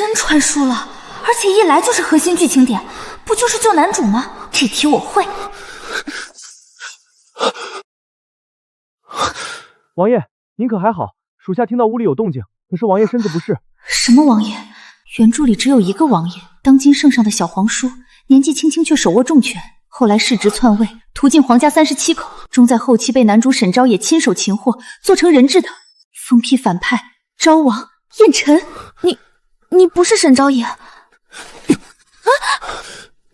真穿书了，而且一来就是核心剧情点，不就是救男主吗？这题我会。王爷，您可还好？属下听到屋里有动静，可是王爷身子不适。什么王爷？原著里只有一个王爷，当今圣上的小皇叔，年纪轻轻却手握重权，后来世职篡位，屠尽皇家37口，终在后期被男主沈昭也亲手擒获，做成人质的。疯批反派昭王燕尘，你不是沈昭也？啊！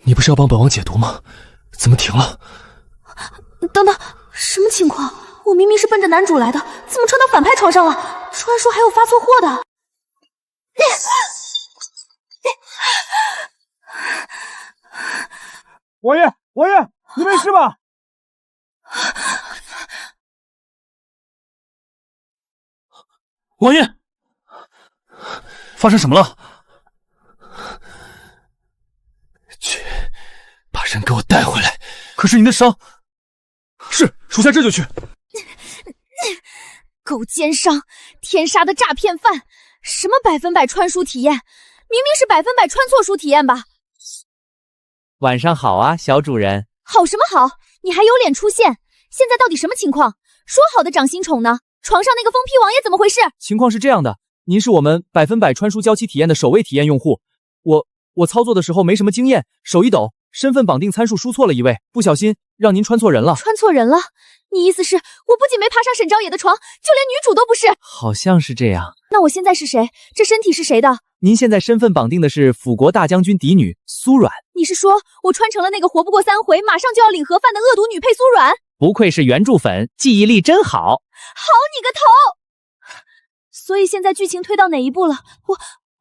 你不是要帮本王解毒吗？怎么停了？等等，什么情况？我明明是奔着男主来的，怎么穿到反派床上了？传说还有发错货的。王爷，王爷，你没事吧？王爷，发生什么了？去，把人给我带回来。可是您的伤……是，属下这就去。狗奸商，天杀的诈骗犯！什么100%穿书体验？明明是100%穿错书体验吧？晚上好啊，小主人。好什么好？你还有脸出现？现在到底什么情况？说好的掌心宠呢？床上那个疯批王爷怎么回事？情况是这样的，您是我们100%穿书交期体验的首位体验用户。我操作的时候没什么经验，手一抖，身份绑定参数输错了一位，不小心让您穿错人了。穿错人了？你意思是我不仅没爬上沈昭野的床，就连女主都不是？好像是这样。那我现在是谁？这身体是谁的？您现在身份绑定的是辅国大将军嫡女苏软。你是说我穿成了那个活不过3回，马上就要领盒饭的恶毒女配苏软？不愧是原著粉，记忆力真好。好你个头！所以现在剧情推到哪一步了？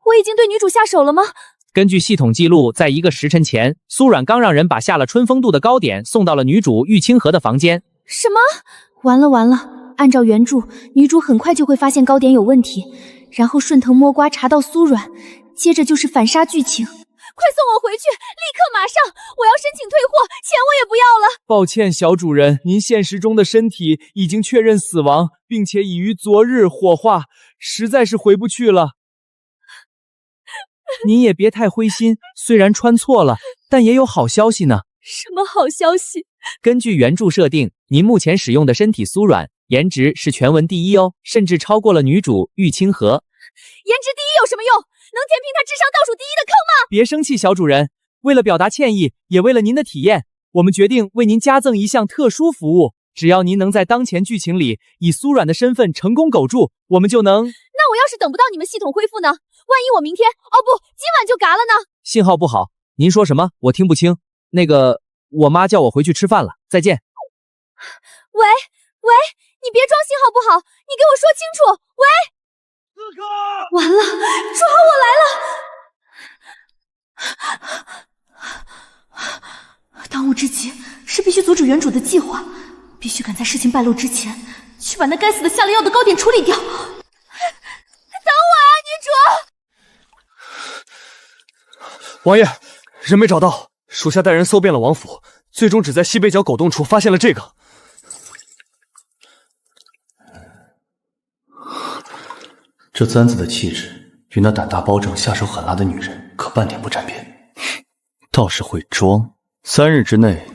我已经对女主下手了吗？根据系统记录，在1个时辰前，苏软刚让人把下了春风度的糕点送到了女主玉清河的房间。什么？完了完了！按照原著，女主很快就会发现糕点有问题，然后顺藤摸瓜查到苏软，接着就是反杀剧情。快送我回去！立刻马上！我要申请退货，钱我也不要了。抱歉，小主人，您现实中的身体已经确认死亡，并且已于昨日火化，实在是回不去了。您也别太灰心，虽然穿错了，但也有好消息呢。什么好消息？根据原著设定，您目前使用的身体苏软，颜值是全文第1哦，甚至超过了女主玉清河。颜值第1有什么用？能填平他智商倒数第1的坑吗？别生气，小主人。为了表达歉意，也为了您的体验，我们决定为您加赠一项特殊服务。只要您能在当前剧情里以苏软的身份成功苟住，我们就能……那我要是等不到你们系统恢复呢？万一我明天……哦不，今晚就嘎了呢？信号不好，您说什么？我听不清。那个，我妈叫我回去吃饭了，再见。喂，你别装信号不好，你给我说清楚。喂，刺客！完了，抓我来了！当务之急是必须阻止原主的计划，必须赶在事情败露之前，去把那该死的下了药的糕点处理掉。等我啊，女主！王爷，人没找到，属下带人搜遍了王府，最终只在西北角狗洞处发现了这个。这簪子的气质与那胆大包正、下手狠辣的女人可半点不沾边，倒是会装。3日之内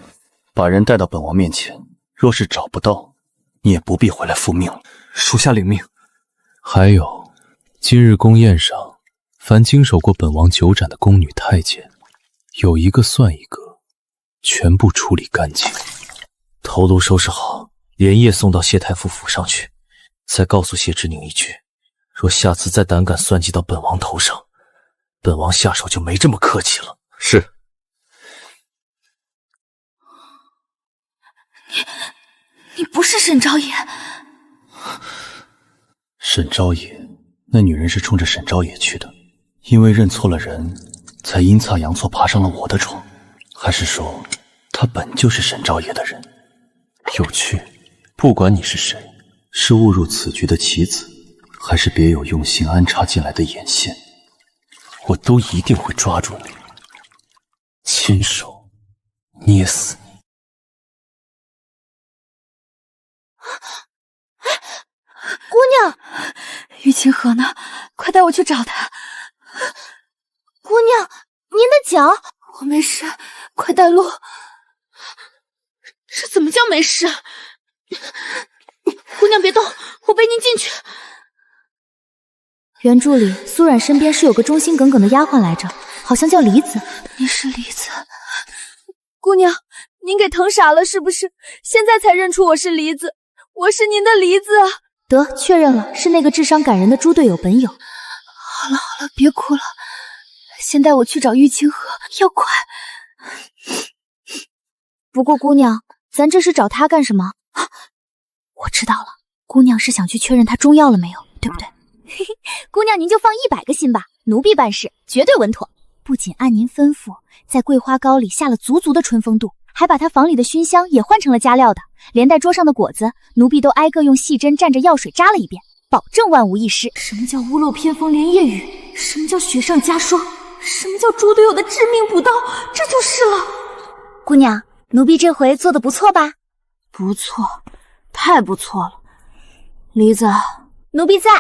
把人带到本王面前，若是找不到，你也不必回来复命了。属下领命。还有，今日宫宴上，凡经手过本王9斩的宫女太监，有一个算一个，全部处理干净。头颅收拾好，连夜送到谢太傅府上去。再告诉谢之宁一句，若下次再胆敢算计到本王头上，本王下手就没这么客气了。是。你不是沈昭野？沈昭野，那女人是冲着沈昭野去的，因为认错了人，才阴差阳错爬上了我的床。还是说，她本就是沈昭野的人？有趣，不管你是谁，是误入此局的棋子，还是别有用心安插进来的眼线，我都一定会抓住你，亲手捏死你。姑娘，玉清河呢？快带我去找她。娘，您的脚，我没事，快带路。这怎么叫没事？姑娘别动，我背您进去。原著里苏冉身边是有个忠心耿耿的丫鬟来着，好像叫梨子。你是梨子，姑娘，您给疼傻了是不是？现在才认出我是梨子，我是您的梨子啊！得，确认了，是那个智商感人的猪队友本友。好了好了，别哭了，先带我去找玉清河，要快。不过姑娘，咱这是找他干什么？我知道了，姑娘是想去确认他中药了没有，对不对？嘿嘿，姑娘您就放100个心吧，奴婢办事绝对稳妥。不仅按您吩咐，在桂花糕里下了足足的春风度，还把他房里的熏香也换成了加料的，连带桌上的果子，奴婢都挨个用细针蘸着药水扎了一遍，保证万无一失。什么叫屋漏偏逢连夜雨？什么叫雪上加霜？什么叫猪队友的致命补刀？这就是了。姑娘，奴婢这回做的不错吧？不错，太不错了。梨子，奴婢在。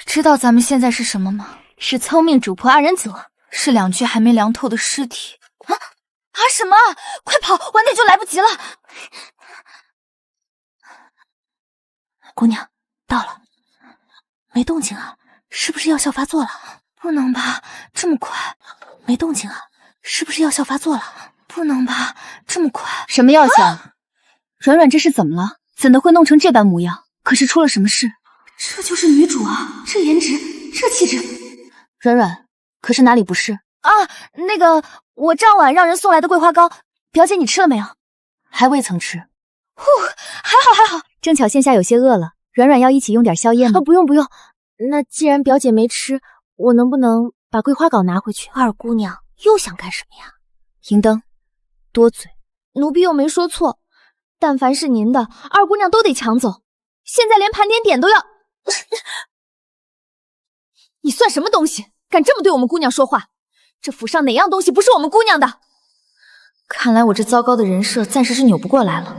知道咱们现在是什么吗？是聪明主仆2人组，是2具还没凉透的尸体。什么？快跑，晚点就来不及了。姑娘，到了。没动静啊，是不是药效发作了？不能吧，这么快。没动静啊，是不是药效发作了？不能吧，这么快。什么药效？软软这是怎么了？怎的会弄成这般模样？可是出了什么事？这就是女主啊，这颜值，这气质。软软，可是哪里不是？啊，那个，我这晚让人送来的桂花糕，表姐你吃了没有？还未曾吃。还好还好，正巧线下有些饿了，软软要一起用点宵夜吗？不用不用，那既然表姐没吃，我能不能把桂花糕拿回去？二姑娘又想干什么呀？银灯，多嘴。奴婢又没说错，但凡是您的，二姑娘都得抢走。现在连盘点点都要。你算什么东西，敢这么对我们姑娘说话？这府上哪样东西不是我们姑娘的？看来我这糟糕的人设暂时是扭不过来了。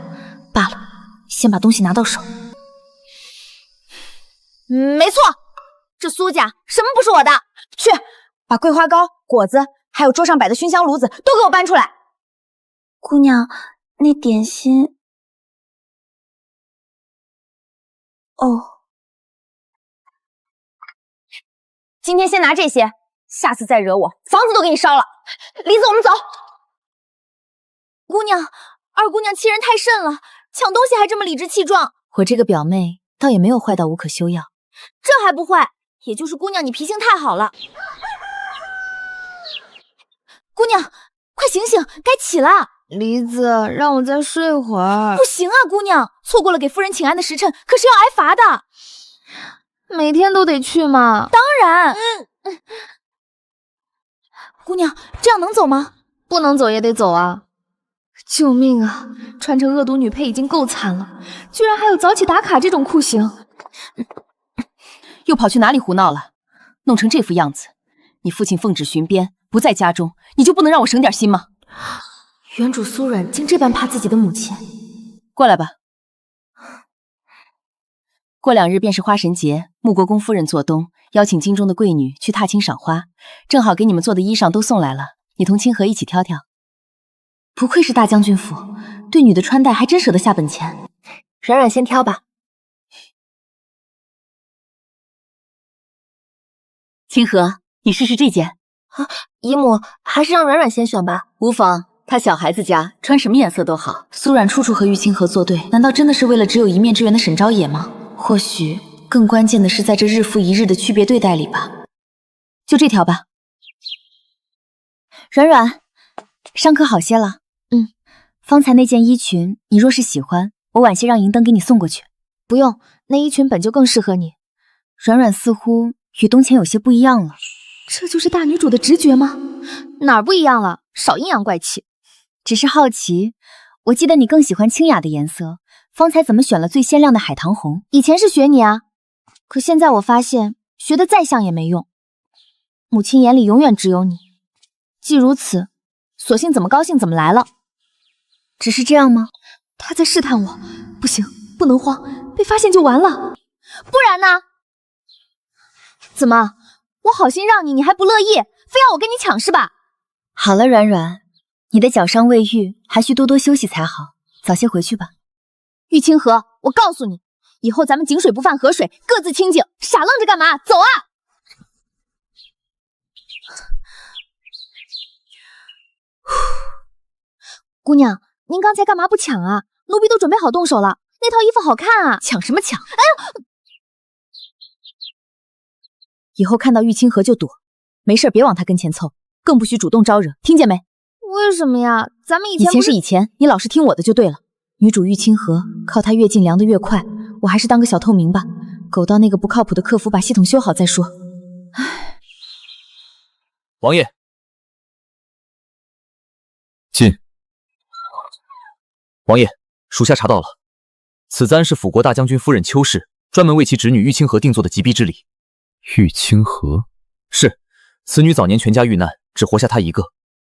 罢了，先把东西拿到手。没错，这苏家什么不是我的？去，把桂花糕、果子，还有桌上摆的熏香炉子都给我搬出来。姑娘，那点心……哦。今天先拿这些，下次再惹我，房子都给你烧了。梨子，我们走。姑娘，二姑娘欺人太甚了，抢东西还这么理直气壮。我这个表妹倒也没有坏到无可救药。这还不坏，也就是姑娘你脾性太好了。姑娘，快醒醒，该起了。梨子，让我再睡会儿。不行啊，姑娘，错过了给夫人请安的时辰，可是要挨罚的。每天都得去吗？当然。姑娘，这样能走吗？不能走也得走啊！救命啊！穿成恶毒女配已经够惨了，居然还有早起打卡这种酷刑。又跑去哪里胡闹了？弄成这副样子，你父亲奉旨巡边，不在家中，你就不能让我省点心吗？原主苏冉竟这般怕自己的母亲。过来吧。过2日便是花神节，穆国公夫人做东，邀请京中的贵女去踏青赏花，正好给你们做的衣裳都送来了，你同清河一起挑挑。不愧是大将军府，对女的穿戴还真舍得下本钱。软软先挑吧。清河，你试试这件。啊，姨母，还是让软软先选吧。无妨，她小孩子家穿什么颜色都好。苏冉处处和玉清河作对，难道真的是为了只有一面之缘的沈昭野吗？或许更关键的是在这日复一日的区别对待里吧。就这条吧。软软，伤可好些了？方才那件衣裙，你若是喜欢，我晚些让银灯给你送过去。不用，那衣裙本就更适合你。软软似乎与冬前有些不一样了。这就是大女主的直觉吗？哪儿不一样了？少阴阳怪气。只是好奇，我记得你更喜欢清雅的颜色，方才怎么选了最鲜亮的海棠红？以前是学你啊，可现在我发现学得再像也没用。母亲眼里永远只有你。既如此，索性怎么高兴怎么来了。只是这样吗？他在试探我，不行，不能慌，被发现就完了。不然呢？怎么，我好心让你，你还不乐意，非要我跟你抢是吧？好了，软软，你的脚伤未愈，还需多多休息才好，早些回去吧。玉清河，我告诉你，以后咱们井水不犯河水，各自清静，傻愣着干嘛？走啊！姑娘，您刚才干嘛不抢啊？奴婢都准备好动手了，那套衣服好看啊！抢什么抢？哎呀！以后看到玉清河就躲，没事别往他跟前凑，更不许主动招惹，听见没？为什么呀？咱们以前是以前，你老实听我的就对了。女主玉清河，靠她越近凉得越快，我还是当个小透明吧。苟到那个不靠谱的客服把系统修好再说。唉，王爷，进。王爷，属下查到了，此簪是辅国大将军夫人邱氏专门为其侄女玉清河定做的吉逼之礼。玉清河是，此女早年全家遇难，只活下她一个，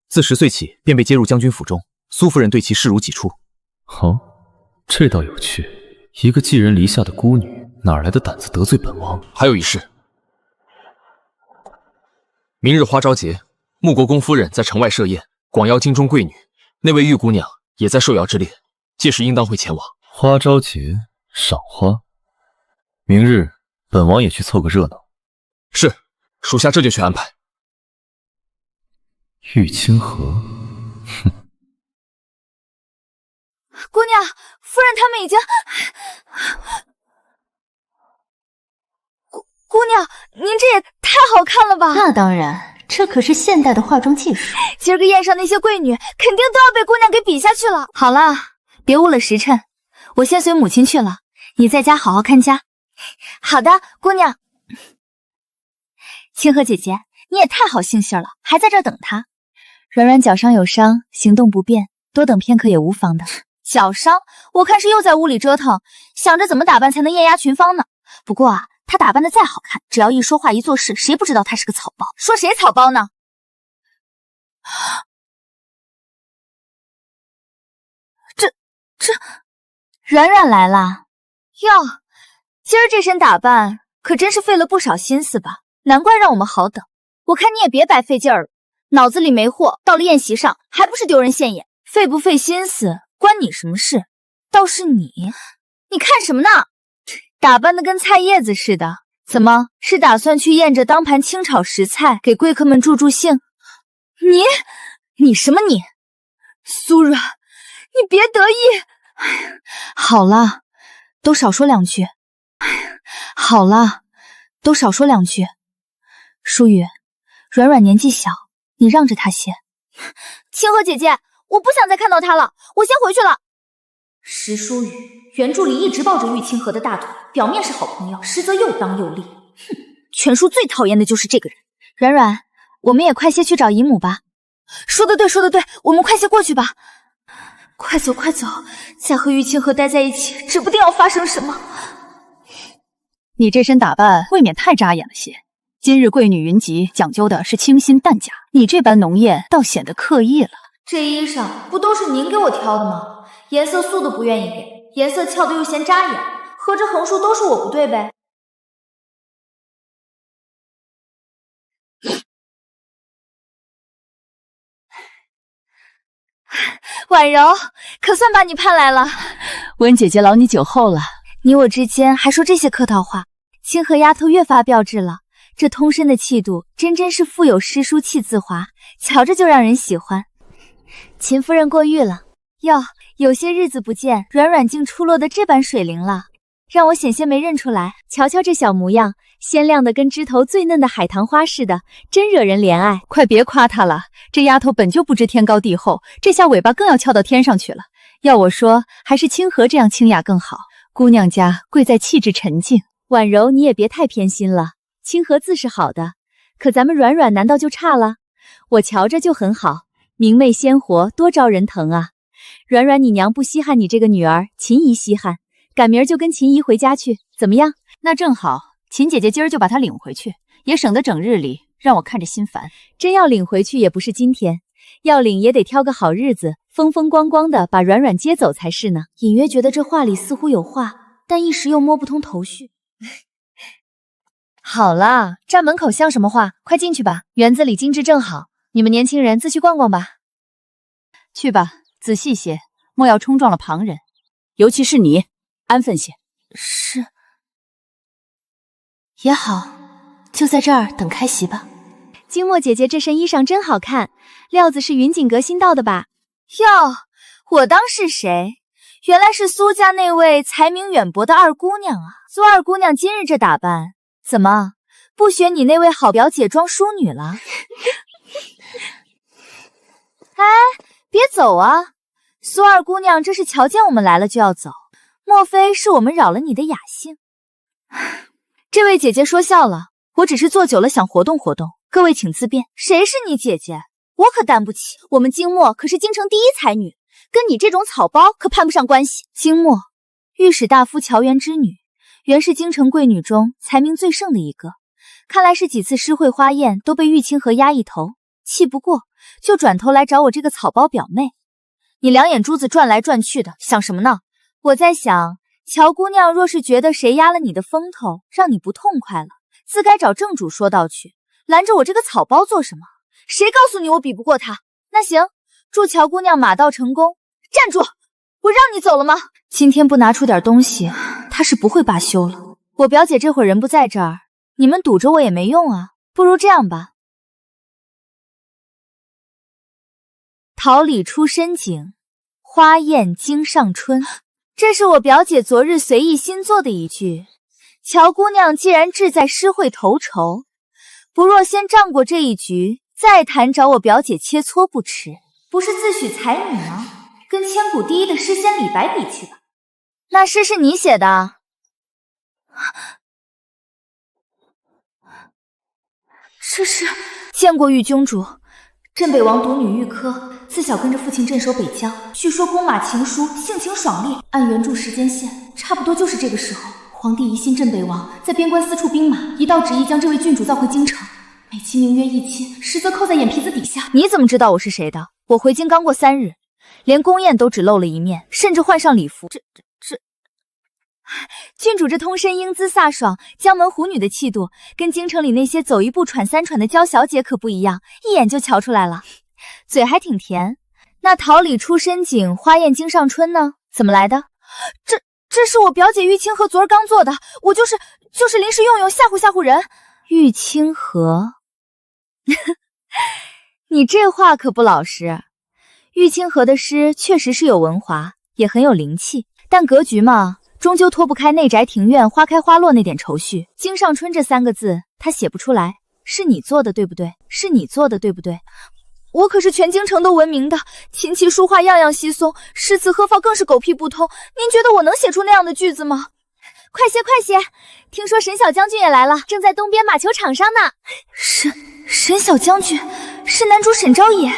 自10岁起便被接入将军府中，苏夫人对其视如己出。哦，这倒有趣，一个寄人篱下的孤女，哪来的胆子得罪本王？还有一事，明日花朝节，穆国公夫人在城外设宴，广邀京中贵女，那位玉姑娘也在受邀之列，届时应当会前往。花朝节赏花，明日本王也去凑个热闹。是，属下这就去安排。玉清河，哼。姑娘，夫人他们已经……姑娘，您这也太好看了吧！那当然，这可是现代的化妆技术。今儿个宴上那些贵女，肯定都要被姑娘给比下去了。好了，别误了时辰，我先随母亲去了，你在家好好看家。好的，姑娘。清河姐姐，你也太好性性了，还在这儿等她。软软脚上有伤，行动不便，多等片刻也无妨的。脚伤？我看是又在屋里折腾，想着怎么打扮才能艳压群芳呢。不过啊，她打扮的再好看，只要一说话一做事，谁不知道她是个草包？说谁草包呢？这，软软来了哟！今儿这身打扮可真是费了不少心思吧？难怪让我们好等。我看你也别白费劲儿了，脑子里没货，到了宴席上还不是丢人现眼？费不费心思关你什么事？倒是你看什么呢？打扮的跟菜叶子似的，怎么是打算去宴着当盘清炒食菜，给贵客们助助兴？你什么你？苏软，你别得意。好了，都少说两句。好了，都少说两句。舒雨，软软年纪小，你让着她些。清河姐姐，我不想再看到她了，我先回去了。石舒雨，原著里一直抱着玉清河的大腿，表面是好朋友，实则又当又立。哼，全书最讨厌的就是这个人。软软，我们也快些去找姨母吧。说得对，说得对，我们快些过去吧。快走，快走！再和玉清河待在一起，指不定要发生什么。你这身打扮未免太扎眼了些。今日贵女云集，讲究的是清新淡雅，你这般浓艳，倒显得刻意了。这衣裳不都是您给我挑的吗？颜色素的不愿意给，颜色俏的又嫌扎眼，合着横竖都是我不对呗？婉柔，可算把你盼来了。温姐姐劳你久候了。你我之间还说这些客套话，清河丫头越发标致了。这通身的气度，真是腹有诗书气自华，瞧着就让人喜欢。秦夫人过誉了哟，有些日子不见，软软竟出落得这般水灵了，让我险些没认出来。瞧瞧这小模样，鲜亮的跟枝头最嫩的海棠花似的，真惹人怜爱。快别夸她了，这丫头本就不知天高地厚，这下尾巴更要翘到天上去了。要我说，还是清河这样清雅更好。姑娘家贵在气质沉静。婉柔，你也别太偏心了，清河自是好的，可咱们软软难道就差了？我瞧着就很好，明媚鲜活，多招人疼啊！软软，你娘不稀罕你这个女儿，秦姨稀罕，赶明儿就跟秦姨回家去，怎么样？那正好，秦姐姐今儿就把她领回去，也省得整日里让我看着心烦。真要领回去也不是今天，要领也得挑个好日子，风风光光的把软软接走才是呢。隐约觉得这话里似乎有话，但一时又摸不通头绪。好了，站门口像什么话？快进去吧，园子里精致正好。你们年轻人自去逛逛吧。去吧，仔细些，莫要冲撞了旁人。尤其是你，安分些。是。也好，就在这儿等开席吧。金墨姐姐这身衣裳真好看，料子是云锦阁新到的吧？哟，我当是谁？原来是苏家那位才名远播的二姑娘啊！苏二姑娘今日这打扮，怎么不学你那位好表姐装淑女了？哎，别走啊！苏二姑娘这是瞧见我们来了就要走，莫非是我们扰了你的雅兴？这位姐姐说笑了，我只是坐久了想活动活动，各位请自便。谁是你姐姐？我可担不起，我们京墨可是京城第一才女，跟你这种草包可攀不上关系。京墨，御史大夫乔元之女，原是京城贵女中才名最盛的一个，看来是几次诗会花宴都被玉清河压一头，气不过就转头来找我这个草包表妹。你两眼珠子转来转去的，想什么呢？我在想，乔姑娘若是觉得谁压了你的风头，让你不痛快了，自该找正主说道去，拦着我这个草包做什么？谁告诉你我比不过她？那行，祝乔姑娘马到成功。站住！我让你走了吗？今天不拿出点东西，她是不会罢休了。我表姐这会儿人不在这儿，你们堵着我也没用啊。不如这样吧，桃李出深井，花艳经上春。这是我表姐昨日随意新作的一句。乔姑娘既然志在诗会头筹，不若先仗过这一局，再谈找我表姐切磋不迟。不是自诩才女吗？跟千古第一的诗仙李白比去吧。那诗是你写的？这是见过玉宗主。镇北王独女玉柯，自小跟着父亲镇守北疆，据说弓马情熟，性情爽利。按原著时间线，差不多就是这个时候，皇帝疑心镇北王在边关私处兵马，一道旨意将这位郡主召回京城，美其名曰议亲，实则扣在眼皮子底下。你怎么知道我是谁的？我回京刚过3日，连宫宴都只露了一面，甚至换上礼服。这郡主这通身英姿飒爽，江门虎女的气度，跟京城里那些走一步喘3喘的娇小姐可不一样，一眼就瞧出来了。嘴还挺甜。那桃李出深井，花艳经上春呢？怎么来的？这是我表姐玉清河昨儿刚做的，我就是临时用吓唬吓唬人。玉清河，你这话可不老实。玉清河的诗确实是有文华，也很有灵气，但格局嘛，终究脱不开内宅庭院花开花落那点愁绪。经上春这3个字他写不出来，是你做的对不对？是你做的对不对？我可是全京城都闻名的，琴棋书画样样稀松，诗词鹤诰更是狗屁不通。您觉得我能写出那样的句子吗？快些快些，听说沈小将军也来了，正在东边马球场上呢。沈小将军是男主沈昭也。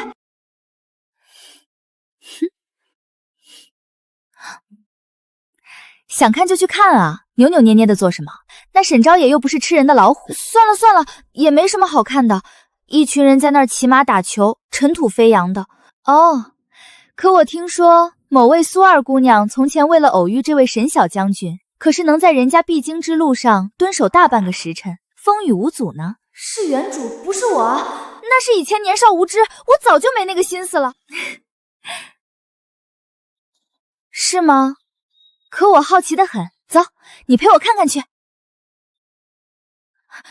想看就去看啊，扭扭捏捏的做什么？那沈昭也又不是吃人的老虎。算了算了，也没什么好看的，一群人在那儿骑马打球，尘土飞扬的。哦，可我听说某位苏二姑娘从前为了偶遇这位沈小将军，可是能在人家必经之路上蹲守大半个时辰，风雨无阻呢。是原主，不是我啊，那是以前年少无知，我早就没那个心思了。是吗？可我好奇的很，走，你陪我看看去。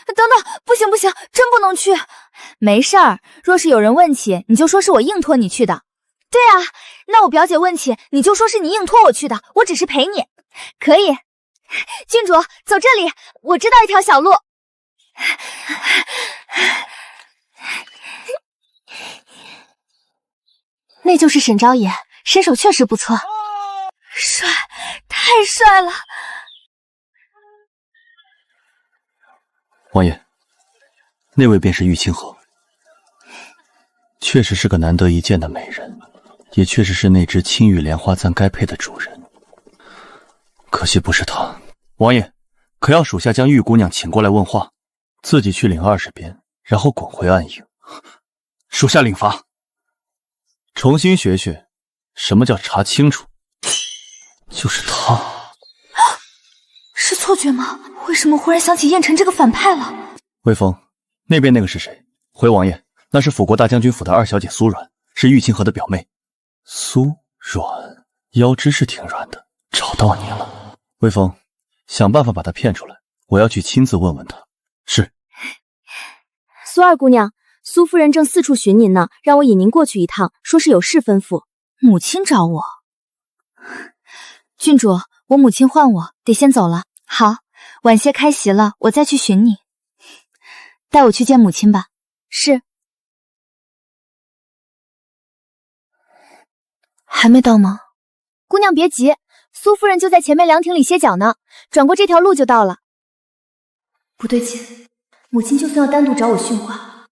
等等，不行不行，真不能去。没事儿，若是有人问起，你就说是我硬拖你去的。对啊，那我表姐问起，你就说是你硬拖我去的，我只是陪你。可以。郡主，走这里，我知道一条小路。那就是沈昭也，身手确实不错。帅，太帅了！王爷，那位便是玉清河，确实是个难得一见的美人，也确实是那只青玉莲花簪该配的主人。可惜不是她。王爷，可要属下将玉姑娘请过来问话，自己去领20鞭，然后滚回暗营。属下领罚。重新学学什么叫查清楚。就是他。是错觉吗？为什么忽然想起燕晨这个反派了？魏峰，那边那个是谁？回王爷，那是辅国大将军府的二小姐苏软，是玉清河的表妹。苏软，腰肢是挺软的，找到你了。魏峰，想办法把她骗出来，我要去亲自问问她。是。苏二姑娘，苏夫人正四处寻您呢，让我引您过去一趟，说是有事吩咐。母亲找我。郡主，我母亲唤我，得先走了。好，晚些开席了，我再去寻你。带我去见母亲吧。是。还没到吗？姑娘别急，苏夫人就在前面凉亭里歇脚呢，转过这条路就到了。不对劲，母亲就算要单独找我训话，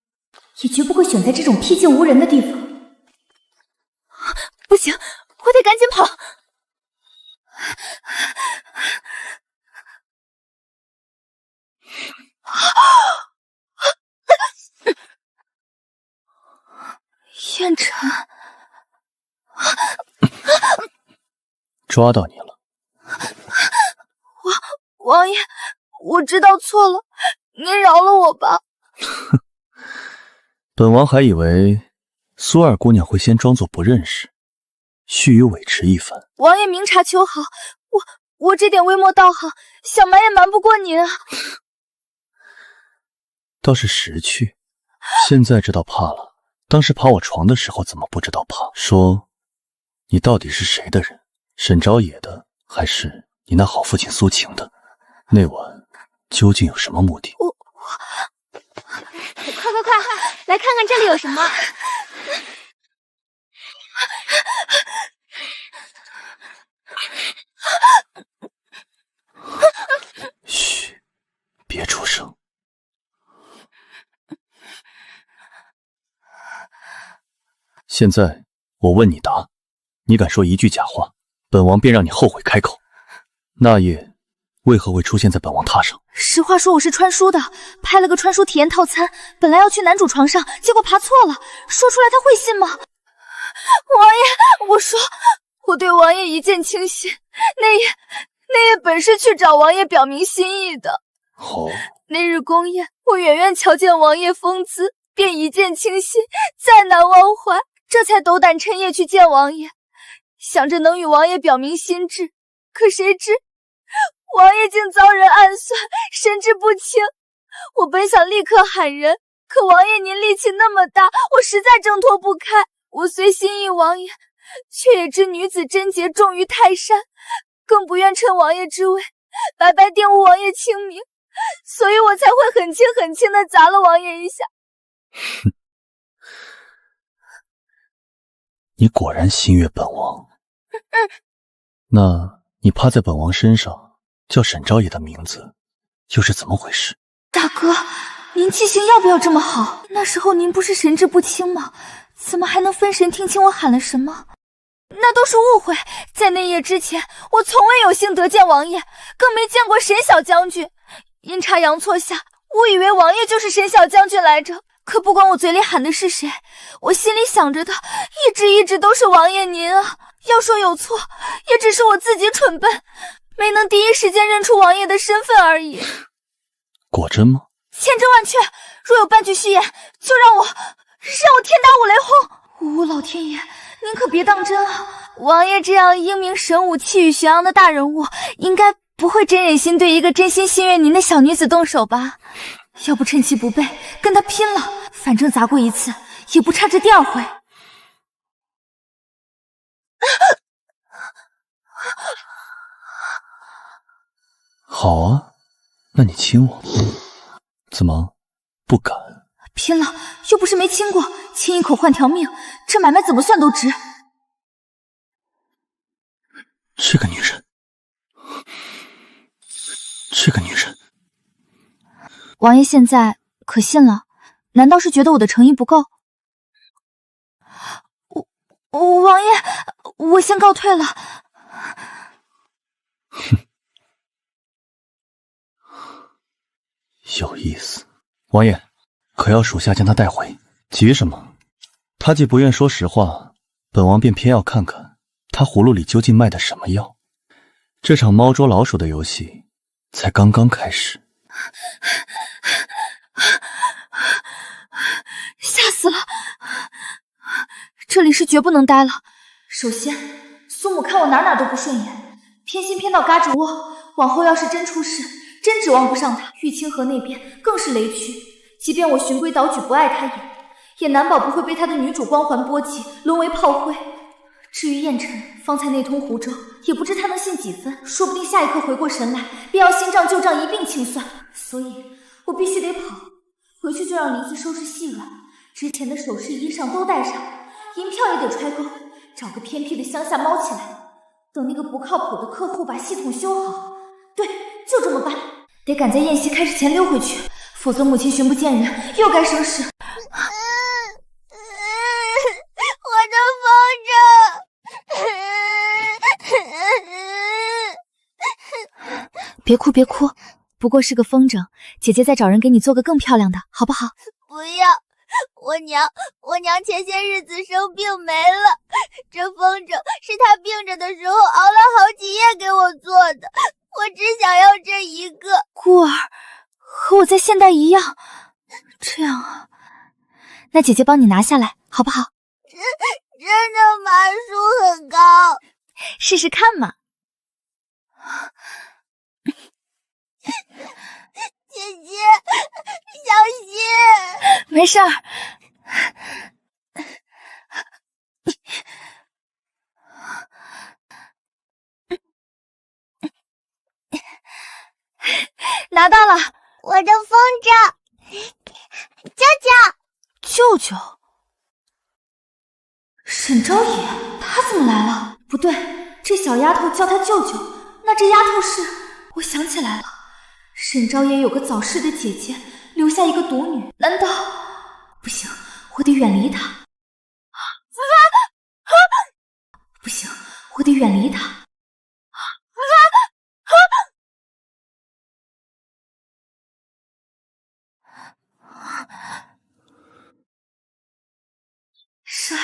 也绝不会选在这种僻静无人的地方。不行，我得赶紧跑。燕晨，抓到你了。王爷，我知道错了，您饶了我吧。本王还以为苏二姑娘会先装作不认识，须臾委持一番。王爷明察秋毫，我这点微末道行，想瞒也瞒不过您啊。倒是识趣，现在知道怕了。当时爬我床的时候怎么不知道怕？说，你到底是谁的人？沈昭野的，还是你那好父亲苏晴的？那晚究竟有什么目的？快，来看看这里有什么。嘘，别出声。现在我问你答，你敢说一句假话，本王便让你后悔开口。那夜为何会出现在本王榻上？实话说，我是穿书的，拍了个穿书体验套餐，本来要去男主床上，结果爬错了。说出来他会信吗？王爷，我说，我对王爷一见倾心，那夜本是去找王爷表明心意的。哦，那日宫宴，我远远瞧见王爷风姿，便一见倾心，再难忘怀，这才斗胆趁夜去见王爷，想着能与王爷表明心志。可谁知王爷竟遭人暗算，神志不清。我本想立刻喊人，可王爷您力气那么大，我实在挣脱不开。我虽心意王爷，却也知女子贞洁重于泰山，更不愿趁王爷之位白白玷污王爷清明，所以我才会很轻地砸了王爷一下。哼，你果然心悦本王。那你趴在本王身上叫沈昭野的名字又是怎么回事？大哥，您记性要不要这么好？那时候您不是神志不清吗？怎么还能分神听清我喊了什么？那都是误会，在那夜之前，我从未有幸得见王爷，更没见过沈小将军。阴差阳错下，我以为王爷就是沈小将军来着。可不管我嘴里喊的是谁，我心里想着的一直都是王爷您啊。要说有错，也只是我自己蠢笨，没能第一时间认出王爷的身份而已。果真吗？千真万确，若有半句虚言，就让我天打五雷轰！吾老天爷，您可别当真啊！王爷这样英明神武、气宇轩昂的大人物，应该不会真忍心对一个真心心悦您的小女子动手吧？要不趁其不备，跟他拼了！反正砸过一次，也不差这第二回。好啊，那你亲我。怎么不敢？拼了，又不是没亲过，亲一口换条命，这买卖怎么算都值。这个女人，王爷现在可信了？难道是觉得我的诚意不够？王爷，我先告退了。哼，有意思。王爷，可要属下将他带回？急什么？他既不愿说实话，本王便偏要看看他葫芦里究竟卖的什么药。这场猫捉老鼠的游戏才刚刚开始。吓死了！里是绝不能待了。首先，苏母看我哪都不顺眼，偏心偏到嘎吱窝。往后要是真出事，真指望不上他。玉清河那边更是雷区，即便我循规蹈矩不碍他也难保不会被他的女主光环波及，沦为炮灰。至于燕晨，方才那通湖州，也不知他能信几分，说不定下一刻回过神来，便要新账旧账一并清算。所以我必须得跑，回去就让黎子收拾细软，之前的首饰衣裳都带上，银票也得揣够，找个偏僻的乡下猫起来，等那个不靠谱的客户把系统修好。对，就这么办，得赶在宴席开始前溜回去，否则母亲寻不见人，又该生事。我的风筝！别哭别哭，不过是个风筝，姐姐再找人给你做个更漂亮的，好不好？不要，我娘前些日子生病没了，这风筝是她病着的时候熬了好几夜给我做的，我只想要这一个。孤儿，和我在现代一样，这样啊？那姐姐帮你拿下来，好不好？真的吗？树很高，试试看嘛。姐姐，小心！没事儿。拿到了，我的风筝！舅舅，沈昭野，他怎么来了？不对，这小丫头叫他舅舅，那这丫头是……我想起来了，沈昭野有个早逝的姐姐，留下一个独女，难道……不行，我得远离她。不行，我得远离她。帅，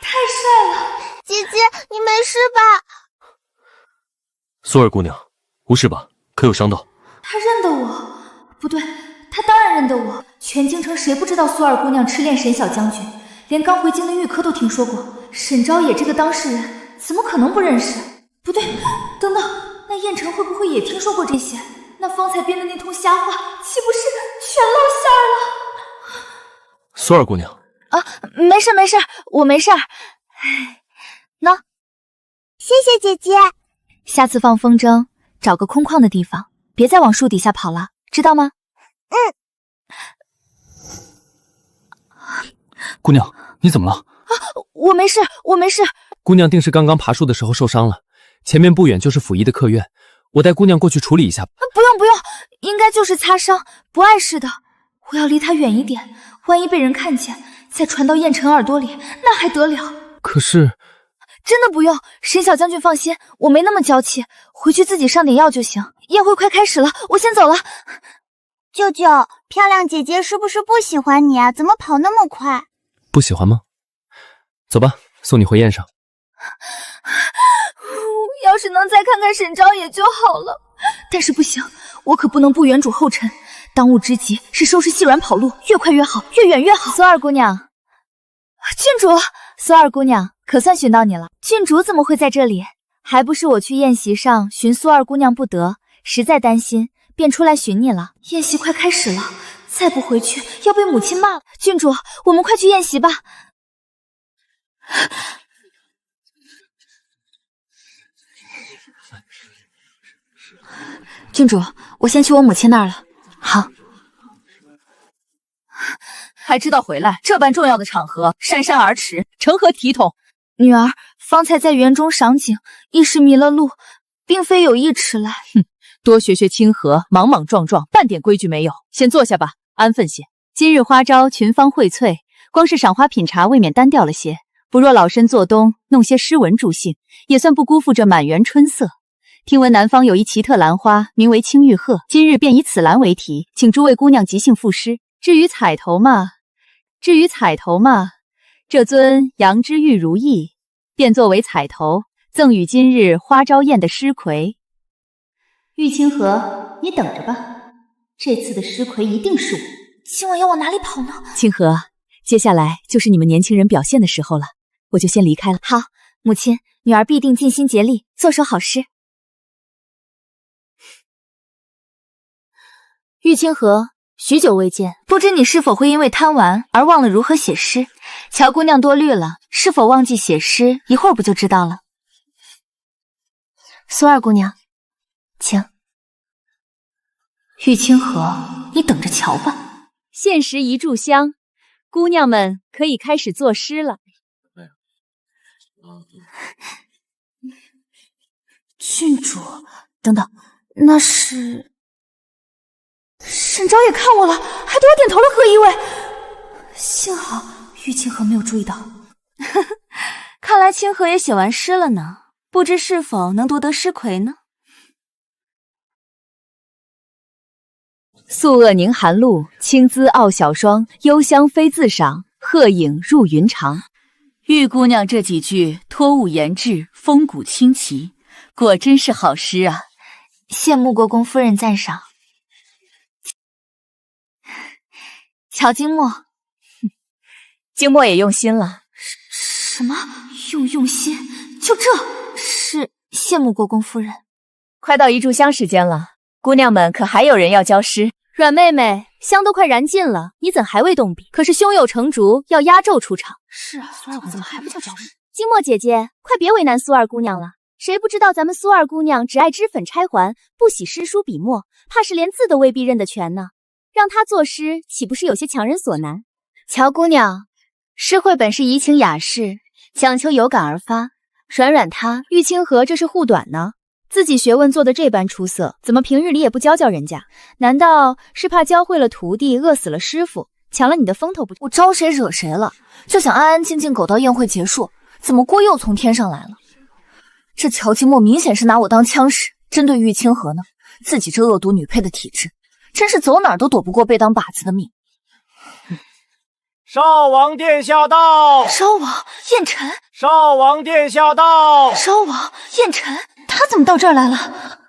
太帅了！姐姐，你没事吧？苏儿姑娘，无事吧？可有伤到？他认得我？不对，他当然认得我。全京城谁不知道苏二姑娘痴恋沈小将军？连刚回京的玉科都听说过。沈昭野这个当事人，怎么可能不认识？不对，等等，那燕城会不会也听说过这些？那方才编的那通瞎话，岂不是全露馅了？苏儿姑娘。啊，没事没事，我没事。喏，谢谢姐姐。下次放风筝，找个空旷的地方，别再往树底下跑了，知道吗？姑娘，你怎么了？我没事，我没事。姑娘定是刚刚爬树的时候受伤了，前面不远就是府医的客院，我带姑娘过去处理一下。不用不用，应该就是擦伤，不碍事的。我要离他远一点，万一被人看见，再传到燕城耳朵里，那还得了？可是，真的不用，沈小将军放心，我没那么娇气，回去自己上点药就行。宴会快开始了，我先走了。舅舅，漂亮姐姐是不是不喜欢你啊？怎么跑那么快？不喜欢吗？走吧，送你回宴上。要是能再看看沈昭野就好了，但是不行，我可不能不远主后尘。当务之急是收拾细软跑路，越快越好，越远越好。苏二姑娘，郡主，苏二姑娘，可算寻到你了。郡主怎么会在这里？还不是我去宴席上寻苏二姑娘不得，实在担心，便出来寻你了。宴席快开始了，再不回去要被母亲骂了。郡主，我们快去宴席吧。郡主，我先去我母亲那儿了。好。还知道回来，这般重要的场合姗姗而驰，成何体统？女儿方才在园中赏景，一时迷了路，并非有意迟来。哼，多学学清河，莽莽撞撞，半点规矩没有。先坐下吧，安分些。今日花招群芳荟萃，光是赏花品茶未免单调了些。不若老身做东，弄些诗文助兴，也算不辜负这满园春色。听闻南方有一奇特兰花，名为青玉鹤，今日便以此兰为题，请诸位姑娘即兴赋诗。至于彩头嘛，这尊羊脂玉如意，便作为彩头，赠与今日花朝宴的诗魁。玉清河，你等着吧，这次的诗魁一定是我。今晚要往哪里跑呢？清河，接下来就是你们年轻人表现的时候了。我就先离开了。好，母亲，女儿必定尽心竭力，做首好诗。玉清河，许久未见，不知你是否会因为贪玩而忘了如何写诗？乔姑娘多虑了，是否忘记写诗？一会儿不就知道了。苏二姑娘，请。玉清河，你等着瞧吧。限时一炷香，姑娘们可以开始作诗了。郡主，等等，那是沈昭也看我了，还对我点头了，何一位？幸好玉清河没有注意到。看来清河也写完诗了呢，不知是否能夺得诗魁呢？素萼凝寒露，清姿傲小霜。幽香飞自赏，鹤影入云长。玉姑娘这几句托物言志，风骨清奇，果真是好诗啊！谢穆国公夫人赞赏。乔金墨，金墨也用心了。什么用心？就这？是谢穆国公夫人。快到一炷香时间了，姑娘们可还有人要交诗？阮妹妹，香都快燃尽了，你怎还未动笔？可是胸有成竹，要压轴出场。是啊，苏二姑娘怎么还不叫交诗？金墨姐姐，快别为难苏二姑娘了。谁不知道咱们苏二姑娘只爱脂粉钗环，不喜诗书笔墨，怕是连字都未必认得全呢。让她作诗，岂不是有些强人所难？乔姑娘，诗绘本是怡情雅士，讲求有感而发。阮她，玉清河这是护短呢。自己学问做得这般出色，怎么平日里也不教教人家？难道是怕教会了徒弟，饿死了师傅，抢了你的风头不？我招谁惹谁了？就想安安静静苟到宴会结束，怎么锅又从天上来了？这乔金墨明显是拿我当枪使，针对玉清河呢。自己这恶毒女配的体质，真是走哪儿都躲不过被当靶子的命。少王殿下到！稍王燕尘，少王殿下到！稍王燕尘，他怎么到这儿来了？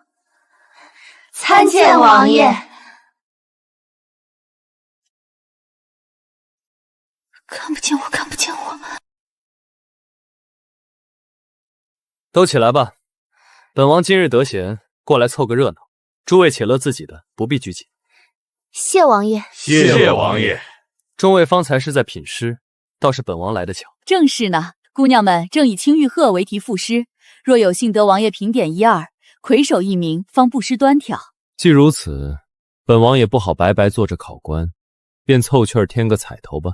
参见王爷。看不见我，看不见我。都起来吧，本王今日得闲，过来凑个热闹。诸位且乐自己的，不必拘谨。谢王爷。谢王爷。众位方才是在品诗，倒是本王来得巧。正是呢，姑娘们正以青玉鹤为题赋诗，若有幸得王爷评点一二，魁首一名，方不失端挑。既如此，本王也不好白白做着考官，便凑趣儿添个彩头吧。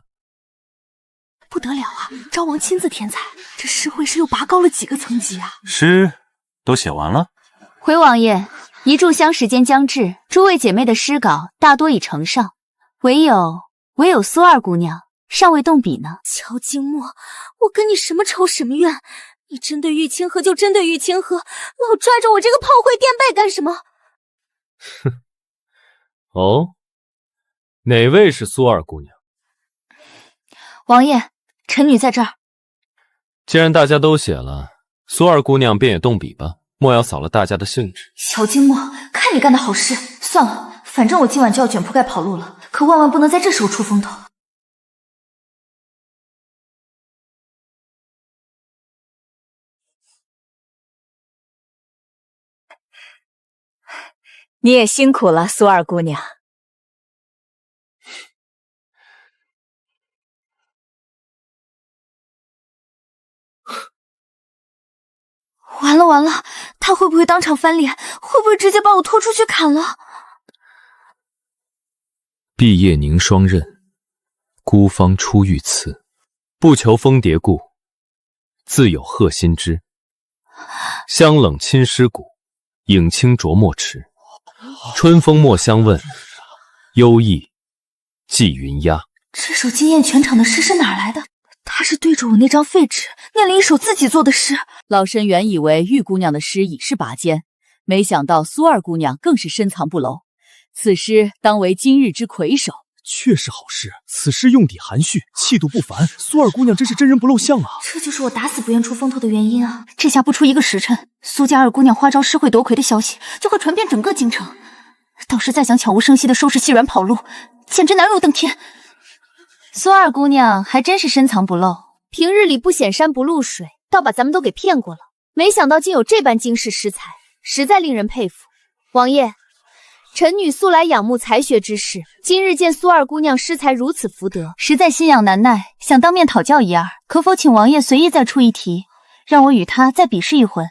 不得了啊！昭王亲自添彩，这诗会是又拔高了几个层级啊！诗都写完了？回王爷，一炷香时间将至，诸位姐妹的诗稿大多已呈上，唯有苏二姑娘尚未动笔呢。乔金墨，我跟你什么仇什么怨？你针对玉清河就针对玉清河，老拽着我这个炮灰垫背干什么？哼，哦，哪位是苏二姑娘？王爷，臣女在这儿。既然大家都写了，苏二姑娘便也动笔吧，莫要扫了大家的兴致。乔金墨，看你干的好事，算了，反正我今晚就要卷铺盖跑路了，可万万不能在这时候出风头。你也辛苦了，苏二姑娘。完了完了，他会不会当场翻脸？会不会直接把我拖出去砍了？毕业凝霜刃，孤芳出玉瓷。不求蜂蝶故，自有鹤心知。香冷侵尸骨，影清浊墨池。春风墨香问，幽意寄云鸦。这首惊艳全场的诗是哪来的？他是对着我那张废纸念了一首自己做的诗。老身原以为玉姑娘的诗已是拔尖，没想到苏二姑娘更是深藏不露。此诗当为今日之魁首。确是好诗，此诗用笔含蓄，气度不凡。苏二姑娘真是真人不露相啊！这就是我打死不愿出风头的原因啊！这下不出一个时辰，苏家二姑娘花招诗会夺魁的消息就会传遍整个京城。到时再想悄无声息的收拾细软跑路，简直难如登天。苏二姑娘还真是深藏不露，平日里不显山不露水，倒把咱们都给骗过了。没想到竟有这般惊世诗才，实在令人佩服。王爷，臣女素来仰慕才学之士，今日见苏二姑娘诗才如此福德，实在心痒难耐，想当面讨教一二，可否请王爷随意再出一题，让我与她再比试一回？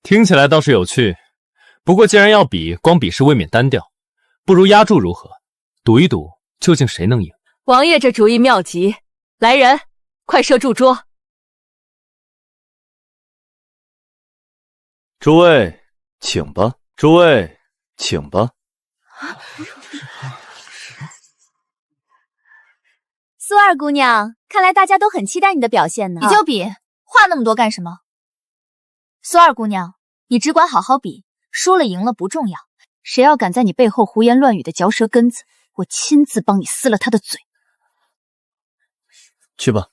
听起来倒是有趣，不过既然要比，光比试未免单调，不如压注如何？赌一赌，究竟谁能赢？王爷这主意妙极，来人，快设住桌。诸位，请吧。诸位，请吧。苏二姑娘，看来大家都很期待你的表现呢。比就比，话那么多干什么？苏二姑娘，你只管好好比，输了赢了不重要。谁要敢在你背后胡言乱语的嚼舌根子，我亲自帮你撕了他的嘴。去吧。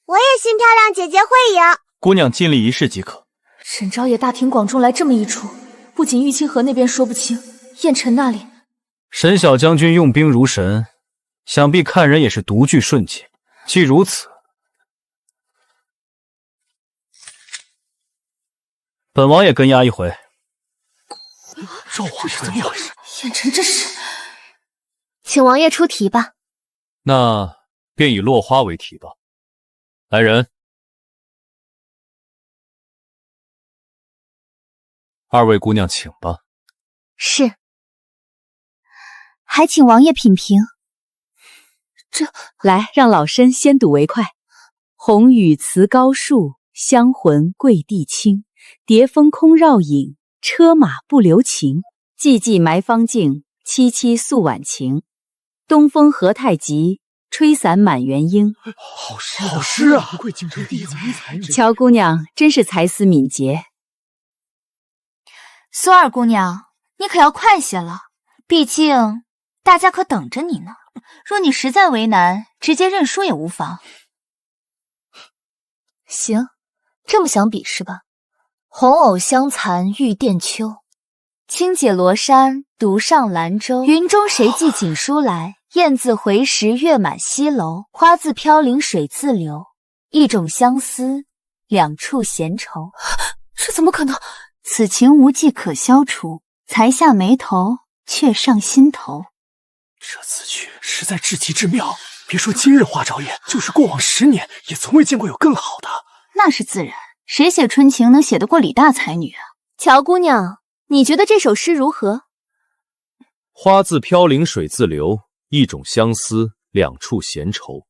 我也信漂亮姐姐会赢。姑娘尽力一试即可。沈昭也大庭广众来这么一出，不仅玉清河那边说不清，燕尘那里，沈小将军用兵如神，想必看人也是独具顺气。既如此，本王也跟押一回。赵皇是怎么回事？燕尘这是……请王爷出题吧。那便以落花为题吧。来人，二位姑娘请吧。是，还请王爷品评。来，让老身先睹为快。红雨辞高树，香魂跪地青。蝶风空绕影，车马不留情。寂寂埋芳径，凄凄诉晚晴。东风和太急，吹散满园莺。好诗啊！不愧京城第一才女。乔姑娘真是才思敏捷。苏二姑娘，你可要快些了，毕竟大家可等着你呢。若你实在为难，直接认输也无妨。行，这么想比是吧？红藕香残玉簟秋，轻解罗衫，独上兰舟。云中谁寄锦书来？雁自回时，月满西楼。花自飘零水自流，一种相思，两处闲愁。这怎么可能？此情无计可消除，才下眉头，却上心头。这词句实在至奇至妙，别说今日花朝宴，就是过往10年，也从未见过有更好的。那是自然，谁写春情能写得过李大才女啊？乔姑娘，你觉得这首诗如何？花自飘零水自流，一种相思，两处闲愁。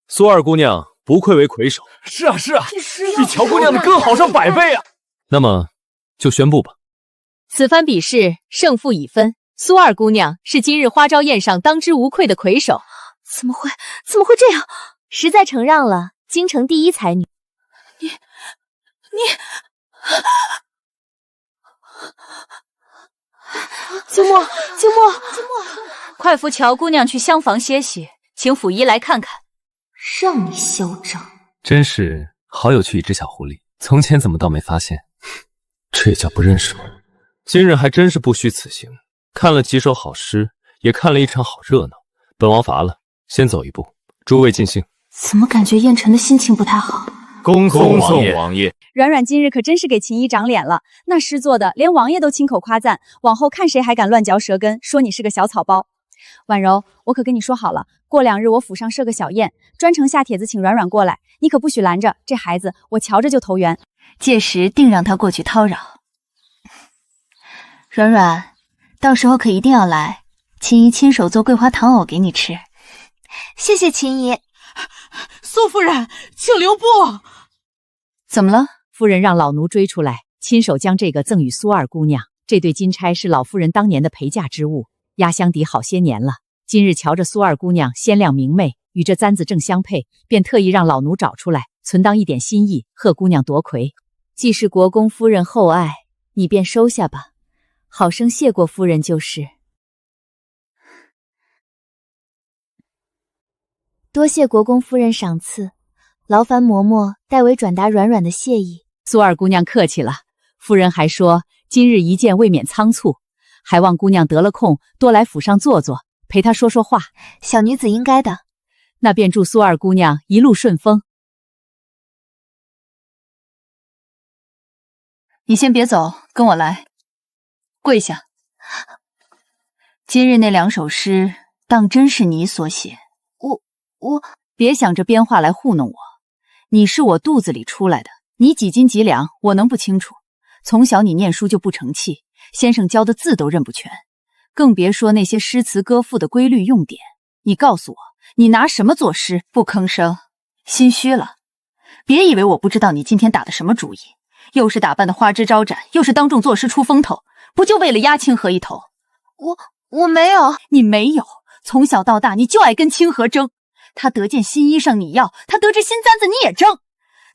苏二姑娘不愧为魁首。是啊，比乔姑娘的更好上100倍啊！那么就宣布吧。此番比试胜负已分，苏二姑娘是今日花朝宴上当之无愧的魁首。怎么会这样？实在承让了，京城第一才女。你，秋末，快扶乔姑娘去厢房歇息，请府医来看看。让你嚣张！真是好有趣一只小狐狸，从前怎么倒没发现？这也叫不认识吗？今日还真是不虚此行，看了几首好诗，也看了一场好热闹。本王乏了，先走一步，诸位尽兴。怎么感觉燕尘的心情不太好？恭送王爷。软软今日可真是给秦姨长脸了，那诗做的连王爷都亲口夸赞，往后看谁还敢乱嚼舌根，说你是个小草包。婉柔，我可跟你说好了，过2日我府上设个小宴，专程下帖子请软软过来，你可不许拦着，这孩子我瞧着就投缘。届时定让他过去叨扰。软软，到时候可一定要来，秦姨亲手做桂花糖藕给你吃。谢谢秦姨。苏夫人，请留步。怎么了？夫人让老奴追出来，亲手将这个赠与苏二姑娘。这对金钗是老夫人当年的陪嫁之物，压箱底好些年了。今日瞧着苏二姑娘鲜亮明媚，与这簪子正相配，便特意让老奴找出来，存当一点心意，贺姑娘夺魁。既是国公夫人厚爱，你便收下吧，好生谢过夫人就是。多谢国公夫人赏赐，劳烦嬷嬷代为转达软软的谢意。苏二姑娘客气了，夫人还说今日一见未免仓促，还望姑娘得了空多来府上坐坐，陪她说说话。小女子应该的。那便祝苏二姑娘一路顺风。你先别走，跟我来。跪下。今日那2首诗，当真是你所写？我别想着编话来糊弄我。你是我肚子里出来的，你几斤几两，我能不清楚？从小你念书就不成器，先生教的字都认不全，更别说那些诗词歌赋的规律用典。你告诉我，你拿什么作诗？不吭声，心虚了。别以为我不知道你今天打的什么主意，又是打扮的花枝招展，又是当众作诗出风头，不就为了压清河一头？我没有。你没有，从小到大你就爱跟清河争。他得件新衣裳你要，他得知新簪子你也争，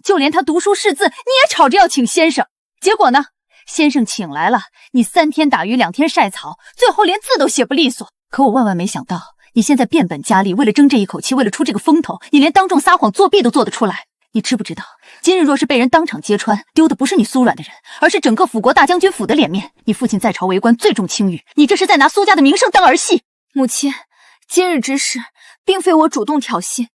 就连他读书识字你也吵着要请先生。结果呢，先生请来了，你3天打鱼2天晒草，最后连字都写不利索。可我万万没想到，你现在变本加厉，为了争这一口气，为了出这个风头，你连当众撒谎作弊都做得出来。你知不知道，今日若是被人当场揭穿，丢的不是你苏软的人，而是整个辅国大将军府的脸面。你父亲在朝为官，最重清誉，你这是在拿苏家的名声当儿戏。母亲，今日之事并非我主动挑衅，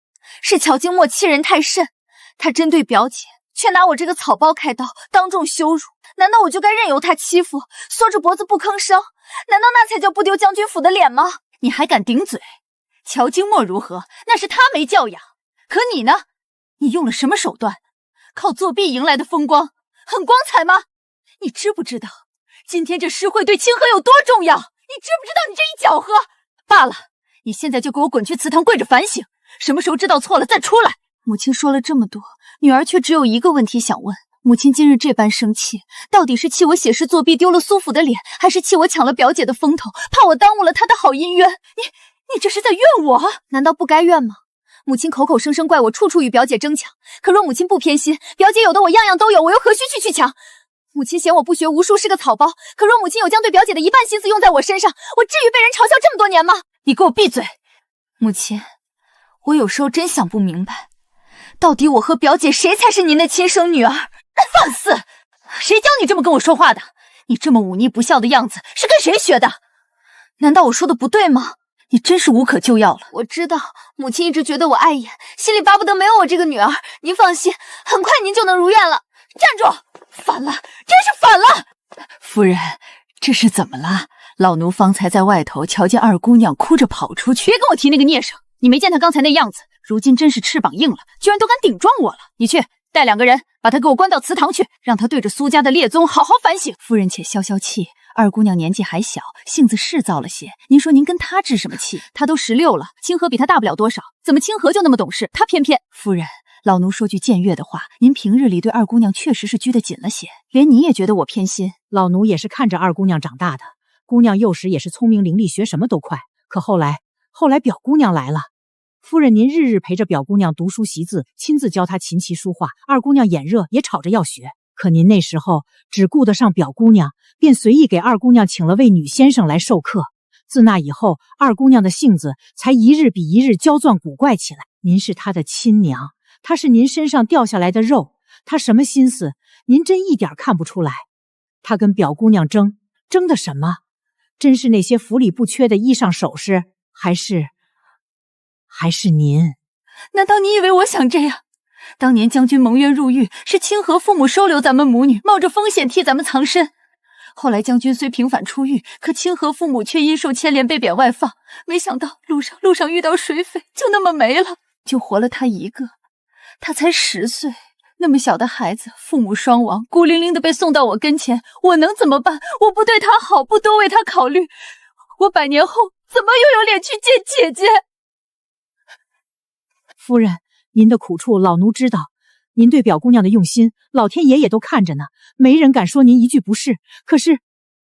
是乔经墨欺人太甚，他针对表姐，却拿我这个草包开刀，当众羞辱。难道我就该任由他欺负，缩着脖子不吭声？难道那才叫不丢将军府的脸吗？你还敢顶嘴？乔经墨如何？那是他没教养。可你呢？你用了什么手段？靠作弊赢来的风光，很光彩吗？你知不知道，今天这诗会对清河有多重要？你知不知道你这一搅和？罢了，你现在就给我滚去祠堂跪着反省，什么时候知道错了再出来。母亲说了这么多，女儿却只有一个问题想问。母亲今日这般生气，到底是气我写诗作弊丢了苏府的脸，还是气我抢了表姐的风头，怕我耽误了她的好姻缘？你这是在怨我？难道不该怨吗？母亲口口声声怪我处处与表姐争抢，可若母亲不偏心，表姐有的我样样都有，我又何须去抢？母亲嫌我不学无术是个草包，可若母亲有将对表姐的一半心思用在我身上，我至于被人嘲笑这么多年吗？你给我闭嘴！母亲，我有时候真想不明白，到底我和表姐谁才是您的亲生女儿？放肆！谁教你这么跟我说话的？你这么忤逆不孝的样子是跟谁学的？难道我说的不对吗？你真是无可救药了。我知道母亲一直觉得我碍眼，心里巴不得没有我这个女儿。您放心，很快您就能如愿了。站住！反了，真是反了！夫人，这是怎么了？老奴方才在外头瞧见二姑娘哭着跑出去。别跟我提那个孽声，你没见她刚才那样子，如今真是翅膀硬了，居然都敢顶撞我了。你去带2个人把她给我关到祠堂去，让她对着苏家的列宗好好反省。夫人且消消气，二姑娘年纪还小，性子是躁了些。您说您跟她置什么气？她都16了，清河比她大不了多少，怎么清河就那么懂事？她偏偏……夫人，老奴说句僭越的话，您平日里对二姑娘确实是拘得紧了些，连你也觉得我偏心。老奴也是看着二姑娘长大的，姑娘幼时也是聪明伶俐，学什么都快。可后来表姑娘来了，夫人您日日陪着表姑娘读书习字，亲自教她琴棋书画，二姑娘眼热也吵着要学。可您那时候只顾得上表姑娘，便随意给二姑娘请了位女先生来授课。自那以后，二姑娘的性子才一日比一日娇钻古怪起来。您是她的亲娘，她是您身上掉下来的肉，她什么心思，您真一点看不出来。她跟表姑娘争的什么？真是那些府里不缺的衣裳首饰，还是您？难道你以为我想这样？当年将军蒙冤入狱，是清河父母收留咱们母女，冒着风险替咱们藏身。后来将军虽平反出狱，可清河父母却因受牵连被贬外放。没想到路上遇到水匪，就那么没了，就活了他一个。他才10岁，那么小的孩子，父母双亡，孤零零的被送到我跟前，我能怎么办？我不对他好，不多为他考虑，我100年后怎么又有脸去见姐姐？夫人，您的苦处老奴知道，您对表姑娘的用心，老天爷也都看着呢，没人敢说您一句不是。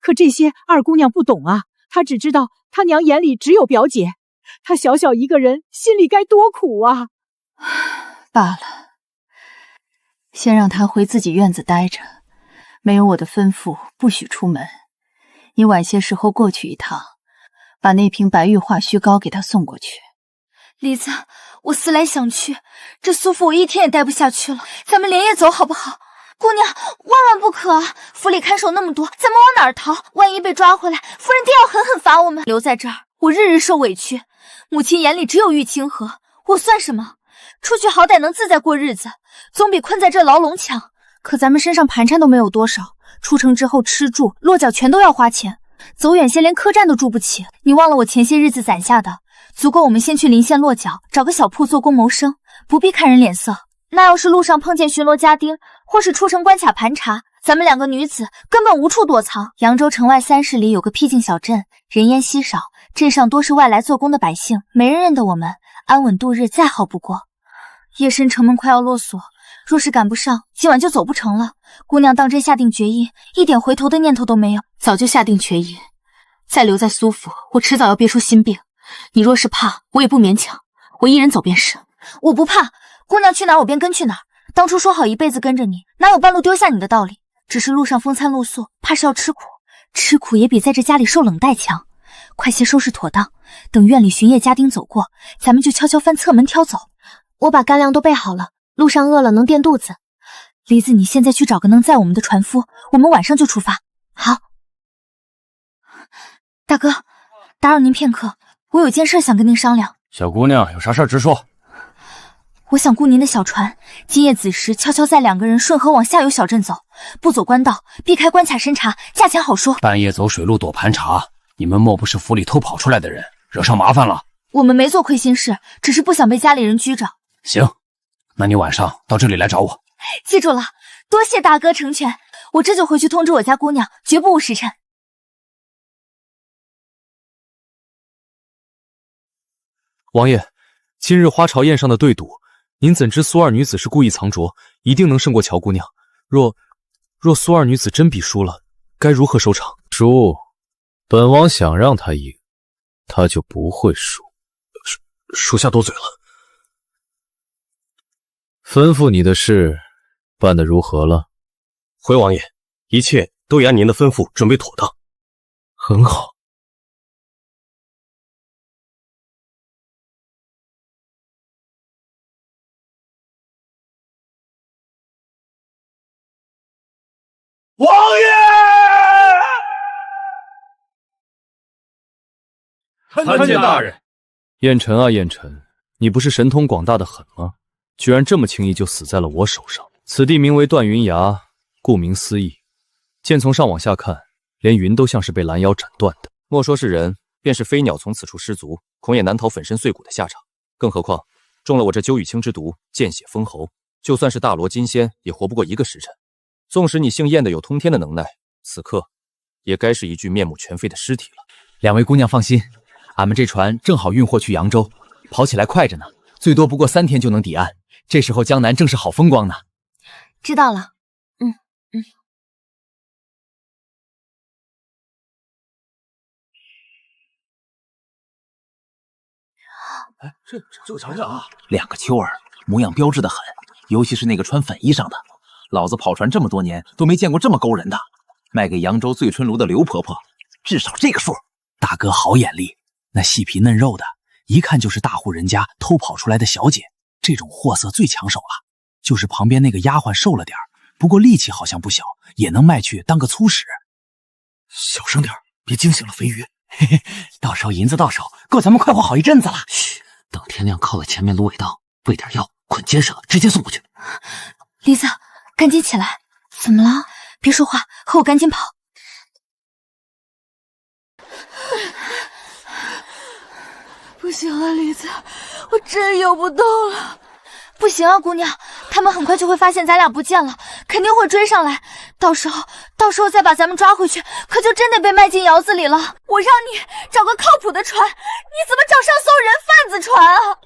可这些二姑娘不懂啊，她只知道她娘眼里只有表姐，她小小一个人，心里该多苦啊！罢了，先让她回自己院子待着，没有我的吩咐，不许出门。你晚些时候过去一趟，把那瓶白玉化须膏给她送过去。梨子，我思来想去，这苏府我一天也待不下去了，咱们连夜走好不好？姑娘，万万不可啊！府里看守那么多，咱们往哪儿逃？万一被抓回来，夫人定要狠狠罚我们。留在这儿，我日日受委屈，母亲眼里只有玉清河，我算什么？出去好歹能自在过日子，总比困在这牢笼强。可咱们身上盘缠都没有多少，出城之后吃住落脚全都要花钱，走远些连客栈都住不起。你忘了我前些日子攒下的，足够我们先去临县落脚，找个小铺做工谋生，不必看人脸色。那要是路上碰见巡逻家丁，或是出城关卡盘查，咱们两个女子根本无处躲藏。扬州城外30里有个僻静小镇，人烟稀少，镇上多是外来做工的百姓，没人认得我们，安稳度日再好不过。夜深城门快要落锁，若是赶不上，今晚就走不成了。姑娘当真下定决意，一点回头的念头都没有。早就下定决意，再留在苏府，我迟早要憋出心病。你若是怕，我也不勉强，我一人走便是。我不怕，姑娘去哪儿我便跟去哪儿。当初说好一辈子跟着你，哪有半路丢下你的道理？只是路上风餐露宿，怕是要吃苦，吃苦也比在这家里受冷待强。快些收拾妥当，等院里巡夜家丁走过，咱们就悄悄翻侧门挑走。我把干粮都备好了，路上饿了能垫肚子。梨子，你现在去找个能载我们的船夫，我们晚上就出发。好。大哥，打扰您片刻，我有件事想跟您商量。小姑娘，有啥事直说。我想雇您的小船，今夜子时悄悄载2个人顺河往下游小镇走，不走官道，避开关卡审查，价钱好说。半夜走水路躲盘查，你们莫不是府里偷跑出来的人，惹上麻烦了？我们没做亏心事，只是不想被家里人拘着。行，那你晚上到这里来找我。记住了，多谢大哥成全，我这就回去通知我家姑娘，绝不误时辰。王爷，今日花朝宴上的对赌，您怎知苏二女子是故意藏拙，一定能胜过乔姑娘？若苏二女子真比输了，该如何收场？输，本王想让她赢，她就不会输。属下多嘴了。吩咐你的事办得如何了？回王爷，一切都已按您的吩咐准备妥当。很好。王爷！参见大人。燕尘啊燕尘，你不是神通广大的很吗？居然这么轻易就死在了我手上。此地名为断云崖，顾名思义，剑从上往下看，连云都像是被拦腰斩断的。莫说是人，便是飞鸟从此处失足，恐也难逃粉身碎骨的下场。更何况中了我这鸠羽青之毒，见血封喉，就算是大罗金仙，也活不过1个时辰。纵使你姓燕的有通天的能耐，此刻也该是一具面目全非的尸体了。2位姑娘放心，俺们这船正好运货去扬州，跑起来快着呢，最多不过3天就能抵岸。这时候江南正是好风光呢。知道了。哎，这瞧瞧啊，2个秋儿，模样标致的很，尤其是那个穿粉衣裳的，老子跑船这么多年都没见过这么勾人的。卖给扬州醉春炉的刘婆婆，至少这个数。大哥好眼力，那细皮嫩肉的，一看就是大户人家偷跑出来的小姐，这种货色最抢手了。就是旁边那个丫鬟瘦了点，不过力气好像不小，也能卖去当个粗使。小声点，别惊醒了肥鱼。嘿嘿，到时候银子到手，够咱们快活好一阵子了。嘘，等天亮靠在前面芦苇道，喂点药，捆肩上，直接送过去。梨子，赶紧起来！怎么了？别说话，和我赶紧跑。不行了，梨子，我真游不动了。不行啊，姑娘，他们很快就会发现咱俩不见了，肯定会追上来。到时候再把咱们抓回去，可就真得被卖进窑子里了。我让你找个靠谱的船，你怎么找上艘人贩子船啊？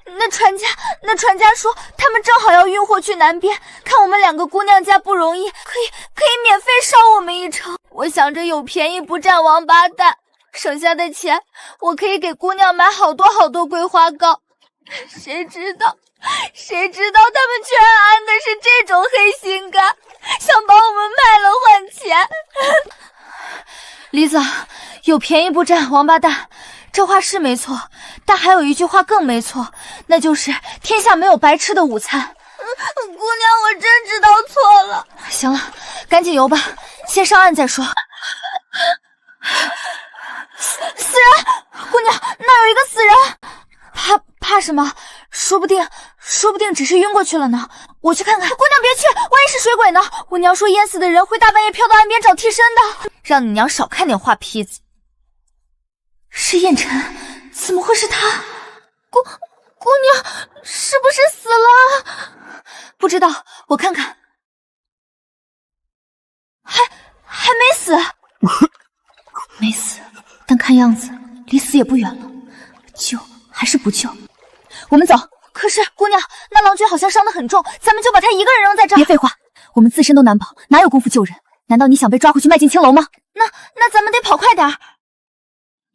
那船家说他们正好要运货去南边，看我们2个姑娘家不容易，可以免费捎我们一程。我想着有便宜不占王八蛋，省下的钱我可以给姑娘买好多好多桂花糕。谁知道他们居然安的是这种黑心肝，想把我们卖了换钱。梨子，有便宜不占王八蛋，这话是没错，但还有一句话更没错，那就是天下没有白吃的午餐。姑娘，我真知道错了。行了，赶紧游吧，先上岸再说。死人！姑娘，那有一个死人！怕什么？说不定只是晕过去了呢。我去看看。姑娘别去，万一是水鬼呢？我娘说淹死的人会大半夜飘到岸边找替身的。让你娘少看点画坯子。是燕晨，怎么会是他？姑娘是不是死了？不知道，我看看。还没死。没死，但看样子离死也不远了。救还是不救？我们走。可是姑娘，那郎君好像伤得很重，咱们就把他一个人扔在这儿。别废话，我们自身都难保，哪有功夫救人？难道你想被抓回去卖进青楼吗？那咱们得跑快点。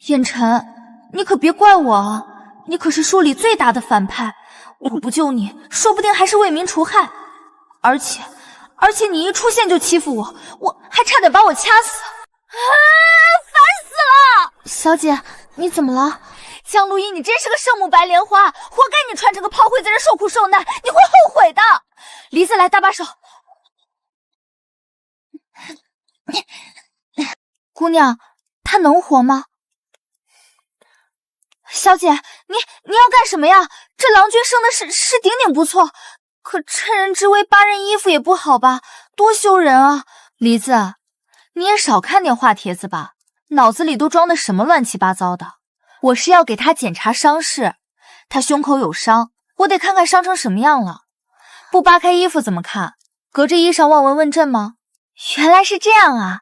燕晨，你可别怪我啊，你可是书里最大的反派，我不救你，说不定还是为民除害。而且你一出现就欺负我还差点把我掐死。烦死了！小姐，你怎么了？江如意，你真是个圣母白莲花，活该你穿成个炮灰在这受苦受难，你会后悔的。梨子，来搭把手。姑娘，她能活吗？小姐，你要干什么呀？这郎君生的是顶顶不错，可趁人之危扒人衣服也不好吧，多羞人啊！梨子，你也少看点话帖子吧，脑子里都装的什么乱七八糟的。我是要给他检查伤势，他胸口有伤，我得看看伤成什么样了。不扒开衣服怎么看？隔着衣裳望闻问阵吗？原来是这样啊，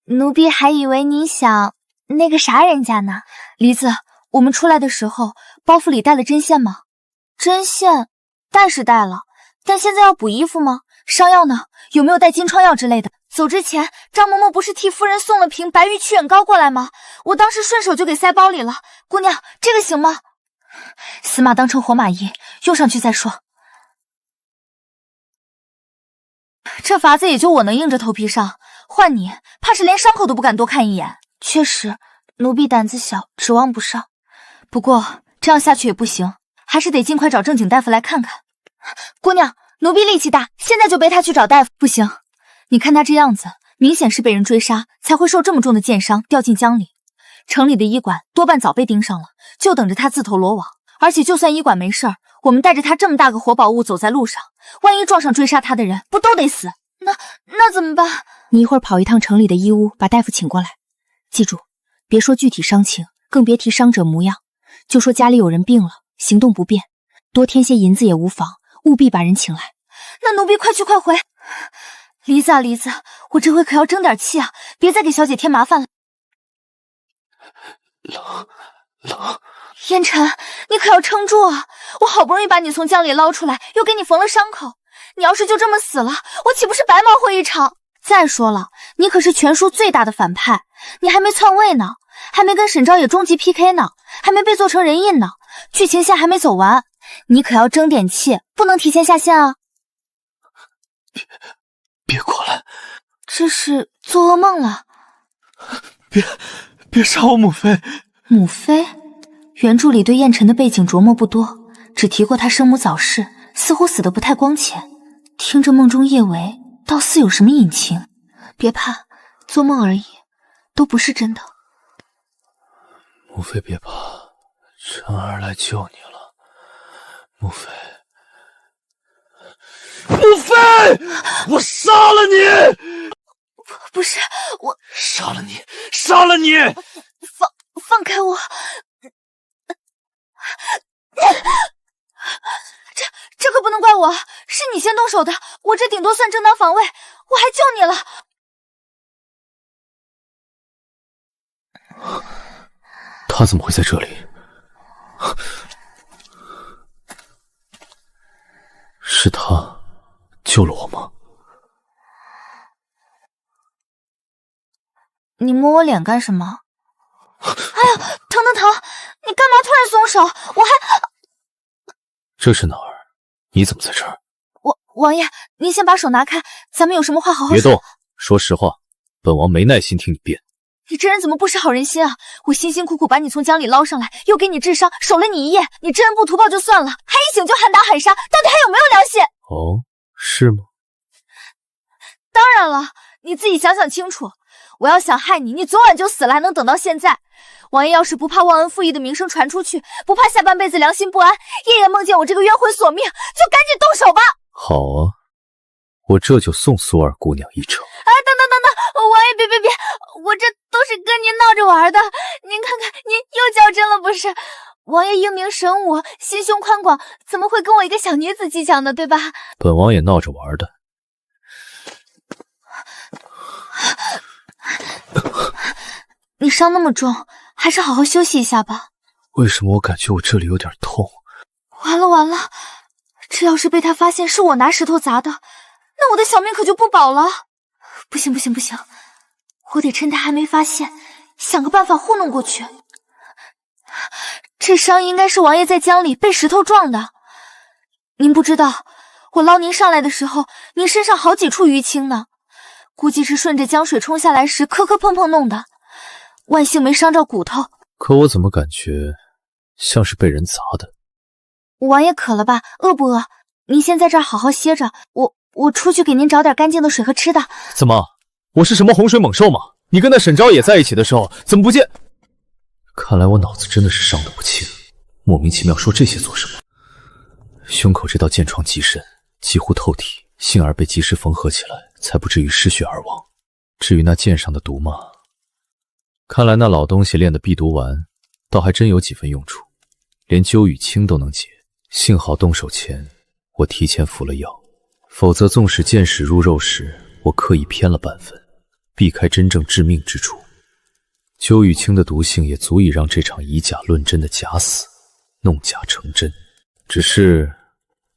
奴婢还以为你想那个啥人家呢。梨子，我们出来的时候包袱里带了针线吗？针线带是带了，但现在要补衣服吗？伤药呢？有没有带金疮药之类的？走之前张嬷嬷不是替夫人送了瓶白玉祛远膏过来吗？我当时顺手就给塞包里了。姑娘，这个行吗？死马当成活马医，用上去再说。这法子也就我能硬着头皮上，换你怕是连伤口都不敢多看一眼。确实，奴婢胆子小，指望不上。不过这样下去也不行，还是得尽快找正经大夫来看看。姑娘，奴婢力气大，现在就背他去找大夫。不行，你看他这样子，明显是被人追杀，才会受这么重的箭伤，掉进江里。城里的医馆多半早被盯上了，就等着他自投罗网。而且就算医馆没事儿，我们带着他这么大个活宝物走在路上，万一撞上追杀他的人，不都得死？那怎么办？你一会儿跑一趟城里的医屋，把大夫请过来。记住，别说具体伤情，更别提伤者模样，就说家里有人病了，行动不便，多添些银子也无妨，务必把人请来。那奴婢快去快回。梨子啊梨子，我这回可要争点气啊，别再给小姐添麻烦了。冷，燕晨，你可要撑住啊！我好不容易把你从江里捞出来，又给你缝了伤口，你要是就这么死了，我岂不是白忙活一场？再说了，你可是全书最大的反派，你还没篡位呢，还没跟沈昭野终极 PK 呢，还没被做成人印呢，剧情线还没走完，你可要争点气，不能提前下线啊！别过来，这是做噩梦了。别杀我母妃！母妃？原著里对燕晨的背景琢磨不多，只提过他生母早逝，似乎死得不太光浅。听着梦中叶维，倒似有什么隐情。别怕，做梦而已，都不是真的。母妃别怕，晨儿来救你了。母妃，我杀了你！不是我杀了你！放开我！这可不能怪我，是你先动手的，我这顶多算正当防卫，我还救你了。他怎么会在这里？是他救了我吗？你摸我脸干什么？哎呀，疼！你干嘛突然松手？我还……这是哪儿？你怎么在这儿？王爷，您先把手拿开，咱们有什么话好好说。别动！说实话，本王没耐心听你辩。你这人怎么不识好人心啊？我辛辛苦苦把你从江里捞上来，又给你治伤，守了你一夜，你知恩不图报就算了，还一醒就喊打喊杀，到底还有没有良心？哦，是吗？当然了，你自己想想清楚。我要想害你，你昨晚就死了，还能等到现在？王爷要是不怕忘恩负义的名声传出去，不怕下半辈子良心不安，夜夜梦见我这个冤魂索命，就赶紧动手吧！好啊，我这就送苏二姑娘一程。等，王爷别，我这都是跟您闹着玩的，您看看，您又较真了不是？王爷英明神武，心胸宽广，怎么会跟我一个小女子计较呢？对吧？本王也闹着玩的。你伤那么重，还是好好休息一下吧。为什么我感觉我这里有点痛？完了，这要是被他发现是我拿石头砸的，那我的小命可就不保了。不行，我得趁他还没发现，想个办法糊弄过去。这伤应该是王爷在江里被石头撞的。您不知道，我捞您上来的时候，您身上好几处淤青呢，估计是顺着江水冲下来时磕磕碰碰弄的。万幸没伤着骨头。可我怎么感觉像是被人砸的？王爷渴了吧？饿不饿？您先在这儿好好歇着，我出去给您找点干净的水和吃的。怎么，我是什么洪水猛兽吗？你跟那沈昭也在一起的时候，怎么不见？看来我脑子真的是伤得不轻，莫名其妙说这些做什么？胸口这道剑创极深，几乎透体，幸而被及时缝合起来，才不至于失血而亡。至于那剑上的毒吗？看来那老东西炼的避毒丸，倒还真有几分用处，连鸠羽青都能解。幸好动手前我提前服了药，否则纵使剑矢入肉时，我刻意偏了半分，避开真正致命之处。鸠羽青的毒性也足以让这场以假论真的假死弄假成真。只是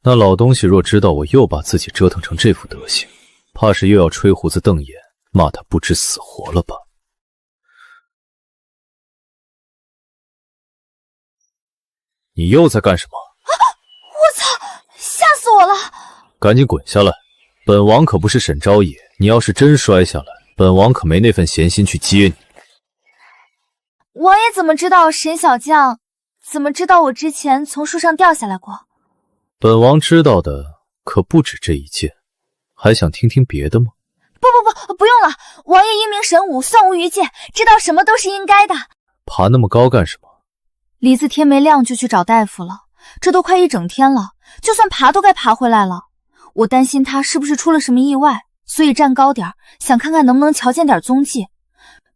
那老东西若知道我又把自己折腾成这副德行，怕是又要吹胡子瞪眼，骂他不知死活了吧。你又在干什么？我操！吓死我了！赶紧滚下来！本王可不是沈昭也，你要是真摔下来，本王可没那份闲心去接你。王爷怎么知道沈小将？怎么知道我之前从树上掉下来过？本王知道的可不止这一件，还想听听别的吗？不用了。王爷英明神武，算无愚见，知道什么都是应该的。爬那么高干什么？梨子天没亮就去找大夫了，这都快一整天了，就算爬都该爬回来了。我担心他是不是出了什么意外，所以站高点，想看看能不能瞧见点踪迹，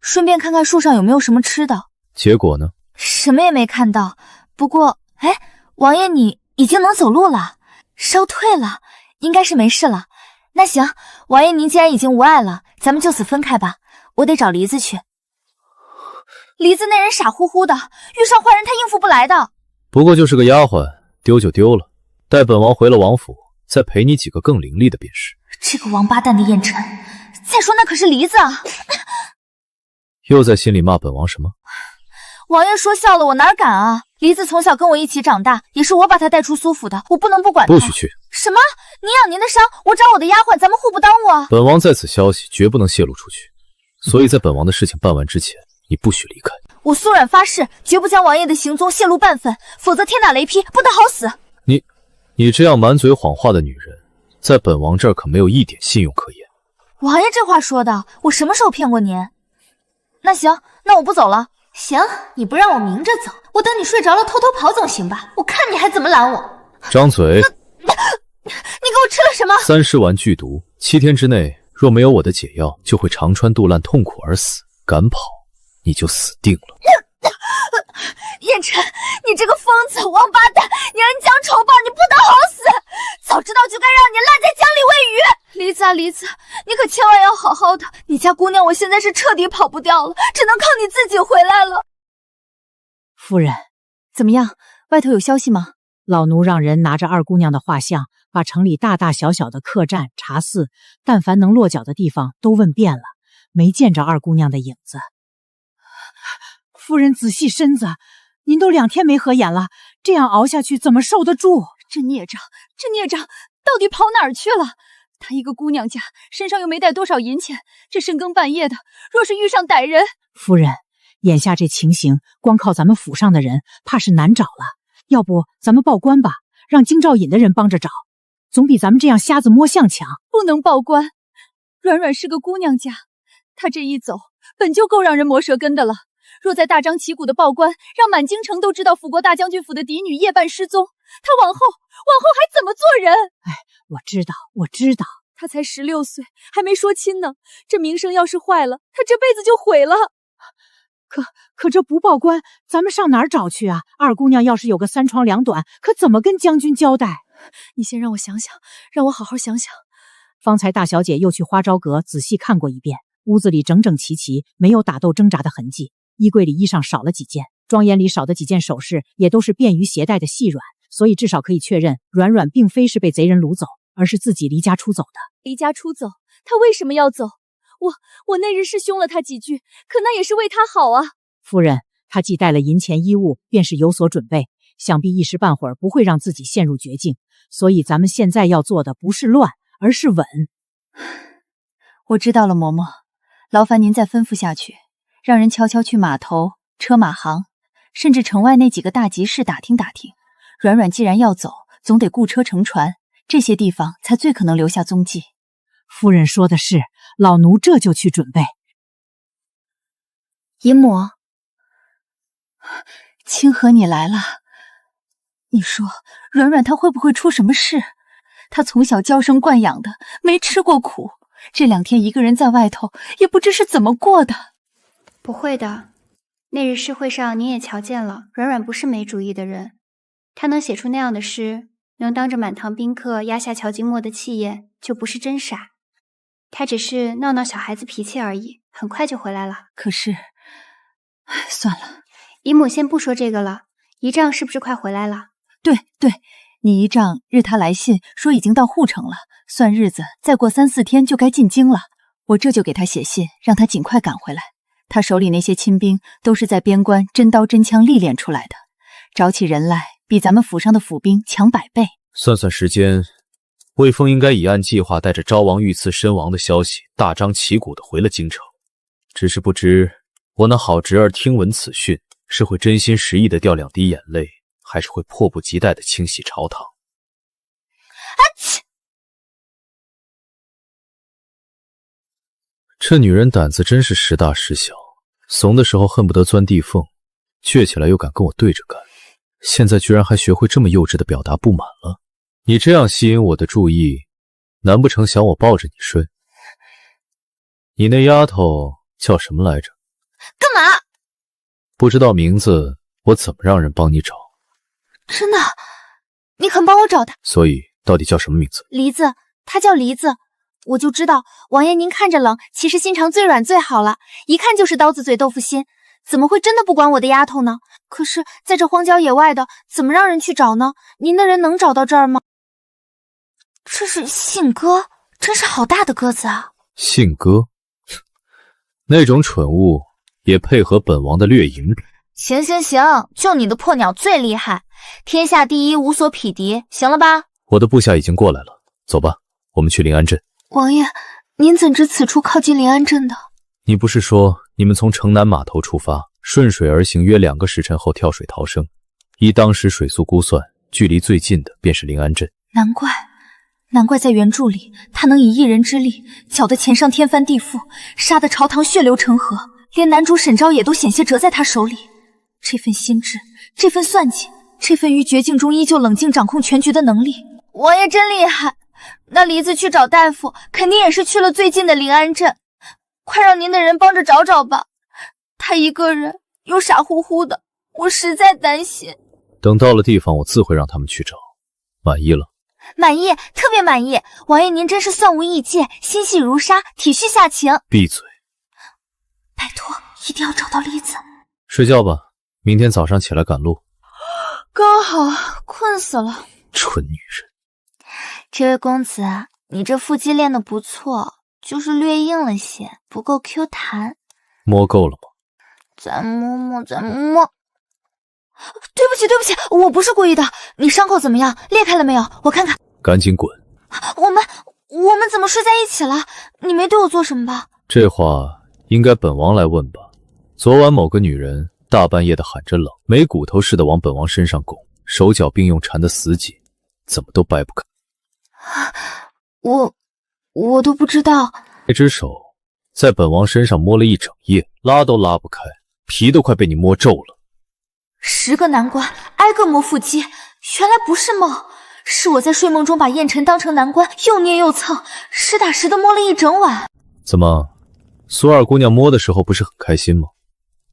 顺便看看树上有没有什么吃的。结果呢？什么也没看到。不过，王爷你已经能走路了，烧退了，应该是没事了。那行，王爷您既然已经无碍了，咱们就此分开吧。我得找梨子去。梨子那人傻乎乎的，遇上坏人他应付不来的。不过就是个丫鬟，丢就丢了，待本王回了王府，再陪你几个更伶俐的便是。这个王八蛋的燕尘，再说那可是梨子啊！又在心里骂本王什么？王爷说笑了，我哪敢啊！梨子从小跟我一起长大，也是我把她带出苏府的，我不能不管她。不许去！什么？您养您的伤，我找我的丫鬟，咱们互不耽误啊！本王在此消息绝不能泄露出去，所以在本王的事情办完之前，你不许离开。我苏冉发誓，绝不将王爷的行踪泄露半分，否则天打雷劈，不得好死。你这样满嘴谎话的女人，在本王这儿可没有一点信用可言。王爷这话说的，我什么时候骗过您？那行，那我不走了。行，你不让我明着走，我等你睡着了偷偷跑总行吧？我看你还怎么拦我！张嘴！你给我吃了什么？3尸丸剧毒，7天之内若没有我的解药，就会肠穿肚烂，痛苦而死。敢跑，你就死定了。燕尘，你这个疯子王八蛋，你恩将仇报，你不得好死！早知道就该让你烂在江里喂鱼。梨子啊梨子，你可千万要好好的，你家姑娘我现在是彻底跑不掉了，只能靠你自己回来了。夫人，怎么样？外头有消息吗？老奴让人拿着二姑娘的画像，把城里大大小小的客栈、茶肆，但凡能落脚的地方都问遍了，没见着二姑娘的影子。夫人仔细身子，您都2天没合眼了，这样熬下去怎么受得住？这孽障到底跑哪儿去了？她一个姑娘家，身上又没带多少银钱，这深更半夜的，若是遇上歹人……夫人，眼下这情形，光靠咱们府上的人，怕是难找了。要不咱们报官吧，让京兆尹的人帮着找，总比咱们这样瞎子摸象强。不能报官，软软是个姑娘家，她这一走，本就够让人磨舌根的了。若在大张旗鼓的报官，让满京城都知道辅国大将军府的嫡女夜半失踪，他往后还怎么做人？哎，我知道，他才16岁，还没说亲呢。这名声要是坏了，他这辈子就毁了。可这不报官，咱们上哪儿找去啊？二姑娘要是有个3长2短，可怎么跟将军交代？你先让我想想，让我好好想想。方才大小姐又去花朝阁仔细看过一遍，屋子里整整齐齐，没有打斗挣扎的痕迹。衣柜里衣裳少了几件，庄严里少的几件首饰也都是便于携带的细软，所以至少可以确认，软软并非是被贼人掳走，而是自己离家出走的。离家出走？他为什么要走？我那日是凶了他几句，可那也是为他好啊。夫人，他既带了银钱衣物，便是有所准备，想必一时半会儿不会让自己陷入绝境。所以咱们现在要做的不是乱，而是稳。我知道了，嬷嬷，劳烦您再吩咐下去，让人悄悄去码头、车马行，甚至城外那几个大集市打听打听。软软既然要走，总得雇车乘船，这些地方才最可能留下踪迹。夫人说的是，老奴这就去准备。姨母，清河你来了。你说软软她会不会出什么事？她从小娇生惯养的，没吃过苦，这2天一个人在外头，也不知是怎么过的。不会的，那日诗会上您也瞧见了，软软不是没主意的人，她能写出那样的诗，能当着满堂宾客压下乔金墨的气焰，就不是真傻。她只是闹闹小孩子脾气而已，很快就回来了。可是，算了，姨母先不说这个了，姨丈是不是快回来了？对，你姨丈日他来信说已经到护城了，算日子再过3、4天就该进京了。我这就给他写信，让他尽快赶回来。他手里那些亲兵都是在边关真刀真枪历练出来的，找起人来比咱们府上的府兵强100倍。算算时间，魏峰应该已按计划带着昭王遇刺身亡的消息大张旗鼓地回了京城。只是不知我那好侄儿听闻此讯，是会真心实意地掉2滴眼泪，还是会迫不及待地清洗朝堂。这女人胆子真是时大时小，怂的时候恨不得钻地缝，倔起来又敢跟我对着干，现在居然还学会这么幼稚的表达不满了。你这样吸引我的注意，难不成想我抱着你睡？你那丫头叫什么来着？干嘛？不知道名字，我怎么让人帮你找？真的？你肯帮我找她？所以到底叫什么名字？梨子，她叫梨子。我就知道王爷您看着冷，其实心肠最软最好了，一看就是刀子嘴豆腐心，怎么会真的不管我的丫头呢？可是在这荒郊野外的，怎么让人去找呢？您的人能找到这儿吗？这是信鸽，真是好大的鸽子啊！信鸽？那种蠢物也配合本王的掠银笔？行，就你的破鸟最厉害，天下第一，无所匹敌，行了吧？我的部下已经过来了，走吧，我们去临安镇。王爷，您怎知此处靠近临安镇的？你不是说你们从城南码头出发，顺水而行，约2个时辰后跳水逃生？依当时水速估算，距离最近的便是临安镇。难怪在原著里，他能以一人之力搅得前上天翻地覆，杀得朝堂血流成河，连男主沈昭也都险些折在他手里。这份心智，这份算计，这份于绝境中依旧冷静掌控全局的能力，王爷真厉害。那梨子去找大夫，肯定也是去了最近的临安镇，快让您的人帮着找找吧。他一个人又傻乎乎的，我实在担心。等到了地方，我自会让他们去找。满意了？满意，特别满意。王爷您真是算无异戒，心细如纱，体恤下情。闭嘴！拜托，一定要找到梨子。睡觉吧，明天早上起来赶路。刚好困死了。蠢女人。这位公子，你这腹肌练得不错，就是略硬了些，不够 Q 弹。摸够了吗？再摸摸。对不起，我不是故意的。你伤口怎么样？裂开了没有？我看看。赶紧滚！我们怎么睡在一起了？你没对我做什么吧？这话应该本王来问吧。昨晚某个女人大半夜的喊着冷，没骨头似的往本王身上拱，手脚并用缠得死紧，怎么都掰不开。我都不知道。这只手在本王身上摸了一整夜，拉都拉不开，皮都快被你摸皱了。10个难关，挨个摸腹肌，原来不是梦，是我在睡梦中把燕尘当成难关，又捏又蹭，实打实的摸了一整晚。怎么，苏二姑娘摸的时候不是很开心吗？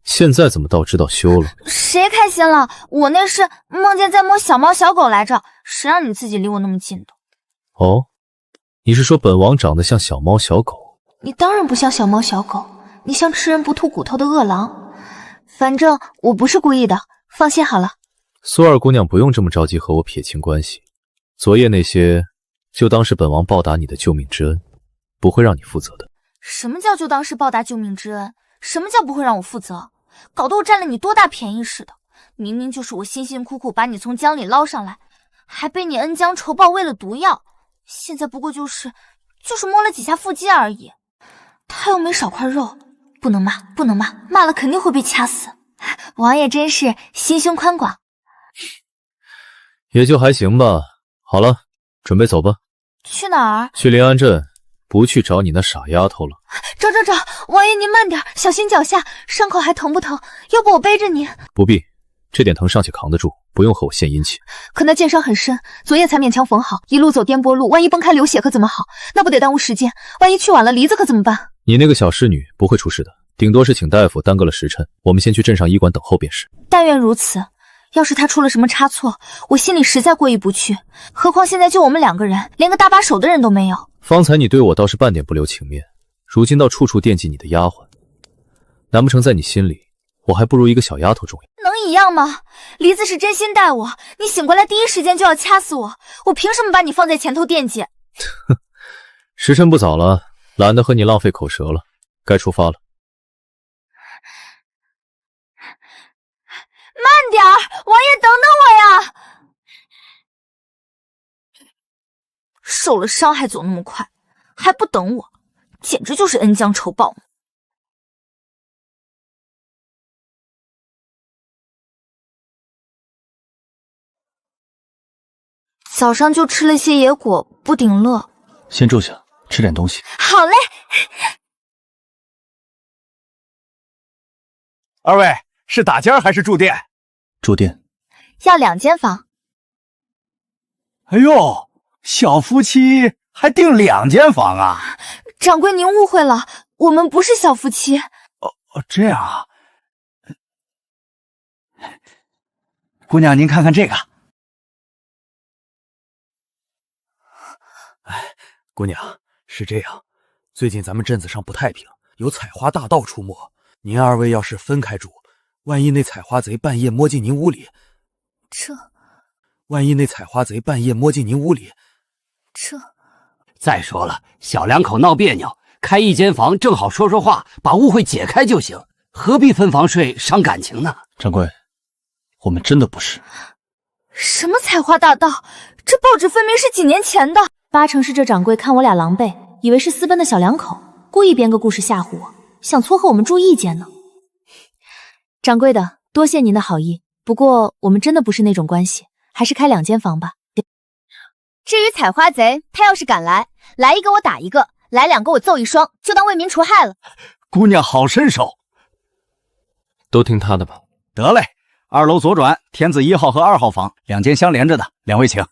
现在怎么倒知道羞了？谁开心了？我那是梦见在摸小猫小狗来着，谁让你自己离我那么近的？哦，你是说本王长得像小猫小狗？你当然不像小猫小狗，你像吃人不吐骨头的饿狼。反正我不是故意的，放心好了。苏二姑娘不用这么着急和我撇清关系，昨夜那些就当是本王报答你的救命之恩，不会让你负责的。什么叫就当是报答救命之恩？什么叫不会让我负责？搞得我占了你多大便宜似的。明明就是我辛辛苦苦把你从江里捞上来，还被你恩将仇报喂了毒药，现在不过就是摸了几下腹肌而已。他又没少块肉，不能骂，不能骂，骂了肯定会被掐死。王爷真是心胸宽广。也就还行吧。好了，准备走吧。去哪儿？去临安镇，不去找你那傻丫头了。找，王爷您慢点，小心脚下，伤口还疼不疼？要不我背着你？不必，这点疼尚且扛得住，不用和我献殷勤。可那剑伤很深，昨夜才勉强缝好，一路走颠簸路，万一崩开流血可怎么好？那不得耽误时间？万一去晚了，梨子可怎么办？你那个小侍女不会出事的，顶多是请大夫耽搁了时辰，我们先去镇上医馆等候便是。但愿如此。要是他出了什么差错，我心里实在过意不去。何况现在就我们2个人，连个搭把手的人都没有。方才你对我倒是半点不留情面，如今倒处处惦记你的丫鬟，难不成在你心里，我还不如一个小丫头重要？能一样吗？梨子是真心待我，你醒过来第一时间就要掐死我，我凭什么把你放在前头惦记？时辰不早了，懒得和你浪费口舌了，该出发了。慢点儿，王爷等等我呀！受了伤还走那么快，还不等我，简直就是恩将仇报。早上就吃了些野果，不顶饿。先住下，吃点东西。好嘞。二位是打尖还是住店？住店。要2间房。哎呦，小夫妻还订2间房啊？掌柜您误会了，我们不是小夫妻。这样啊。姑娘您看看这个。姑娘，是这样，最近咱们镇子上不太平，有采花大盗出没，您2位要是分开住，万一那采花贼半夜摸进您屋里，再说了，小两口闹别扭，开1间房正好说说话，把误会解开就行，何必分房睡伤感情呢？掌柜，我们真的不是。什么采花大盗？这报纸分明是几年前的。8成是这掌柜看我俩狼狈，以为是私奔的小两口，故意编个故事吓唬我，想撮合我们住1间呢。掌柜的，多谢您的好意，不过我们真的不是那种关系，还是开2间房吧。至于采花贼，他要是敢来一个我打一个，来2个我揍1双，就当为民除害了。姑娘好身手，都听他的吧。得嘞，2楼左转，天子1号和2号房，2间相连着的，2位请。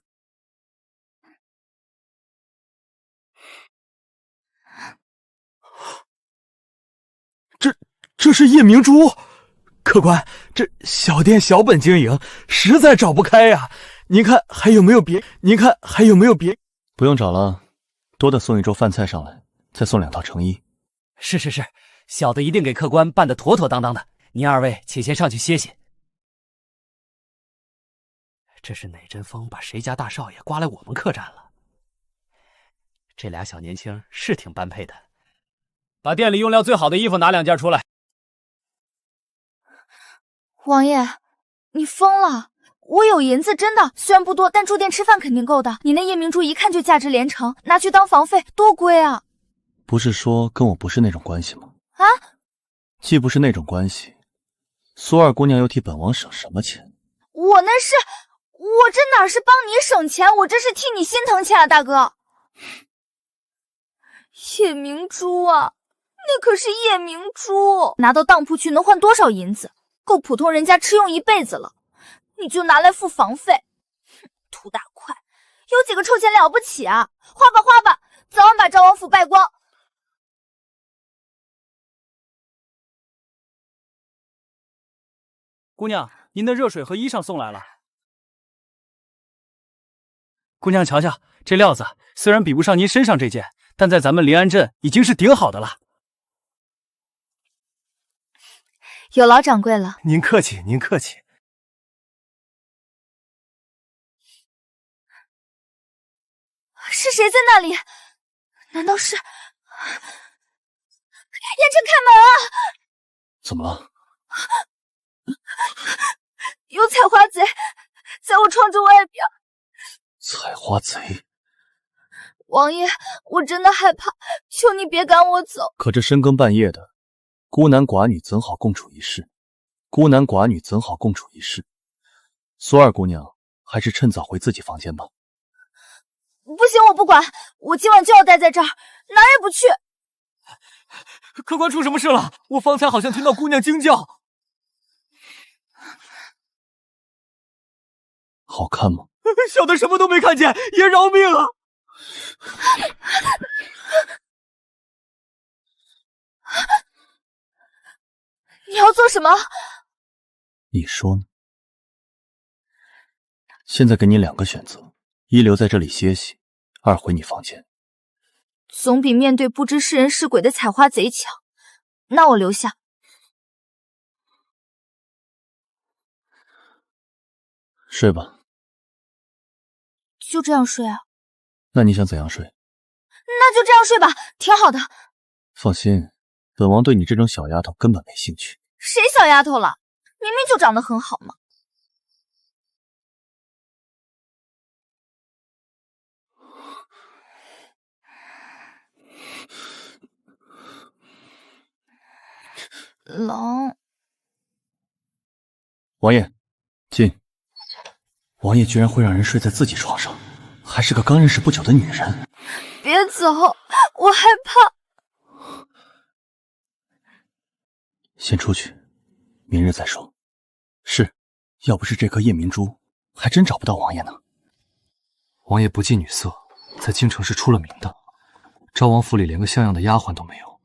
这是夜明珠，客官，这小店小本经营，实在找不开呀。您看还有没有别？不用找了，多的送1桌饭菜上来，再送2套成衣。是，小的一定给客官办得妥妥当当的。您2位且先上去歇歇。这是哪阵风把谁家大少爷刮来我们客栈了？这俩小年轻是挺般配的。把店里用料最好的衣服拿2件出来。王爷，你疯了！我有银子，真的，虽然不多，但住店吃饭肯定够的。你那夜明珠一看就价值连城，拿去当房费，多贵啊！不是说跟我不是那种关系吗？啊？既不是那种关系，苏二姑娘又替本王省什么钱？我这哪是帮你省钱，我这是替你心疼钱啊，大哥！夜明珠啊，那可是夜明珠，拿到当铺去能换多少银子？够普通人家吃用一辈子了。你就拿来付房费，图大快，有几个臭钱了不起啊？花吧花吧，早晚把赵王府败光。姑娘，您的热水和衣裳送来了。姑娘瞧瞧，这料子虽然比不上您身上这件，但在咱们临安镇已经是顶好的了。有劳掌柜了。您客气，您客气。是谁在那里？难道是？燕琛，开门啊！怎么了？有采花贼在我窗子外边。采花贼！王爷，我真的害怕，求你别赶我走。可这深更半夜的，孤男寡女怎好共处一室？孤男寡女怎好共处一室？苏二姑娘，还是趁早回自己房间吧。不行，我不管，我今晚就要待在这儿，哪儿也不去。客官出什么事了？我方才好像听到姑娘惊叫。好看吗？小的什么都没看见，爷饶命啊！你要做什么？你说呢？现在给你2个选择：一留在这里歇息，2回你房间。总比面对不知是人是鬼的采花贼强。那我留下。睡吧。就这样睡啊？那你想怎样睡？那就这样睡吧，挺好的。放心，本王对你这种小丫头根本没兴趣。谁小丫头了？明明就长得很好嘛。冷。王爷，进。王爷居然会让人睡在自己床上，还是个刚认识不久的女人。别走，我害怕。先出去，明日再说。是，要不是这颗夜明珠，还真找不到王爷呢。王爷不近女色，在京城是出了名的。昭王府里连个像样的丫鬟都没有，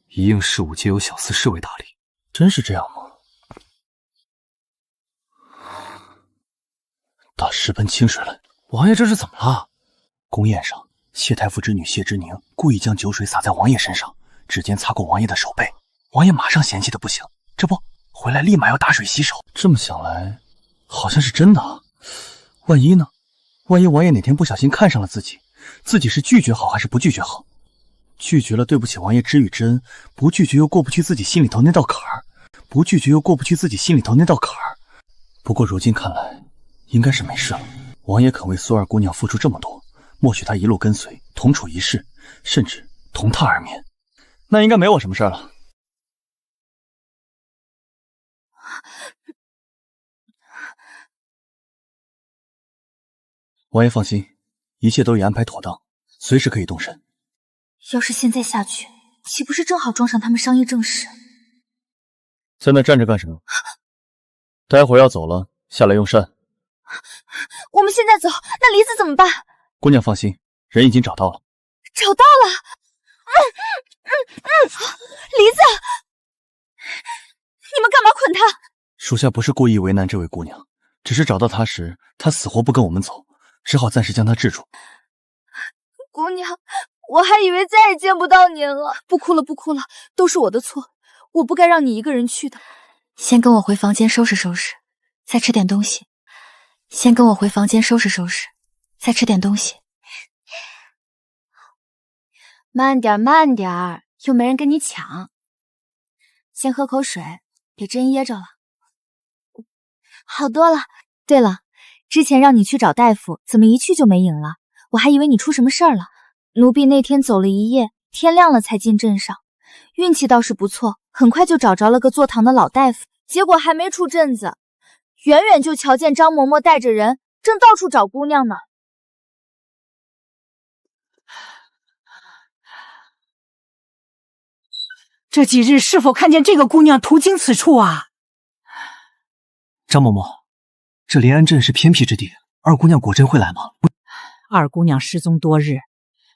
一应事务皆由小厮侍卫打理。真是这样吗？打10盆清水来！王爷这是怎么了？宫宴上，谢太傅之女谢之宁故意将酒水洒在王爷身上，指尖擦过王爷的手背，王爷马上嫌弃的不行，这不回来立马要打水洗手。这么想来，好像是真的啊。万一呢？万一王爷哪天不小心看上了自己，自己是拒绝好还是不拒绝好？拒绝了对不起王爷知遇之恩，不拒绝又过不去自己心里头那道坎儿，不拒绝又过不去自己心里头那道坎儿。不过如今看来，应该是没事了。王爷肯为苏二姑娘付出这么多，默许她一路跟随，同处一室，甚至同榻而眠，那应该没我什么事了。王爷放心，一切都已安排妥当，随时可以动身。要是现在下去，岂不是正好撞上他们商议正事？在那站着干什么？待会儿要走了，下来用膳。我们现在走，那梨子怎么办？姑娘放心，人已经找到了。找到了。梨子，你们干嘛捆他？属下不是故意为难这位姑娘，只是找到她时，她死活不跟我们走，只好暂时将她制住。姑娘，我还以为再也见不到您了。不哭了，不哭了，都是我的错，我不该让你一个人去的。先跟我回房间收拾收拾，再吃点东西。先跟我回房间收拾收拾，再吃点东西。慢点，慢点，又没人跟你抢。先喝口水，别真噎着了。好多了。对了，之前让你去找大夫，怎么一去就没影了？我还以为你出什么事儿了。奴婢那天走了一夜，天亮了才进镇上，运气倒是不错，很快就找着了个坐堂的老大夫。结果还没出镇子，远远就瞧见张嬷嬷带着人正到处找姑娘呢。这几日是否看见这个姑娘途经此处啊？张嬷嬷，这临安镇是偏僻之地，二姑娘果真会来吗？二姑娘失踪多日，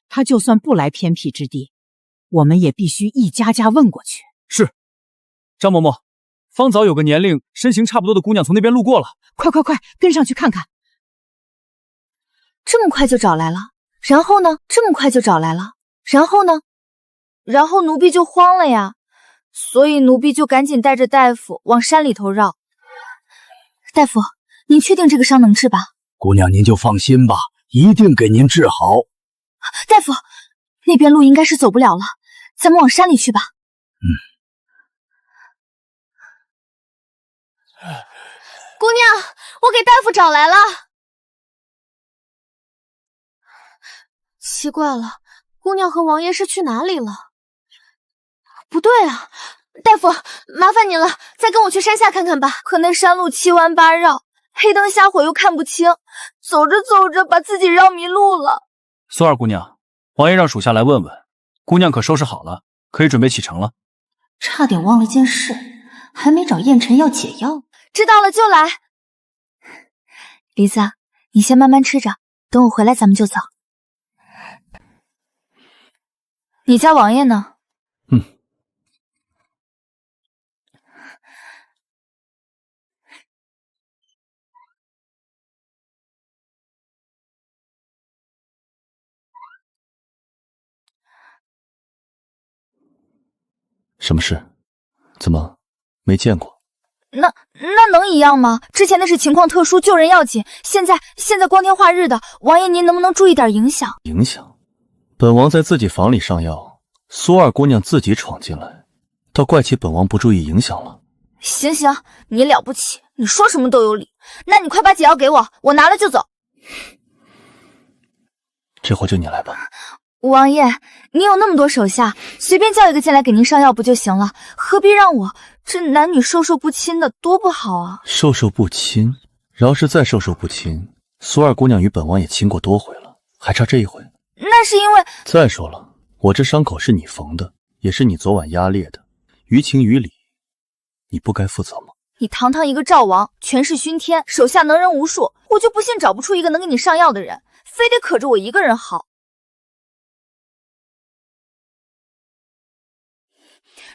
她就算不来偏僻之地，我们也必须一家家问过去。是，张嬷嬷，方早有个年龄、身形差不多的姑娘从那边路过了，快，跟上去看看。这么快就找来了？然后呢？这么快就找来了？然后呢？然后奴婢就慌了呀，所以奴婢就赶紧带着大夫往山里头绕。大夫，您确定这个伤能治吧？姑娘您就放心吧，一定给您治好。大夫，那边路应该是走不了了，咱们往山里去吧。姑娘，我给大夫找来了。奇怪了，姑娘和王爷是去哪里了？不对啊，大夫，麻烦您了，再跟我去山下看看吧。可那山路七弯八绕，黑灯瞎火又看不清，走着走着把自己绕迷路了。苏二姑娘，王爷让属下来问问，姑娘可收拾好了，可以准备启程了。差点忘了件事，还没找燕晨要解药。知道了就来。梨子，你先慢慢吃着，等我回来咱们就走。你家王爷呢？什么事？怎么没见过？那能一样吗？之前那是情况特殊，救人要紧，现在光天化日的，王爷您能不能注意点影响？影响？本王在自己房里上药，苏二姑娘自己闯进来，倒怪起本王不注意影响了。行，你了不起，你说什么都有理。那你快把解药给我，我拿了就走。这货就你来吧。王爷，您有那么多手下，随便叫一个进来给您上药不就行了？何必让我这男女授受不亲的，多不好啊！授受不亲？饶是再授受不亲，苏二姑娘与本王也亲过多回了，还差这一回？那是因为……再说了，我这伤口是你缝的，也是你昨晚压裂的，于情于理，你不该负责吗？你堂堂一个赵王，权势熏天，手下能人无数，我就不信找不出一个能给你上药的人，非得可着我一个人好。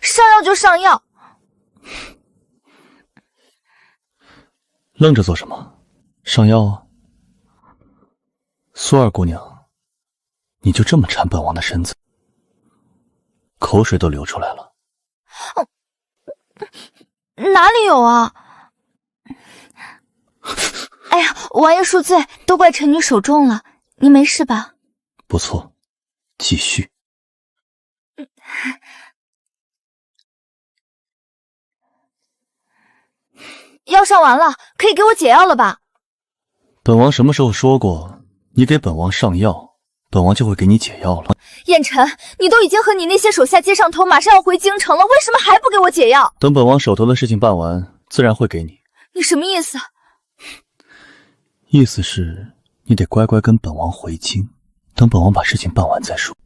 上药就上药，愣着做什么？上药啊！苏二姑娘，你就这么馋本王的身子？口水都流出来了。哪里有啊？哎呀，王爷恕罪，都怪臣女手重了，您没事吧？不错，继续。药上完了，可以给我解药了吧？本王什么时候说过，你给本王上药，本王就会给你解药了？燕晨，你都已经和你那些手下接上头，马上要回京城了，为什么还不给我解药？等本王手头的事情办完，自然会给你。你什么意思？意思是你得乖乖跟本王回京，等本王把事情办完再说。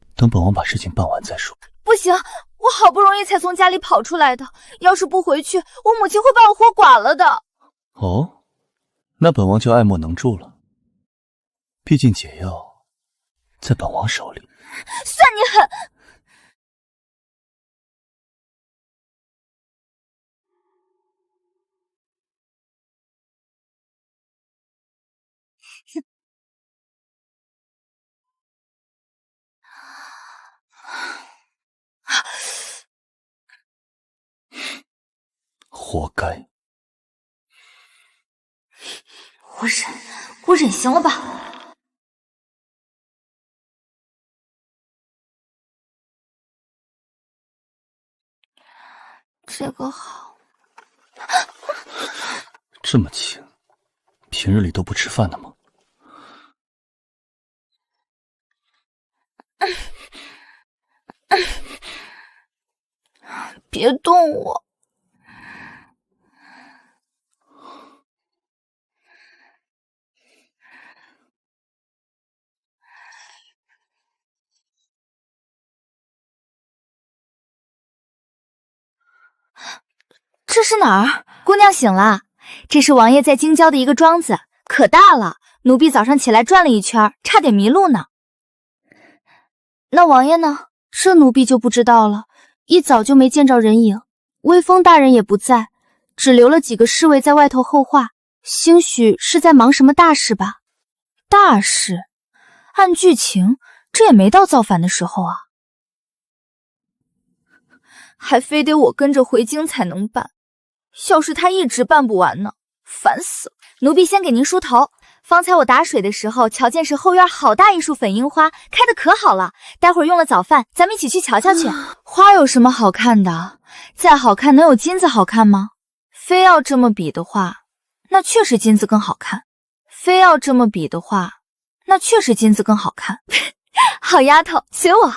不行，我好不容易才从家里跑出来的，要是不回去，我母亲会把我活剐了的。哦，那本王就爱莫能助了。毕竟解药在本王手里。算你狠！活该！我忍行了吧？这个好。这么轻，平日里都不吃饭的吗？别动我！这是哪儿？姑娘醒了，这是王爷在京郊的一个庄子，可大了，奴婢早上起来转了一圈，差点迷路呢。那王爷呢？这奴婢就不知道了，一早就没见着人影，微风大人也不在，只留了几个侍卫在外头候话，兴许是在忙什么大事吧。大事？按剧情，这也没到造反的时候啊。还非得我跟着回京才能办，要是他一直办不完呢，烦死了。奴婢先给您梳头。方才我打水的时候，瞧见是后院好大一束粉樱花，开得可好了。待会儿用了早饭，咱们一起去瞧瞧去。花有什么好看的？再好看能有金子好看吗？非要这么比的话，那确实金子更好看。非要这么比的话，那确实金子更好看。好丫头，随我。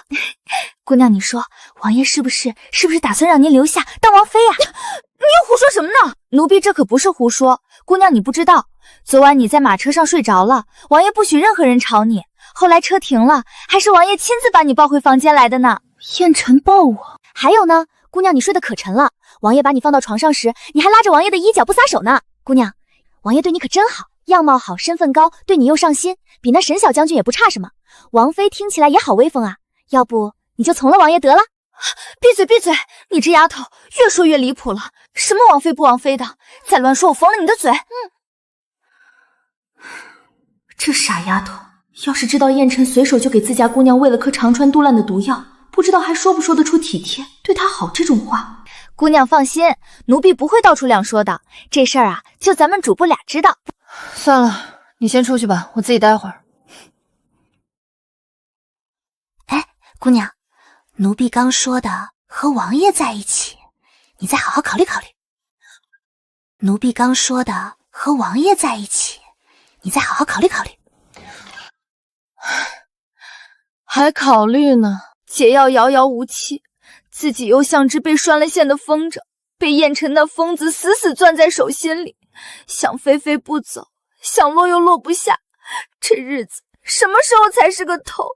姑娘，你说王爷是不是打算让您留下当王妃呀？你又胡说什么呢？奴婢这可不是胡说。姑娘，你不知道，昨晚你在马车上睡着了，王爷不许任何人吵你。后来车停了，还是王爷亲自把你抱回房间来的呢。燕晨抱我？还有呢，姑娘，你睡得可沉了。王爷把你放到床上时，你还拉着王爷的衣角不撒手呢。姑娘，王爷对你可真好，样貌好，身份高，对你又上心，比那沈小将军也不差什么。王妃听起来也好威风啊，要不你就从了王爷得了。闭嘴闭嘴，你这丫头越说越离谱了，什么王妃不王妃的，再乱说我缝了你的嘴。这傻丫头，要是知道燕晨随手就给自家姑娘喂了颗长川肚烂的毒药，不知道还说不说得出体贴对她好这种话。姑娘放心，奴婢不会到处两说的，这事儿啊就咱们主簿俩知道。算了，你先出去吧，我自己待会儿。姑娘，奴婢刚说的和王爷在一起，你再好好考虑考虑。奴婢刚说的和王爷在一起，你再好好考虑考虑。还考虑呢？解药遥遥无期，自己又像只被拴了线的风筝，被燕晨那疯子死死攥在手心里，想飞飞不走，想落又落不下，这日子什么时候才是个头？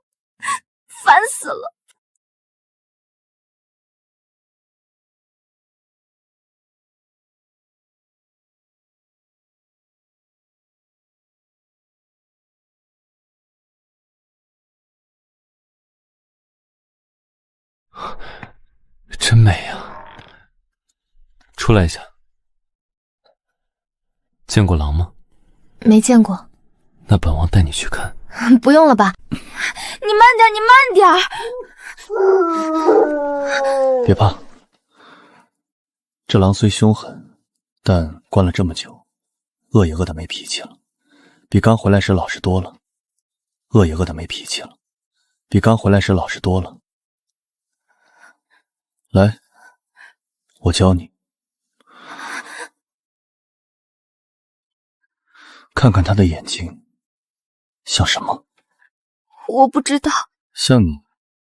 烦死了！真美啊！出来一下。见过狼吗？没见过。那本王带你去看。不用了吧？你慢点，你慢点。别怕，这狼虽凶狠，但关了这么久，饿也饿得没脾气了，比刚回来时老实多了。饿也饿得没脾气了，比刚回来时老实多了。来，我教你，看看他的眼睛像什么？我不知道。像你，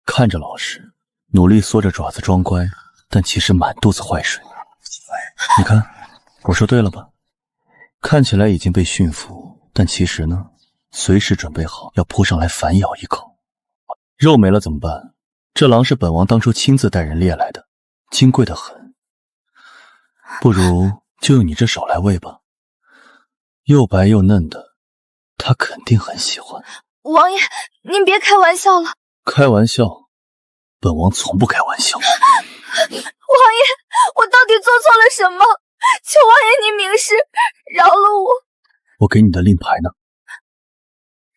看着老实，努力缩着爪子装乖，但其实满肚子坏水。你看，我说对了吧？看起来已经被驯服，但其实呢，随时准备好要扑上来反咬一口。肉没了怎么办？这狼是本王当初亲自带人猎来的，金贵得很。不如就用你这手来喂吧，又白又嫩的，他肯定很喜欢。王爷，您别开玩笑了。开玩笑？本王从不开玩笑。王爷，我到底做错了什么？求王爷您明示，饶了我。我给你的令牌呢？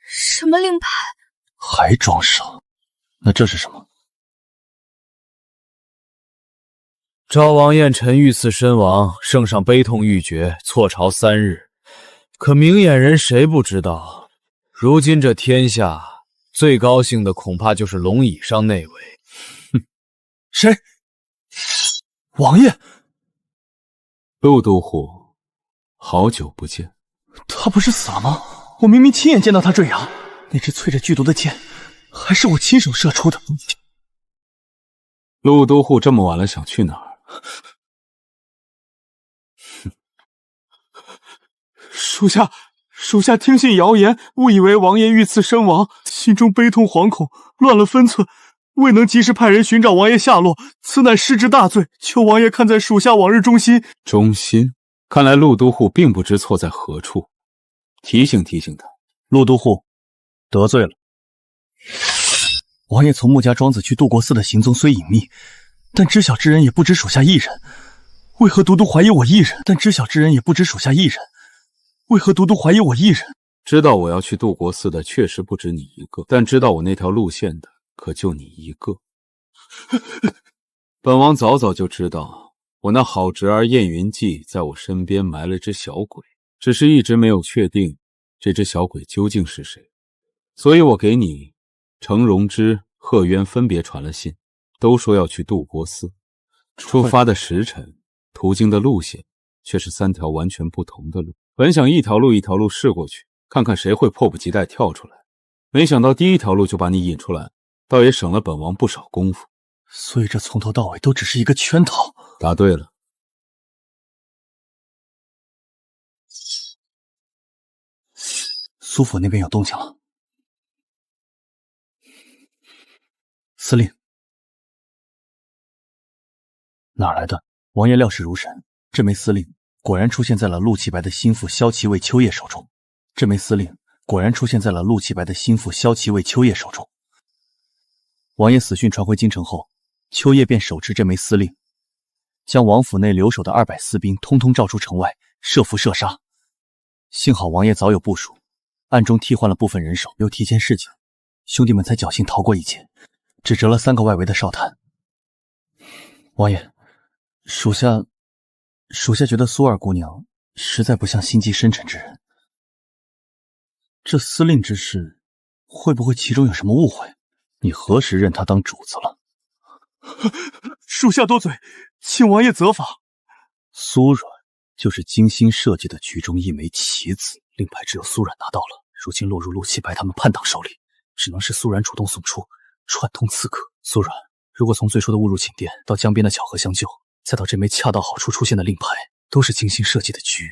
什么令牌？还装傻？那这是什么？昭王燕晨遇刺身亡，圣上悲痛欲绝，错朝3日。可明眼人谁不知道，如今这天下最高兴的恐怕就是龙椅上那位。哼，谁？王爷。陆都护，好久不见。他不是死了吗？我明明亲眼见到他坠崖，那支淬着剧毒的箭还是我亲手射出的。陆都护这么晚了想去哪儿？属下听信谣言，误以为王爷遇刺身亡，心中悲痛惶恐，乱了分寸，未能及时派人寻找王爷下落，此乃失职大罪，求王爷看在属下往日忠心。忠心？看来陆都护并不知错在何处，提醒提醒他。陆都护得罪了。王爷从穆家庄子去渡国寺的行踪虽隐秘，但知晓之人也不止属下一人。为何独独怀疑我一人？但知晓之人也不止属下一人。为何独独怀疑我一人？知道我要去渡国寺的确实不止你一个，但知道我那条路线的可就你一个。本王早早就知道，我那好侄儿燕云记在我身边埋了只小鬼，只是一直没有确定这只小鬼究竟是谁。所以我给你程荣之、贺渊分别传了信，都说要去渡国寺。出发的时辰、途经的路线却是3条完全不同的路。本想一条路一条路试过去，看看谁会迫不及待跳出来，没想到第一条路就把你引出来，倒也省了本王不少功夫。所以这从头到尾都只是一个圈套。答对了。苏府那边有动静了。司令，哪来的？王爷料事如神，这枚司令果然出现在了陆其白的心腹萧齐卫秋叶手中。这枚司令果然出现在了陆其白的心腹萧齐卫秋叶手中。王爷死讯传回京城后，秋叶便手持这枚司令，将王府内留守的200私兵通通召出城外，设伏射杀。幸好王爷早有部署，暗中替换了部分人手，又提前示警，兄弟们才侥幸逃过一劫，只折了3个外围的哨探。王爷，属下觉得苏二姑娘实在不像心机深沉之人。这司令之事，会不会其中有什么误会？你何时认他当主子了？属下多嘴，请王爷责罚。苏软就是精心设计的局中一枚棋子，令牌只有苏软拿到了，如今落入陆七白他们叛党手里，只能是苏软主动送出，串通刺客。苏软如果从最初的误入寝殿，到江边的巧合相救，再到这枚恰到好处出现的令牌，都是精心设计的局，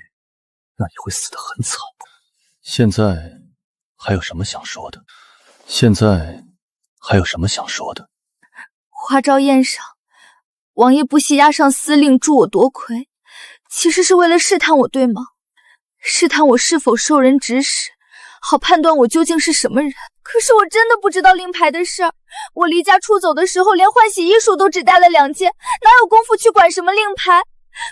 那你会死得很惨。现在还有什么想说的？花朝宴上，王爷不惜押上司令助我夺魁，其实是为了试探我，对吗？试探我是否受人指使，好判断我究竟是什么人。可是我真的不知道令牌的事儿，我离家出走的时候，连换洗衣术都只带了2件，哪有功夫去管什么令牌？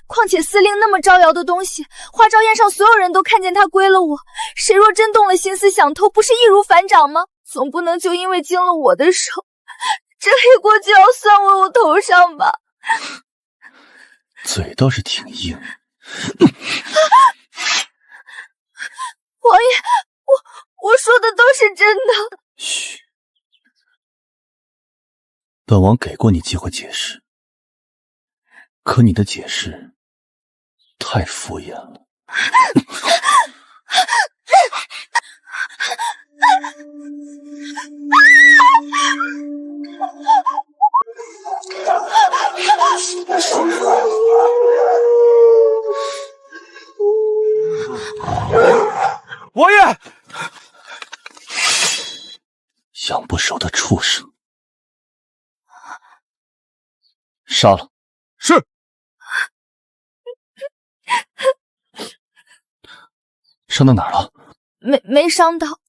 况且司令那么招摇的东西，花朝宴上所有人都看见他归了我，谁若真动了心思想偷，不是易如反掌吗？总不能就因为经了我的手，这黑锅就要算为我头上吧？嘴倒是挺硬。王爷，我说的都是真的。嘘，本王给过你机会解释，可你的解释太敷衍了。王爷，养不熟的畜生，杀了。是。伤到哪儿了？没伤到。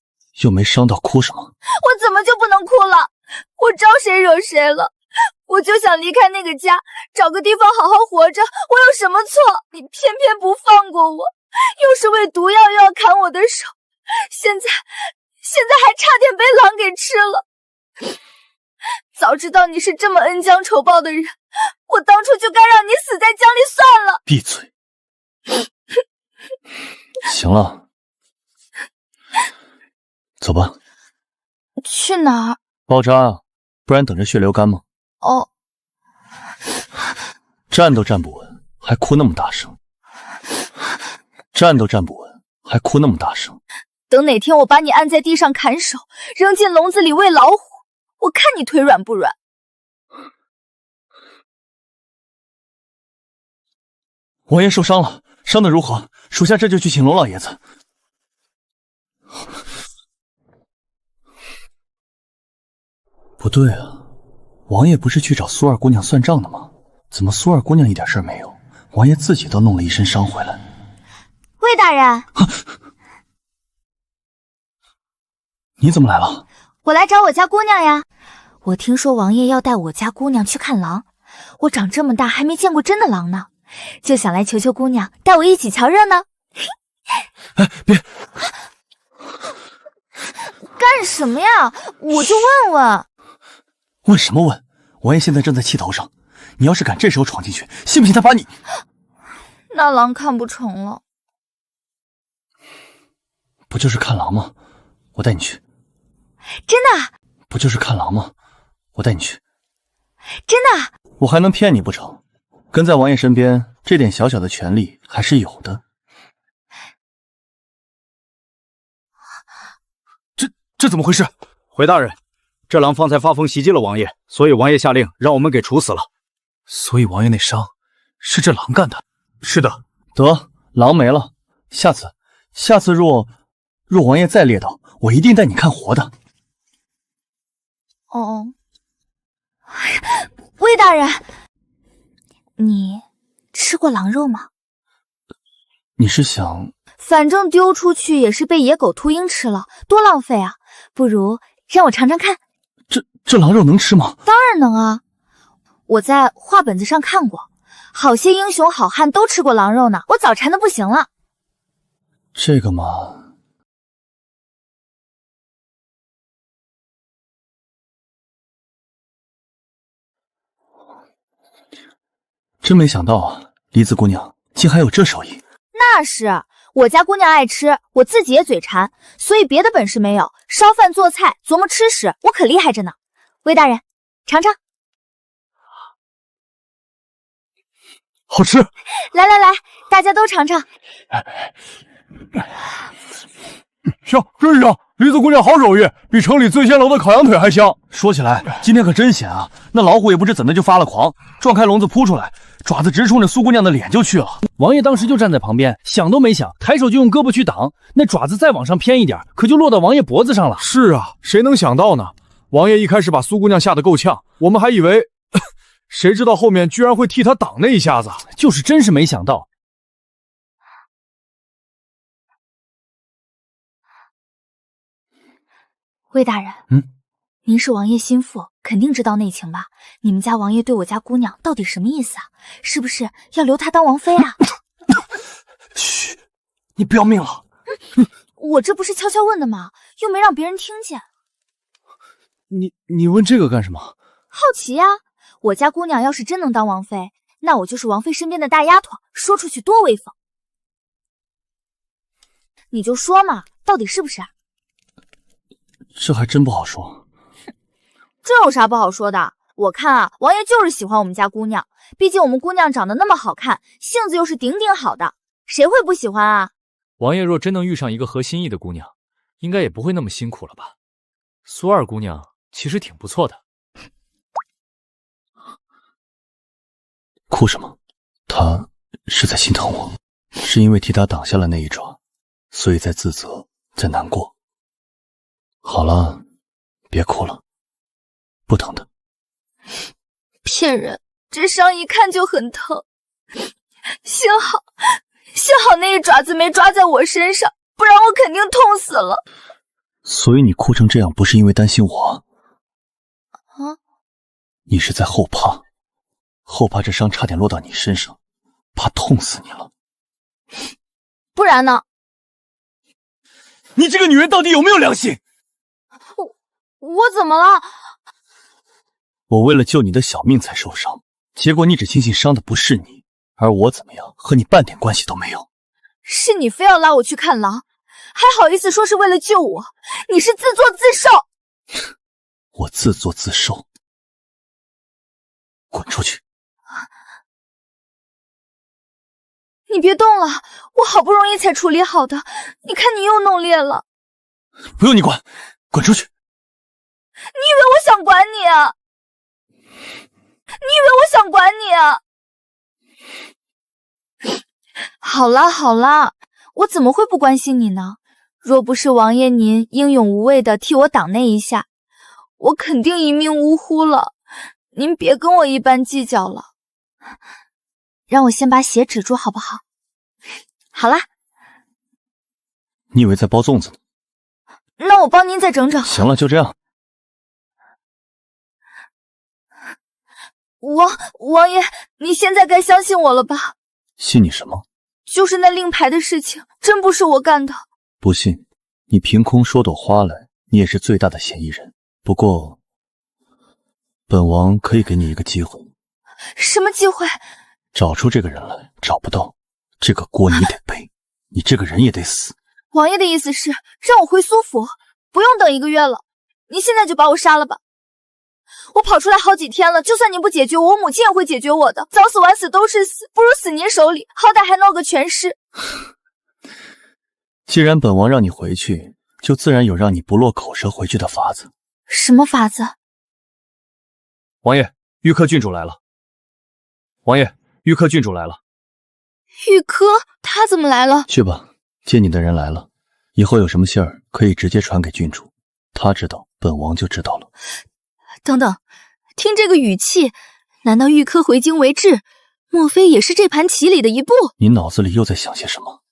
又没伤到，哭什么？我怎么就不能哭了？我招谁惹谁了？我就想离开那个家，找个地方好好活着，我有什么错？你偏偏不放过我，又是喂毒药又要砍我的手，现在还差点被狼给吃了。早知道你是这么恩将仇报的人，我当初就该让你死在江里算了。闭嘴。行了，走吧。去哪儿？包扎啊，不然等着血流干吗？哦。站都站不稳，还哭那么大声。站都站不稳，还哭那么大声。等哪天我把你按在地上砍手，扔进笼子里喂老虎，我看你腿软不软。王爷受伤了，伤得如何？属下这就去请龙老爷子。不对啊，王爷不是去找苏二姑娘算账的吗？怎么苏二姑娘一点事儿没有，王爷自己都弄了一身伤回来？魏大人，你怎么来了？我来找我家姑娘呀。我听说王爷要带我家姑娘去看狼，我长这么大还没见过真的狼呢，就想来求求姑娘带我一起瞧热闹。哎，别！干什么呀？我就问问。问什么问？王爷现在正在气头上，你要是敢这时候闯进去，信不信他把你……那狼看不成了。不就是看狼吗？我带你去。真的？不就是看狼吗？我带你去。真的？我还能骗你不成？跟在王爷身边，这点小小的权利还是有的。这怎么回事？回大人，这狼方才发疯袭击了王爷，所以王爷下令让我们给处死了。所以王爷那伤是这狼干的？是的。得，狼没了。下次若王爷再猎到，我一定带你看活的。哦，魏大人，你吃过狼肉吗？你是想……反正丢出去也是被野狗秃鹰吃了，多浪费啊！不如让我尝尝看。这狼肉能吃吗？当然能啊！我在画本子上看过，好些英雄好汉都吃过狼肉呢，我早馋的不行了。这个嘛……真没想到啊，梨子姑娘竟还有这手艺。那是，我家姑娘爱吃，我自己也嘴馋，所以别的本事没有，烧饭做菜琢磨吃食，我可厉害着呢。魏大人，尝尝。好吃！来，大家都尝尝。香，真香！梨子姑娘好手艺，比城里醉仙楼的烤羊腿还香。说起来，今天可真险啊！那老虎也不知怎的就发了狂，撞开笼子扑出来，爪子直冲着苏姑娘的脸就去了。王爷当时就站在旁边，想都没想，抬手就用胳膊去挡，那爪子再往上偏一点，可就落到王爷脖子上了。是啊，谁能想到呢？王爷一开始把苏姑娘吓得够呛，我们还以为，谁知道后面居然会替她挡那一下子，就是真是没想到。魏大人，您是王爷心腹，肯定知道内情吧？你们家王爷对我家姑娘到底什么意思啊？是不是要留她当王妃啊？嘘，你不要命了？我这不是悄悄问的吗？又没让别人听见。你问这个干什么？好奇呀！我家姑娘要是真能当王妃，那我就是王妃身边的大丫头，说出去多威风。你就说嘛，到底是不是啊？这还真不好说。这有啥不好说的？我看啊，王爷就是喜欢我们家姑娘，毕竟我们姑娘长得那么好看，性子又是顶顶好的，谁会不喜欢啊？王爷若真能遇上一个合心意的姑娘，应该也不会那么辛苦了吧？苏二姑娘其实挺不错的。哭什么？他是在心疼我，是因为替他挡下了那一爪，所以在自责，在难过。好了，别哭了，不疼的。骗人，这伤一看就很疼。幸好那一爪子没抓在我身上，不然我肯定痛死了。所以你哭成这样，不是因为担心我啊？你是在后怕，后怕这伤差点落到你身上，怕痛死你了。不然呢？你这个女人到底有没有良心？我怎么了？我为了救你的小命才受伤，结果你只庆幸伤的不是你，而我怎么样，和你半点关系都没有。是你非要拉我去看狼，还好意思说是为了救我？你是自作自受。我自作自受？滚出去！你别动了，我好不容易才处理好的，你看你又弄裂了。不用你管，滚出去！你以为我想管你啊？你以为我想管你啊？好啦好啦，我怎么会不关心你呢？若不是王爷您英勇无畏的替我挡那一下，我肯定一命呜呼了。您别跟我一般计较了。让我先把血止住好不好？好啦，你以为在包粽子呢？那我帮您再整整。行了，就这样。王爷，你现在该相信我了吧？信你什么？就是那令牌的事情，真不是我干的。不信，你凭空说朵花来，你也是最大的嫌疑人。不过，本王可以给你一个机会。什么机会？找出这个人来，找不到，这个锅你得背，你这个人也得死。王爷的意思是让我回苏府，不用等1个月了，您现在就把我杀了吧。我跑出来好几天了，就算您不解决我，我母亲也会解决我的。早死晚死都是死，不如死您手里，好歹还闹个全尸。既然本王让你回去，就自然有让你不落口舌回去的法子。什么法子？王爷，玉客郡主来了。王爷，玉客郡主来了。玉客，他怎么来了？去吧，接你的人来了。以后有什么信儿可以直接传给郡主，他知道，本王就知道了。等等，听这个语气，难道玉科回京为质？莫非也是这盘棋里的一步？你脑子里又在想些什么？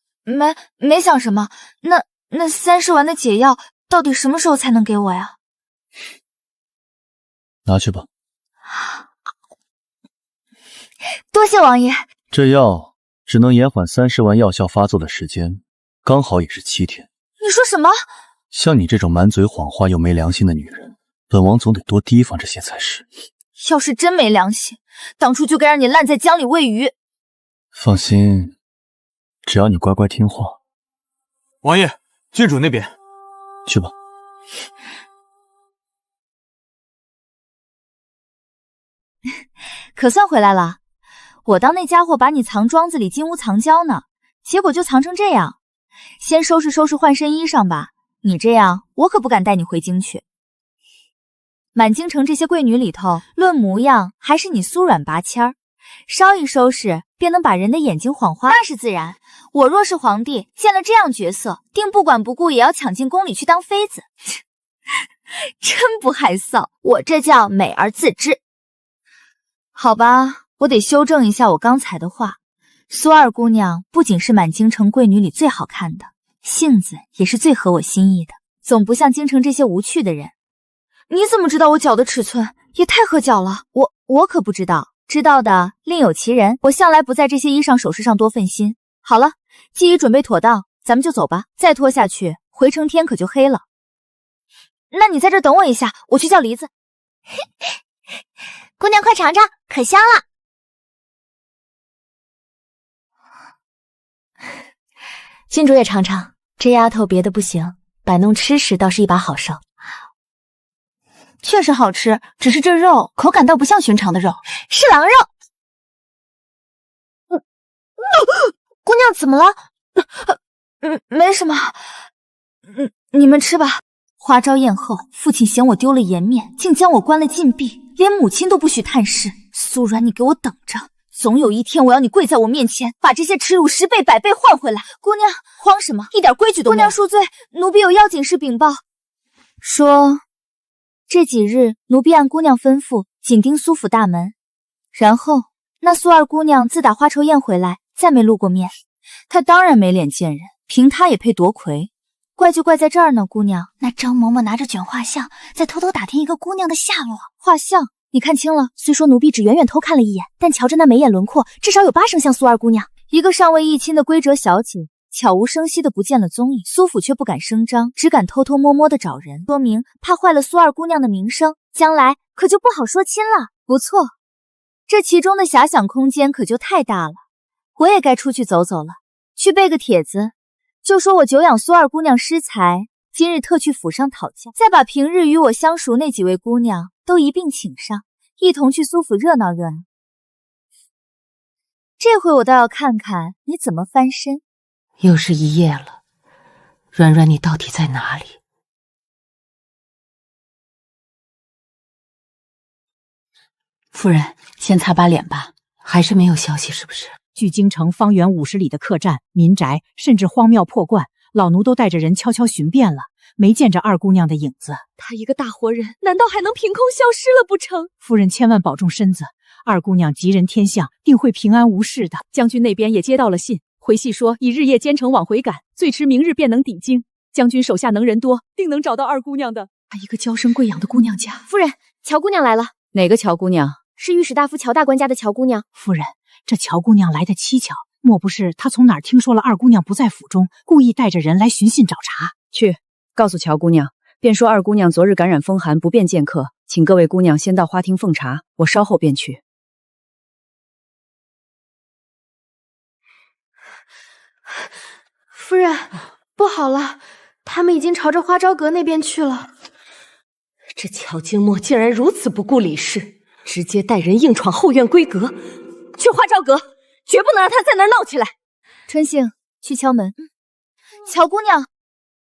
没想什么。那30丸的解药到底什么时候才能给我呀？拿去吧。多谢王爷。这药只能延缓30丸药效发作的时间，刚好也是7天。你说什么？像你这种满嘴谎话又没良心的女人，本王总得多提防这些才是。要是真没良心，当初就该让你烂在江里喂鱼。放心，只要你乖乖听话。王爷，郡主那边。去吧。可算回来了。我当那家伙把你藏庄子里金屋藏娇呢，结果就藏成这样。先收拾收拾换身衣裳吧，你这样我可不敢带你回京去。满京城这些贵女里头，论模样还是你酥软拔签儿，稍一收拾便能把人的眼睛晃花。那是自然，我若是皇帝，见了这样角色，定不管不顾也要抢进宫里去当妃子。真不害臊，我这叫美而自知。好吧，我得修正一下我刚才的话。苏二姑娘不仅是满京城贵女里最好看的，性子也是最合我心意的，总不像京城这些无趣的人。你怎么知道我脚的尺寸？也太合脚了。我可不知道，知道的另有其人。我向来不在这些衣裳首饰上多费心。好了，既已准备妥当，咱们就走吧。再拖下去，回城天可就黑了。那你在这等我一下，我去叫梨子。姑娘快尝尝，可香了。郡主也尝尝，这丫头别的不行，摆弄吃食倒是一把好手。确实好吃，只是这肉口感倒不像寻常的肉，是狼肉。姑娘怎么了？没什么。你们吃吧。花朝宴后，父亲嫌我丢了颜面，竟将我关了禁闭，连母亲都不许探视。苏软，你给我等着，总有一天我要你跪在我面前，把这些耻辱10倍100倍换回来。姑娘，慌什么？一点规矩都没有。姑娘恕罪，奴婢有要紧事禀报。说，这几日奴婢按姑娘吩咐紧盯苏府大门，然后那苏二姑娘自打花绸宴回来，再没露过面。她当然没脸见人，凭她也配夺魁。怪就怪在这儿呢，姑娘。那张嬷嬷拿着卷画像，在偷偷打听一个姑娘的下落。画像你看清了？虽说奴婢只远远偷看了一眼，但瞧着那眉眼轮廓，至少有8成像苏二姑娘。一个尚未议亲的闺阁小姐，悄无声息的不见了踪影。苏府却不敢声张，只敢偷偷摸摸的找人，说明怕坏了苏二姑娘的名声，将来可就不好说亲了。不错，这其中的遐想空间可就太大了。我也该出去走走了，去备个帖子，就说我久仰苏二姑娘诗才，今日特去府上讨教，再把平日与我相熟那几位姑娘都一并请上，一同去苏府热闹热闹。这回我倒要看看你怎么翻身。又是一夜了，软软你到底在哪里？夫人，先擦把脸吧，还是没有消息是不是？距京城方圆50里的客栈、民宅，甚至荒庙破观，老奴都带着人悄悄寻遍了，没见着二姑娘的影子。她一个大活人，难道还能凭空消失了不成？夫人千万保重身子，二姑娘吉人天相，定会平安无事的。将军那边也接到了信，回信说已日夜兼程往回赶，最迟明日便能抵京。将军手下能人多，定能找到二姑娘的。一个娇生贵养的姑娘家。夫人，乔姑娘来了。哪个乔姑娘？是御史大夫乔大官家的乔姑娘。夫人，这乔姑娘来的蹊跷，莫不是她从哪儿听说了二姑娘不在府中，故意带着人来寻衅找茬？去，告诉乔姑娘，便说二姑娘昨日感染风寒，不便见客，请各位姑娘先到花厅奉茶，我稍后便去。夫人，不好了，他们已经朝着花朝阁那边去了。这乔静默竟然如此不顾礼事，直接带人硬闯后院闺阁，去花朝阁，绝不能让他在那儿闹起来。春杏，去敲门。乔姑娘，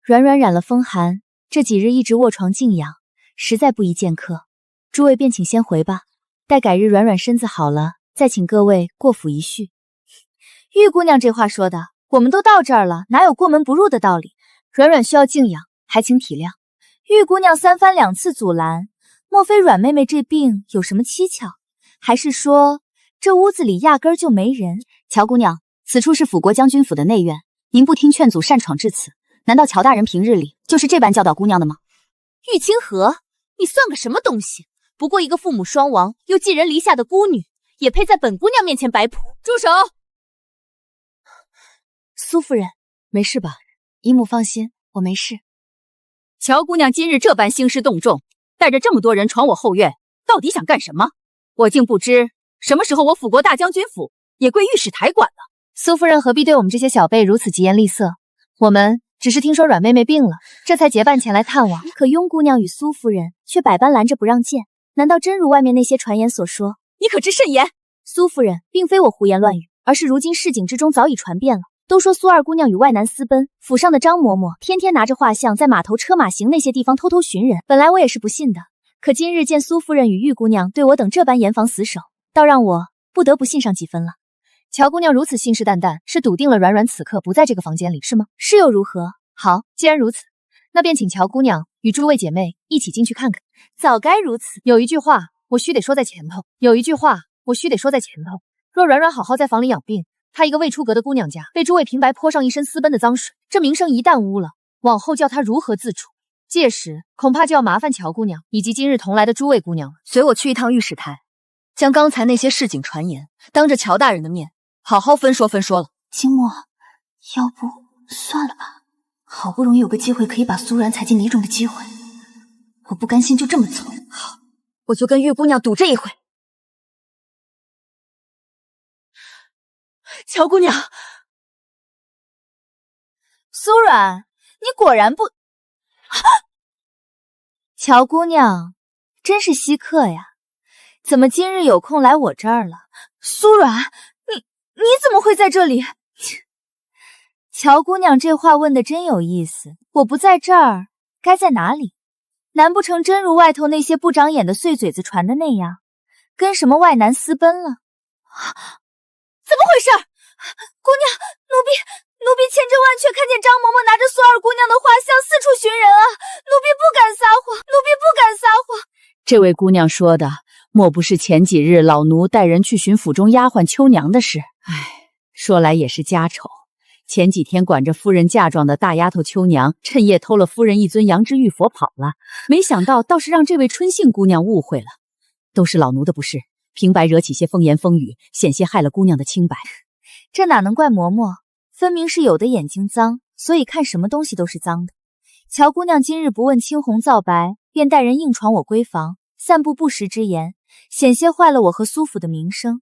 软软染了风寒，这几日一直卧床静养，实在不宜见客。诸位便请先回吧，待改日软软身子好了，再请各位过府一叙。玉姑娘这话说的，我们都到这儿了，哪有过门不入的道理？软软需要静养，还请体谅。玉姑娘三番两次阻拦，莫非软妹妹这病有什么蹊跷？还是说这屋子里压根儿就没人？乔姑娘，此处是辅国将军府的内院，您不听劝阻擅闯至此，难道乔大人平日里就是这般教导姑娘的吗？玉清河，你算个什么东西？不过一个父母双亡又寄人篱下的孤女，也配在本姑娘面前摆谱？住手！苏夫人，没事吧？姨母放心，我没事。乔姑娘今日这般兴师动众，带着这么多人闯我后院，到底想干什么？我竟不知什么时候我辅国大将军府也归御史台管了。苏夫人何必对我们这些小辈如此疾言厉色？我们只是听说阮妹妹病了，这才结伴前来探望。可雍姑娘与苏夫人却百般拦着不让见，难道真如外面那些传言所说？你可知慎言！苏夫人，并非我胡言乱语，而是如今市井之中早已传遍了。都说苏二姑娘与外男私奔，府上的张嬷嬷天天拿着画像在码头、车马行那些地方偷偷寻人。本来我也是不信的，可今日见苏夫人与玉姑娘对我等这般严防死守，倒让我不得不信上几分了。乔姑娘如此信誓旦旦，是笃定了阮阮此刻不在这个房间里，是吗？是又如何？好，既然如此，那便请乔姑娘与诸位姐妹一起进去看看。早该如此。有一句话我须得说在前头，若阮阮好好在房里养病，她一个未出阁的姑娘家，被诸位平白泼上一身私奔的脏水，这名声一旦污了，往后叫她如何自处？届时恐怕就要麻烦乔姑娘以及今日同来的诸位姑娘了。随我去一趟御史台，将刚才那些市井传言当着乔大人的面好好分说了。清墨，要不算了吧，好不容易有个机会可以把苏然踩进泥中的机会，我不甘心就这么走。好，我就跟玉姑娘赌这一回。乔姑娘，苏软，你果然不……乔姑娘，真是稀客呀！怎么今日有空来我这儿了？苏软，你怎么会在这里？乔姑娘这话问的真有意思，我不在这儿，该在哪里？难不成真如外头那些不长眼的碎嘴子传的那样，跟什么外男私奔了？怎么回事？姑娘，奴婢千真万确看见张嬷嬷拿着苏二姑娘的画像四处寻人啊！奴婢不敢撒谎。这位姑娘说的，莫不是前几日老奴带人去寻府中丫鬟秋娘的事？唉，说来也是家丑。前几天管着夫人嫁妆的大丫头秋娘，趁夜偷了夫人一尊羊脂玉佛跑了，没想到倒是让这位春杏姑娘误会了。都是老奴的不是，平白惹起些风言风语，险些害了姑娘的清白。这哪能怪嬷嬷，分明是有的眼睛脏，所以看什么东西都是脏的。乔姑娘今日不问青红皂白，便带人硬闯我闺房，散布不实之言，险些坏了我和苏府的名声。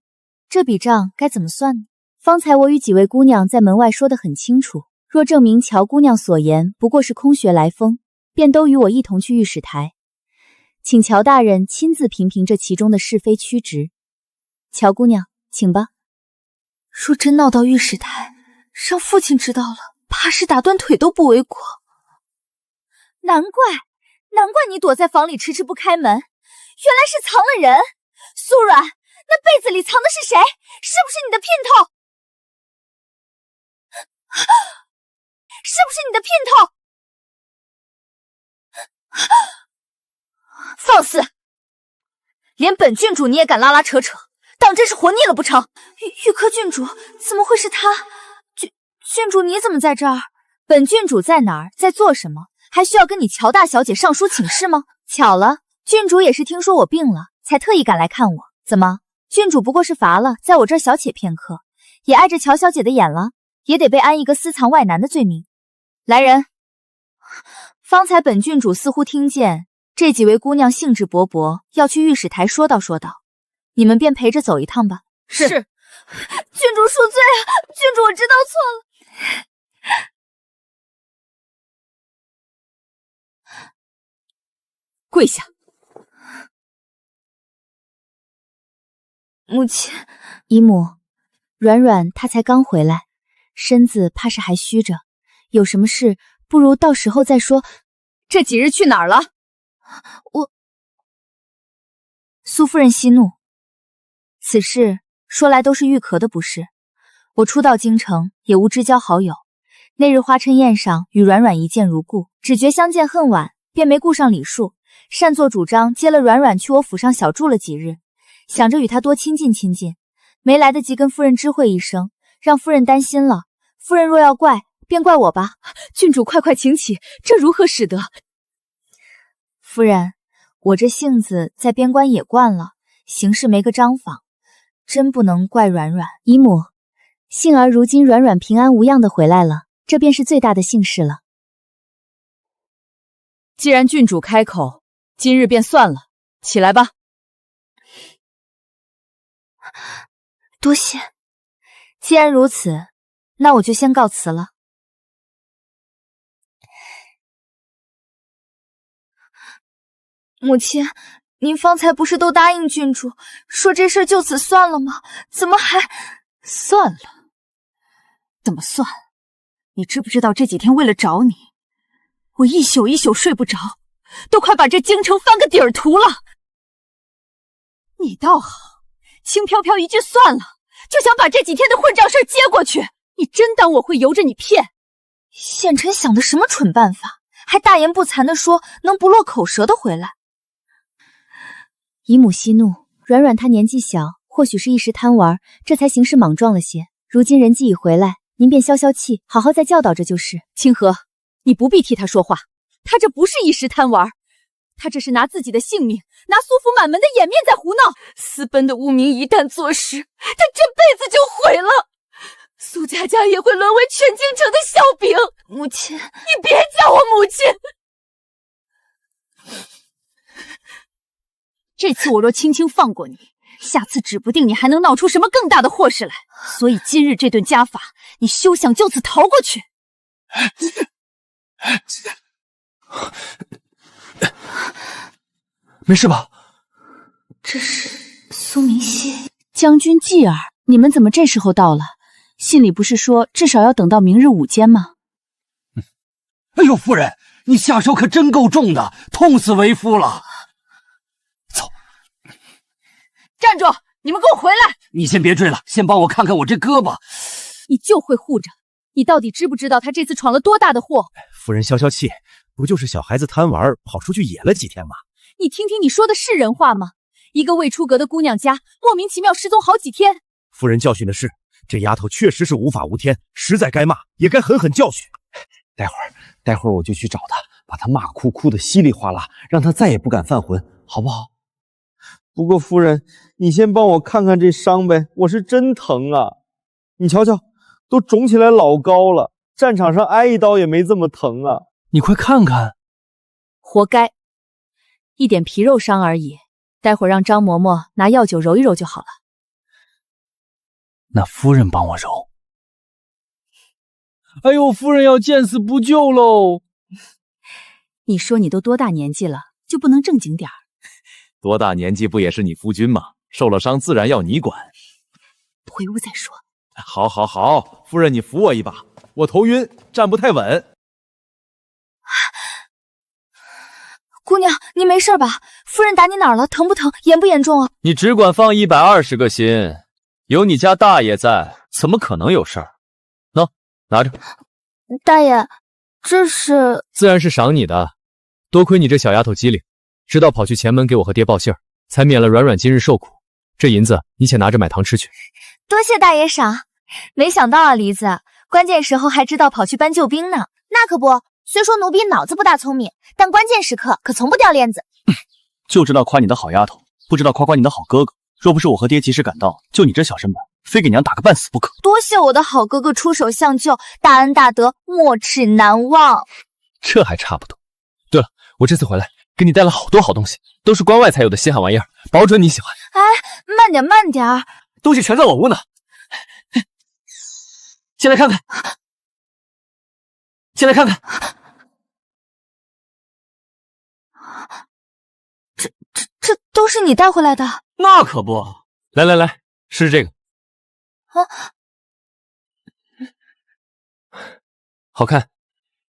这笔账该怎么算呢？方才我与几位姑娘在门外说得很清楚，若证明乔姑娘所言不过是空穴来风，便都与我一同去御史台，请乔大人亲自评评这其中的是非曲直。乔姑娘，请吧。若真闹到御史台，让父亲知道了，怕是打断腿都不为过。难怪你躲在房里迟迟不开门，原来是藏了人。苏软，那被子里藏的是谁？是不是你的姘头？是不是你的姘头？放肆！连本郡主你也敢拉拉扯扯，当真是活腻了不成？玉科郡主，怎么会是他？郡主你怎么在这儿？本郡主在哪儿，在做什么？还需要跟你乔大小姐上书请示吗？巧了，郡主也是听说我病了，才特意赶来看我。怎么，郡主不过是乏了，在我这儿小且片刻，也碍着乔小姐的眼了，也得被安一个私藏外男的罪名。来人！方才本郡主似乎听见这几位姑娘兴致勃勃要去御史台说道，你们便陪着走一趟吧。是。郡主恕罪啊，郡主我知道错了。跪下。母亲，姨母，软软她才刚回来，身子怕是还虚着，有什么事不如到时候再说。这几日去哪儿了？苏夫人息怒，此事说来都是玉壳的不是。我初到京城也无知交好友，那日花嗔宴上与软软一见如故，只觉相见恨晚，便没顾上礼数，擅作主张接了软软去我府上小住了几日，想着与她多亲近亲近，没来得及跟夫人知会一声，让夫人担心了。夫人若要怪，便怪我吧。郡主快请起，这如何使得？夫人，我这性子在边关也惯了，行事没个章法，真不能怪软软。姨母，幸而如今软软平安无恙的回来了，这便是最大的幸事了。既然郡主开口，今日便算了，起来吧。多谢。既然如此，那我就先告辞了。母亲，您方才不是都答应郡主，说这事就此算了吗？怎么还……算了？怎么算？你知不知道这几天为了找你，我一宿一宿睡不着，都快把这京城翻个底儿涂了。你倒好，轻飘飘一句算了，就想把这几天的混账事接过去。你真当我会由着你骗？县臣想的什么蠢办法，还大言不惭地说能不落口舌的回来。姨母息怒，软软她年纪小，或许是一时贪玩，这才行事莽撞了些。如今人既已回来，您便消消气，好好再教导着就是。清河，你不必替他说话，他这不是一时贪玩，他这是拿自己的性命，拿苏府满门的颜面在胡闹。私奔的污名一旦坐实，他这辈子就毁了。苏家家也会沦为全京城的笑柄。母亲，你别叫我母亲。这次我若轻轻放过你，下次指不定你还能闹出什么更大的祸事来。所以今日这顿家法，你休想就此逃过去。没事吧？这是苏明熙。将军继儿，你们怎么这时候到了？信里不是说至少要等到明日午间吗？哎呦，夫人，你下手可真够重的，痛死为夫了。走，站住！你们给我回来！你先别追了，先帮我看看我这胳膊。你就会护着？你到底知不知道他这次闯了多大的祸？夫人消消气，不就是小孩子贪玩跑出去野了几天吗？你听听你说的是人话吗？一个未出阁的姑娘家，莫名其妙失踪好几天。夫人教训的是，这丫头确实是无法无天，实在该骂，也该狠狠教训。待会儿我就去找她，把她骂哭的稀里哗啦，让她再也不敢犯浑，好不好？不过夫人，你先帮我看看这伤呗，我是真疼啊！你瞧瞧，都肿起来老高了，战场上挨一刀也没这么疼啊！你快看看，活该，一点皮肉伤而已，待会儿让张嬷嬷拿药酒揉一揉就好了。那夫人帮我揉。哎呦，夫人要见死不救喽！你说你都多大年纪了，就不能正经点儿？多大年纪不也是你夫君吗？受了伤自然要你管。回屋再说。好，好，好，夫人你扶我一把，我头晕，站不太稳。姑娘，你没事吧？夫人打你哪儿了？疼不疼？严不严重啊？你只管放120个心，有你家大爷在，怎么可能有事儿？喏，拿着。大爷，这是……自然是赏你的，多亏你这小丫头机灵，直到跑去前门给我和爹报信儿，才免了软软今日受苦。这银子你且拿着买糖吃去。多谢大爷赏。没想到啊，梨子，关键时候还知道跑去搬救兵呢。那可不，虽说奴婢脑子不大聪明，但关键时刻可从不掉链子。就知道夸你的好丫头，不知道夸夸你的好哥哥。若不是我和爹及时赶到，就你这小身板，非给娘打个半死不可。多谢我的好哥哥出手相救，大恩大德，没齿难忘。这还差不多。对了，我这次回来给你带了好多好东西，都是关外才有的稀罕玩意儿，保准你喜欢。哎，慢点慢点，东西全在我屋呢。进来看看，进来看看。这都是你带回来的？那可不。来来来，试试这个。啊，好看。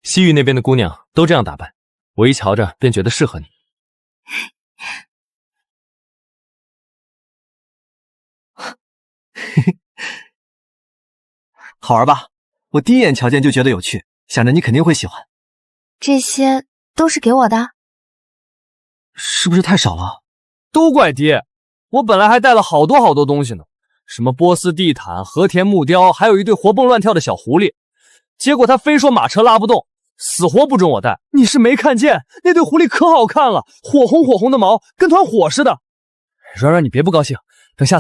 西域那边的姑娘都这样打扮，我一瞧着便觉得适合你。好玩吧？我第一眼瞧见就觉得有趣，想着你肯定会喜欢。这些都是给我的？是不是太少了？都怪爹，我本来还带了好多东西呢，什么波斯地毯、和田木雕，还有一对活蹦乱跳的小狐狸。结果他非说马车拉不动，死活不准我带。你是没看见，那对狐狸可好看了，火红的毛，跟团火似的。软软，你别不高兴，等下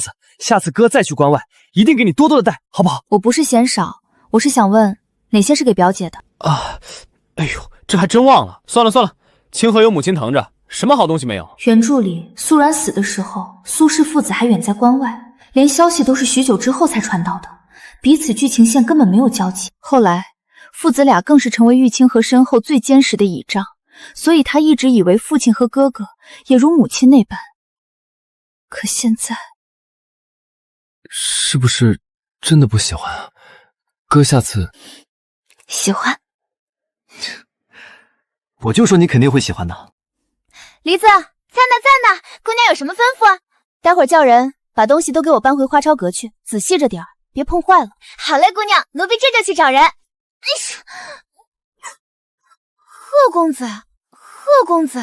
次哥再去关外，一定给你多的带，好不好？我不是嫌少，我是想问哪些是给表姐的啊？哎呦，这还真忘了。算了，清河有母亲疼着，什么好东西没有。原著里苏然死的时候，苏氏父子还远在关外，连消息都是许久之后才传到的，彼此剧情线根本没有交集。后来父子俩更是成为玉清河身后最坚实的倚仗，所以他一直以为父亲和哥哥也如母亲那般。可现在，是不是真的不喜欢啊？哥下次喜欢。我就说你肯定会喜欢的。梨子，在呢，姑娘有什么吩咐啊？待会儿叫人把东西都给我搬回花超阁去，仔细着点儿，别碰坏了。好嘞，姑娘，奴婢这就去找人。贺公子，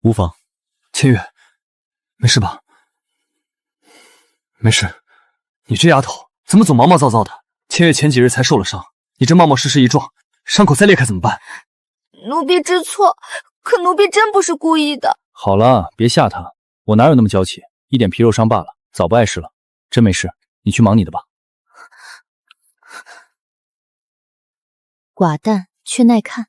无妨。千月，没事吧？没事。你这丫头怎么总毛毛躁躁的？千月前几日才受了伤，你这冒冒失失一撞，伤口再裂开怎么办？奴婢知错，可奴婢真不是故意的。好了，别吓他，我哪有那么娇气，一点皮肉伤罢了，早不碍事了。真没事，你去忙你的吧。寡淡却耐看。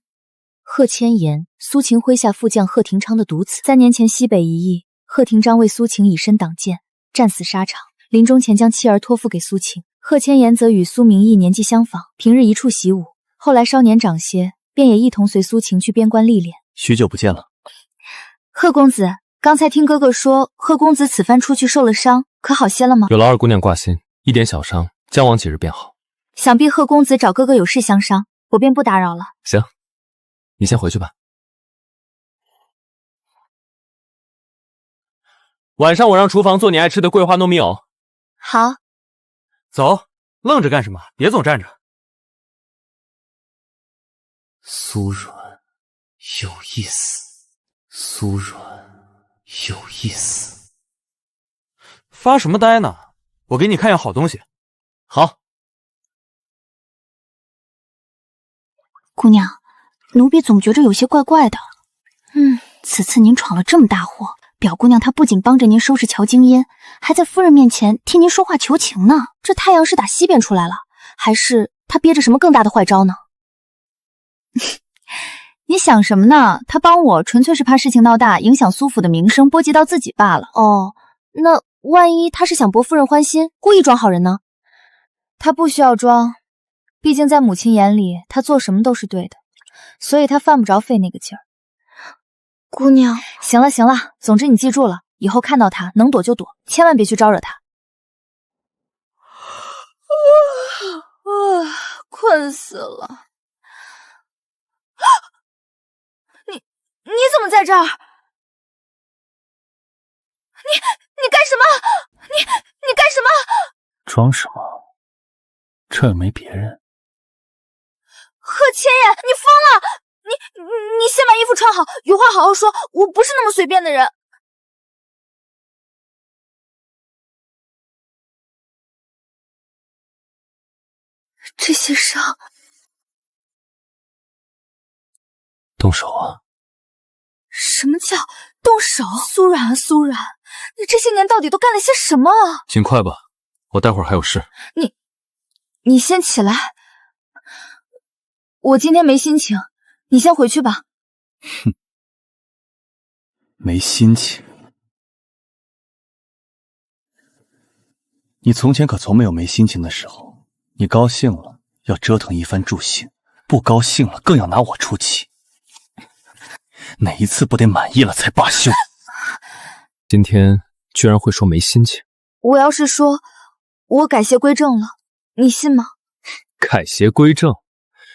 贺千言，苏秦麾下副将贺廷昌的独子。3年前西北一役，贺廷章为苏秦以身挡箭，战死沙场。临终前将妻儿托付给苏秦。贺千言则与苏明义年纪相仿，平日一处习武。后来稍年长些，便也一同随苏秦去边关历练。许久不见了。贺公子，刚才听哥哥说，贺公子此番出去受了伤，可好些了吗？有了二姑娘挂心，一点小伤，将往几日便好。想必贺公子找哥哥有事相商，我便不打扰了。行，你先回去吧。晚上我让厨房做你爱吃的桂花糯米藕。好。走，愣着干什么？别总站着。苏软有意思，苏软有意思。发什么呆呢？我给你看样好东西。好。姑娘，奴婢总觉着有些怪怪的。此次您闯了这么大祸，表姑娘她不仅帮着您收拾乔京烟，还在夫人面前替您说话求情呢。这太阳是打西边出来了，还是她憋着什么更大的坏招呢？你想什么呢？他帮我纯粹是怕事情闹大，影响苏府的名声，波及到自己罢了。哦，那万一他是想博夫人欢心，故意装好人呢？他不需要装，毕竟在母亲眼里，他做什么都是对的，所以他犯不着费那个劲儿。姑娘，行了，总之你记住了，以后看到他能躲就躲，千万别去招惹他。困死了。你怎么在这儿？你干什么？你干什么？装什么？这儿没别人。贺千言，你疯了！你先把衣服穿好，有话好好说，我不是那么随便的人。这些伤，动手啊！什么叫动手？苏冉啊，苏冉，你这些年到底都干了些什么啊？尽快吧，我待会儿还有事。你先起来，我今天没心情，你先回去吧。哼，没心情。你从前可从没有没心情的时候。你高兴了要折腾一番助兴，不高兴了更要拿我出气。哪一次不得满意了才罢休？今天居然会说没心情。我要是说我改邪归正了，你信吗？改邪归正？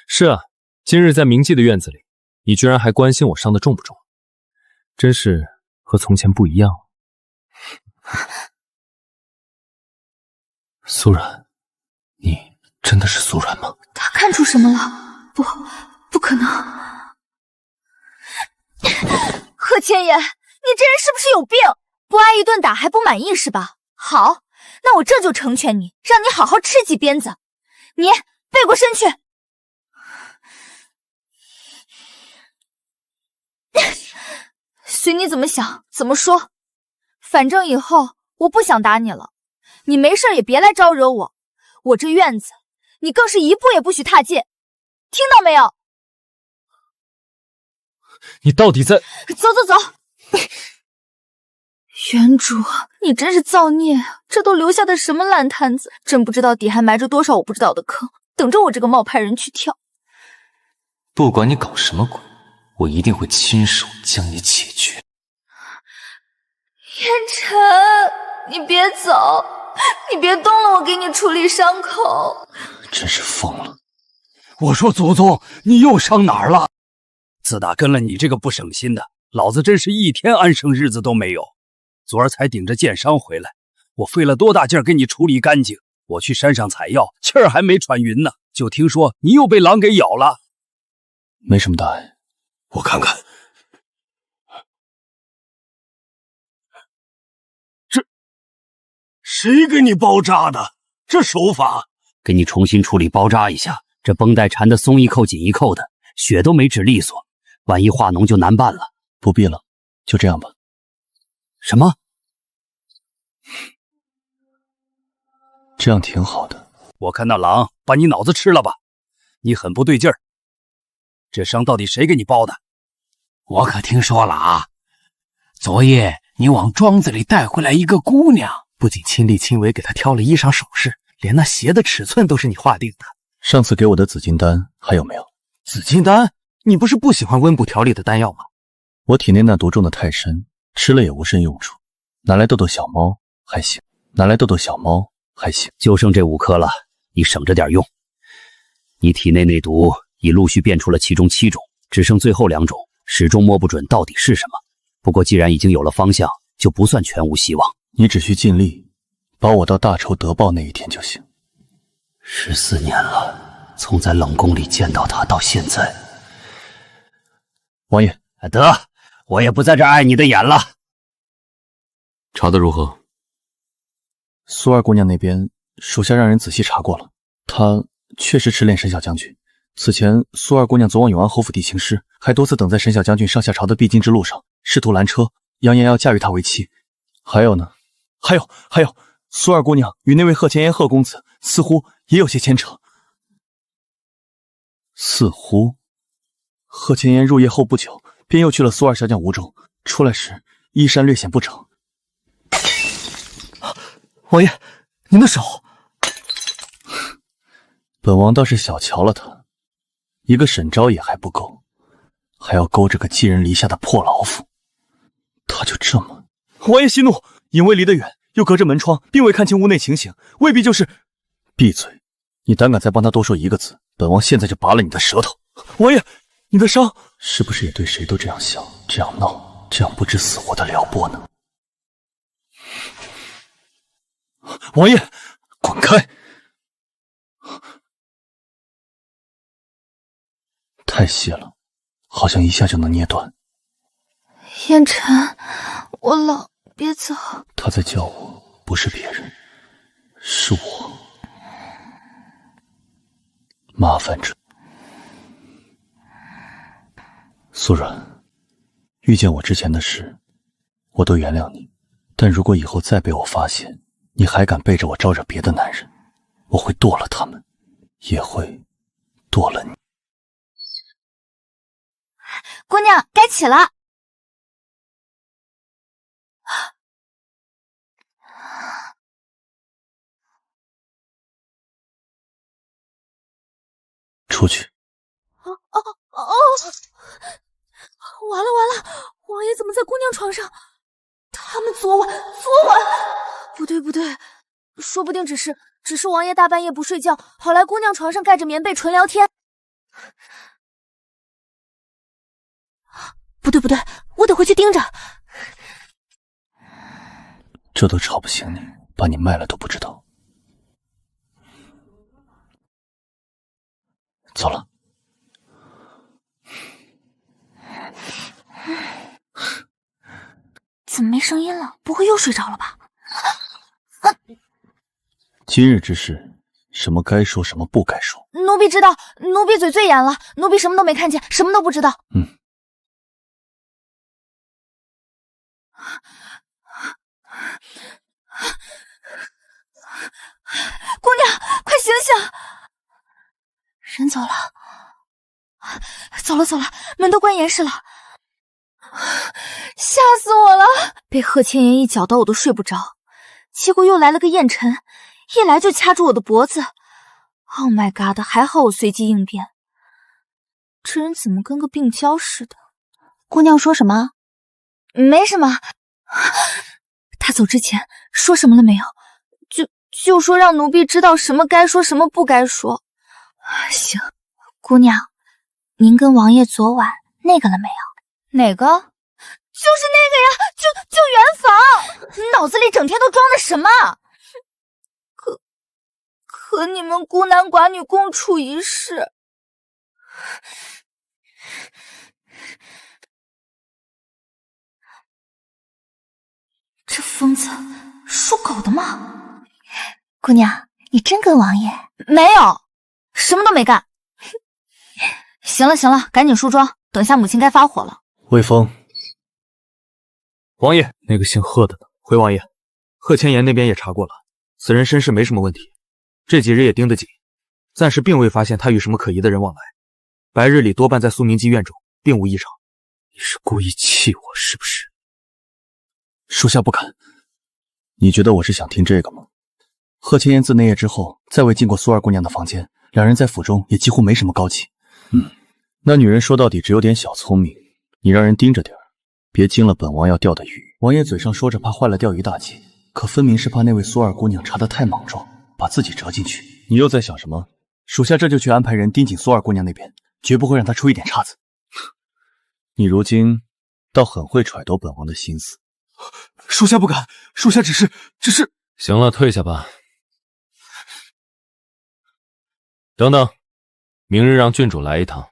是啊，今日在铭记的院子里，你居然还关心我伤得重不重，真是和从前不一样了。苏冉，你真的是苏冉吗？他看出什么了？不可能！贺千言，你这人是不是有病？不挨一顿打还不满意是吧？好，那我这就成全你，让你好好吃几鞭子。你背过身去。随你怎么想，怎么说。反正以后我不想打你了，你没事也别来招惹我。我这院子，你更是一步也不许踏进，听到没有？你到底在……走走走！原主，你真是造孽啊！这都留下的什么烂摊子？真不知道底还埋着多少我不知道的坑，等着我这个冒牌人去跳。不管你搞什么鬼，我一定会亲手将你解决。燕晨，你别走，你别动了，我给你处理伤口。真是疯了！我说祖宗，你又伤哪儿了？自打跟了你这个不省心的，老子真是一天安生日子都没有。昨儿才顶着剑伤回来，我费了多大劲儿给你处理干净。我去山上采药，气儿还没喘匀呢，就听说你又被狼给咬了。没什么大碍，我看看。这谁给你包扎的？这手法！给你重新处理包扎一下，这绷带缠得松一扣紧一扣的，血都没止利索，万一化脓就难办了。不必了，就这样吧。什么？这样挺好的。我看那狼把你脑子吃了吧？你很不对劲儿。这伤到底谁给你包的？我可听说了啊，昨夜你往庄子里带回来一个姑娘，不仅亲力亲为给她挑了衣裳首饰，连那鞋的尺寸都是你划定的。上次给我的紫金丹还有没有？紫金丹？你不是不喜欢温补调理的丹药吗？我体内那毒种的太深，吃了也无甚用处，拿来逗逗小猫还行，拿来逗逗小猫还行。就剩这5颗了，你省着点用。你体内内毒已陆续变出了其中7种，只剩最后2种，始终摸不准到底是什么。不过既然已经有了方向，就不算全无希望。你只需尽力，保我到大仇得报那一天就行。14年了，从在冷宫里见到他到现在。王爷，得，我也不在这碍你的眼了。查得如何？苏二姑娘那边，属下让人仔细查过了，她确实痴恋沈小将军。此前，苏二姑娘走往永安侯府地勤师，还多次等在沈小将军上下朝的必经之路上，试图拦车，扬言要嫁与他为妻。还有呢，还有，苏二姑娘与那位贺前言贺公子似乎也有些牵扯。似乎，贺前言入夜后不久，便又去了苏二小将屋中，出来时衣衫略显不整。王爷，您的手。本王倒是小瞧了他，一个沈昭也还不够，还要勾着个寄人篱下的破老妇，他就这么……王爷息怒，因为离得远，又隔着门窗，并未看清屋内情形，未必就是……闭嘴！你胆敢再帮他多说一个字，本王现在就拔了你的舌头！王爷，你的伤是不是也对谁都这样想、这样闹、这样不知死活的撩拨呢？王爷，滚开！太谢了，好像一下就能捏断。燕晨，我老别走。他在叫我，不是别人，是我。麻烦着。苏然，遇见我之前的事，我都原谅你。但如果以后再被我发现，你还敢背着我招惹别的男人，我会剁了他们，也会剁了你。姑娘，该起了。出去。完了！王爷怎么在姑娘床上？他们昨晚不对，说不定只是王爷大半夜不睡觉，跑来姑娘床上盖着棉被纯聊天。不对，我得回去盯着。这都吵不醒你，把你卖了都不知道。走了。怎么没声音了？不会又睡着了吧？今日之事，什么该说，什么不该说。奴婢知道，奴婢嘴最严了，奴婢什么都没看见，什么都不知道。姑娘，快醒醒！人走了，走了，门都关严实了。吓死我了！被贺千言一搅到，我都睡不着。结果又来了个燕晨，一来就掐住我的脖子。Oh my god！ 还好我随机应变。这人怎么跟个病娇似的？姑娘说什么？没什么。他走之前说什么了没有？就说让奴婢知道什么该说，什么不该说。行，姑娘，您跟王爷昨晚那个了没有？哪个？就是那个呀，就圆房。脑子里整天都装的什么？可你们孤男寡女共处一室。这疯子属狗的吗？姑娘，你真跟王爷？没有，什么都没干。行了，赶紧梳妆，等下母亲该发火了。魏峰，王爷，那个姓贺的呢？回王爷，贺千言那边也查过了，此人身世没什么问题，这几日也盯得紧，暂时并未发现他与什么可疑的人往来。白日里多半在苏明妓院中，并无异常。你是故意气我是不是？属下不敢。你觉得我是想听这个吗？贺千言自那夜之后，再未进过苏二姑娘的房间，两人在府中也几乎没什么交集。那女人说到底只有点小聪明，你让人盯着点儿，别惊了本王要钓的鱼。王爷嘴上说着怕坏了钓鱼大计，可分明是怕那位苏二姑娘查得太莽撞，把自己折进去。你又在想什么？属下这就去安排人盯紧苏二姑娘那边，绝不会让她出一点岔子。你如今倒很会揣度本王的心思。属下不敢，属下只是……行了，退下吧。等等，明日让郡主来一趟，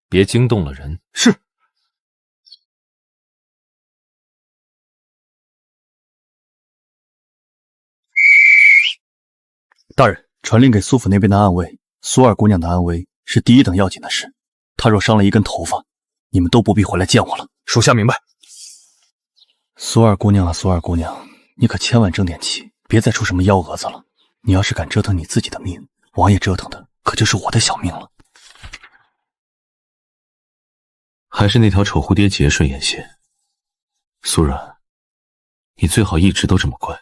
别惊动了人。是。大人，传令给苏府那边的暗卫，苏二姑娘的安危是第一等要紧的事。她若伤了一根头发，你们都不必回来见我了。属下明白。苏二姑娘啊，苏二姑娘，你可千万争点气，别再出什么幺蛾子了。你要是敢折腾你自己的命，王爷折腾的可就是我的小命了。还是那条丑蝴蝶结顺眼些。苏然，你最好一直都这么乖。